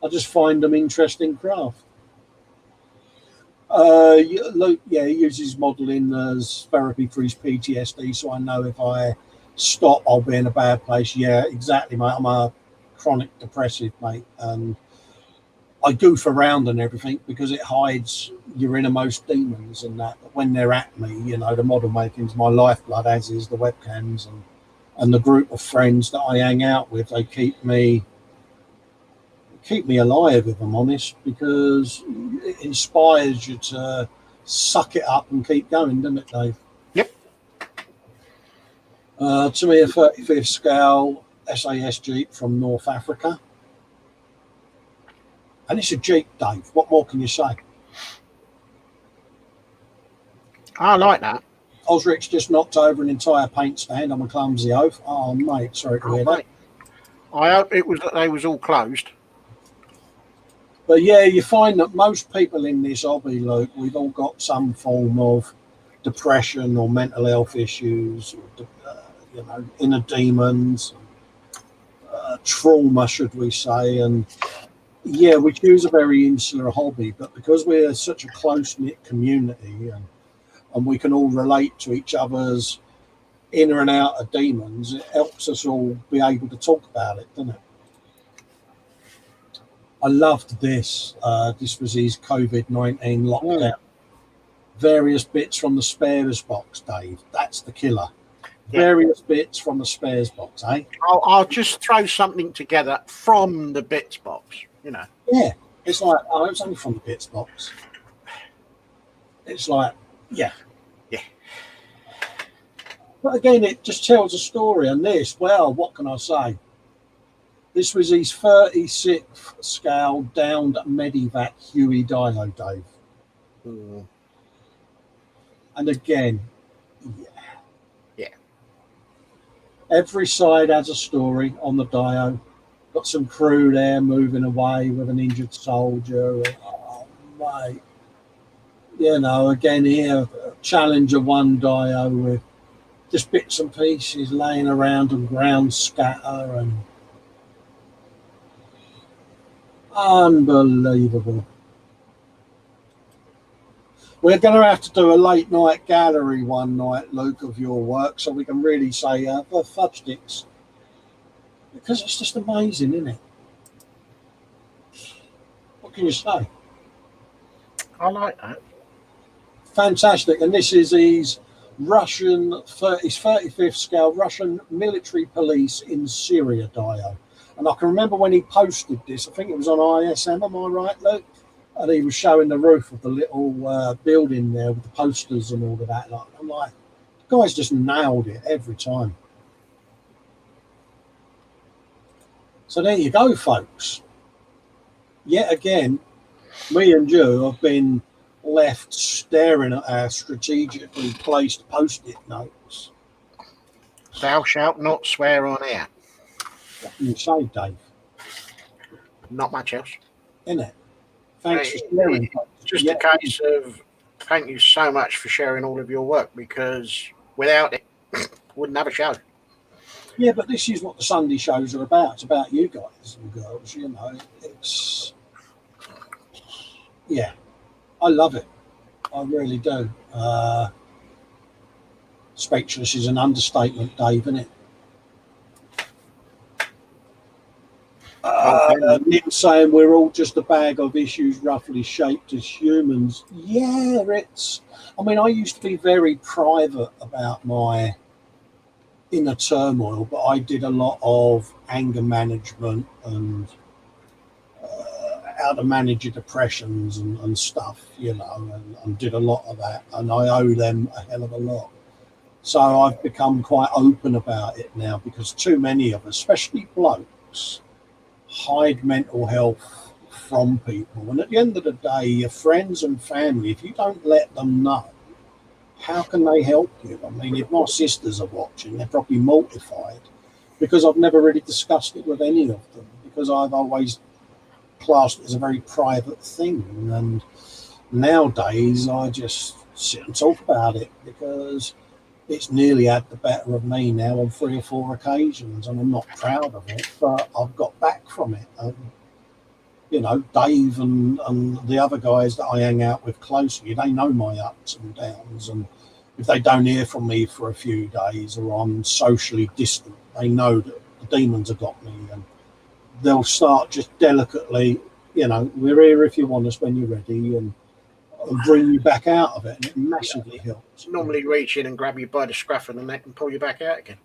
I just find them interesting craft. Luke, he uses modelling as therapy for his PTSD, so I know if I stop, I'll be in a bad place. Yeah, exactly, mate. I'm a chronic depressive, mate, and I goof around and everything because it hides your innermost demons and that. But when they're at me, you know, the model making's my lifeblood, as is the webcams and the group of friends that I hang out with. They keep me alive, if I'm honest, because it inspires you to suck it up and keep going, doesn't it, Dave? Yep. To me, a 35th scale SAS Jeep from North Africa. And it's a Jeep, Dave. What more can you say? I like that. Osric's just knocked over an entire paint stand. I'm a clumsy oaf. Oh, mate, sorry to hear that. I hope it was that they was all closed. But yeah, you find that most people in this hobby, Luke, we've all got some form of depression or mental health issues, or, inner demons, trauma, should we say. And yeah, we choose a very insular hobby, but because we're such a close-knit community and we can all relate to each other's inner and outer demons, it helps us all be able to talk about it, doesn't it? I loved this. This was his COVID-19 lockdown. Various bits from the spares box, Dave. That's the killer. Yeah. Various bits from the spares box, eh? I'll just throw something together from the bits box, you know. Yeah. It's like, it's only from the bits box. It's like, yeah. Yeah. But again, it just tells a story. And this, well, what can I say? This was his 36th scale downed Medivac Huey Dio, Dave. And again, yeah. Every side has a story on the Dio. Got some crew there moving away with an injured soldier. Oh, mate. You know, again here, Challenger 1 Dio with just bits and pieces laying around and ground scatter and unbelievable. We're going to have to do a late night gallery one night, Luke, of your work, so we can really say the fudge sticks, because it's just amazing, isn't it? What can you say? I like that. Fantastic. And this is his his 35th scale Russian military police in Syria Dio. And I can remember when he posted this, I think it was on ISM, am I right, Luke? And he was showing the roof of the little building there with the posters and all of that. I'm like, the guy's just nailed it every time. So there you go, folks. Yet again, me and you have been left staring at our strategically placed post-it notes. Thou shalt not swear on air. What can you say, Dave? Not much else. Isn't it? Thanks for sharing. It's just a case of thank you so much for sharing all of your work, because without it, wouldn't have a show. Yeah, but this is what the Sunday shows are about. It's about you guys and girls, you know. It's, yeah, I love it. I really do. Speechless is an understatement, Dave, isn't it? Nick saying we're all just a bag of issues roughly shaped as humans. Yeah, I mean, I used to be very private about my inner turmoil, but I did a lot of anger management and how to manage your depressions and stuff, you know, and did a lot of that. And I owe them a hell of a lot. So I've become quite open about it now because too many of us, especially blokes, hide mental health from people. And at the end of the day, your friends and family, if you don't let them know, how can they help you? I mean, if my sisters are watching, they're probably mortified because I've never really discussed it with any of them because I've always classed it as a very private thing. And nowadays, I just sit and talk about it because it's nearly had the better of me now on 3 or 4 occasions, and I'm not proud of it, but I've got back from it. You know, Dave and the other guys that I hang out with closely, they know my ups and downs, and if they don't hear from me for a few days or I'm socially distant, they know that the demons have got me, and they'll start just delicately, you know, we're here if you want us when you're ready, and bring you back out of it, and it massively helps. Normally reach in and grab you by the scruff of the neck and pull you back out again.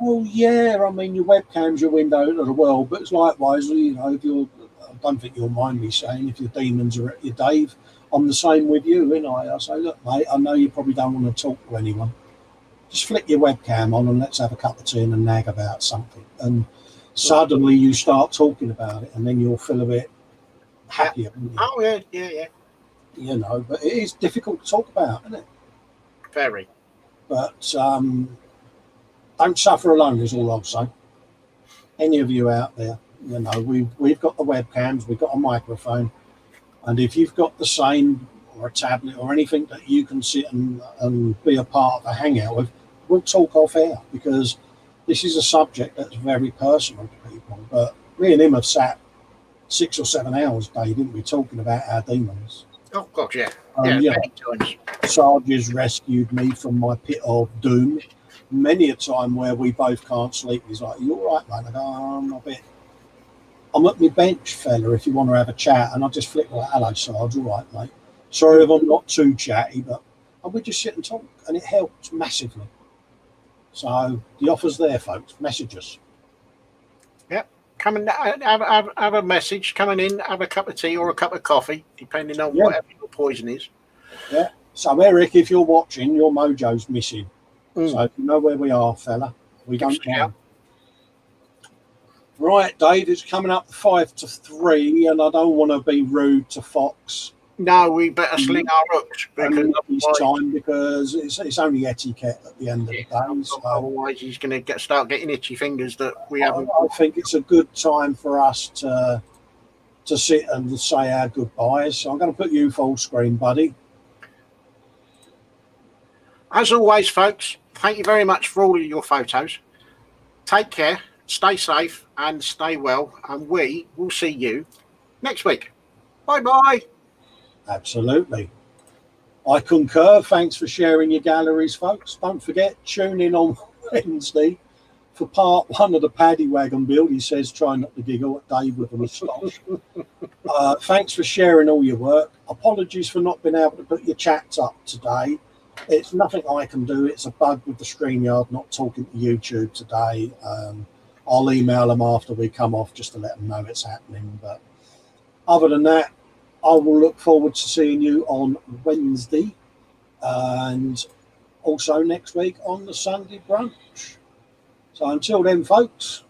Well, yeah, I mean, your webcam's your window into the world, but it's likewise, you know, if you're, I don't think you'll mind me saying, if your demons are at you, Dave, I'm the same with you, and I say, look, mate, I know you probably don't want to talk to anyone. Just flick your webcam on and let's have a cup of tea and a nag about something. And suddenly you start talking about it, and then you'll feel a bit happier. Oh, yeah. You know, but it is difficult to talk about, isn't it? Very. But don't suffer alone is all I'll say. Any of you out there, you know, we've got the webcams, we've got a microphone, and if you've got the same or a tablet or anything that you can sit and be a part of a hangout with, we'll talk off air because this is a subject that's very personal to people. But me and him have sat 6 or 7 hours, Dave, didn't we, talking about our demons. Oh, God, yeah. Yeah. Sarge's rescued me from my pit of doom. Many a time where we both can't sleep. He's like, you all right, man? I go, I'm at my bench, fella, if you want to have a chat. And I just flick like, hello, Sarge, all right, mate. Sorry if I'm not too chatty, but we just sit and talk, and it helps massively. So the offer's there, folks. Message us. Yep. Come and have a message, coming in, have a cup of tea or a cup of coffee, depending on whatever your poison is. Yeah. So, Eric, if you're watching, your mojo's missing. So, if you know where we are, fella, we don't know. Right, Dave, it's coming up 5 to 3, and I don't want to be rude to Fox. No, we better sling our hooks because it's only etiquette at the end of the day. So otherwise, he's going to start getting itchy fingers that we haven't. I think it's a good time for us to sit and say our goodbyes. So I'm going to put you full screen, buddy. As always, folks, thank you very much for all of your photos. Take care, stay safe, and stay well. And we will see you next week. Bye-bye. Absolutely. I concur. Thanks for sharing your galleries, folks. Don't forget, tune in on Wednesday for part 1 of the Paddy Wagon build. He says, try not to giggle at Dave with a moustache. Thanks for sharing all your work. Apologies for not being able to put your chats up today. It's nothing I can do. It's a bug with the StreamYard not talking to YouTube today. I'll email them after we come off just to let them know it's happening. But other than that, I will look forward to seeing you on Wednesday and also next week on the Sunday Brunch. So until then, folks,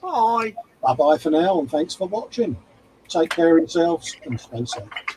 bye. Bye-bye for now, and thanks for watching. Take care of yourselves and stay safe.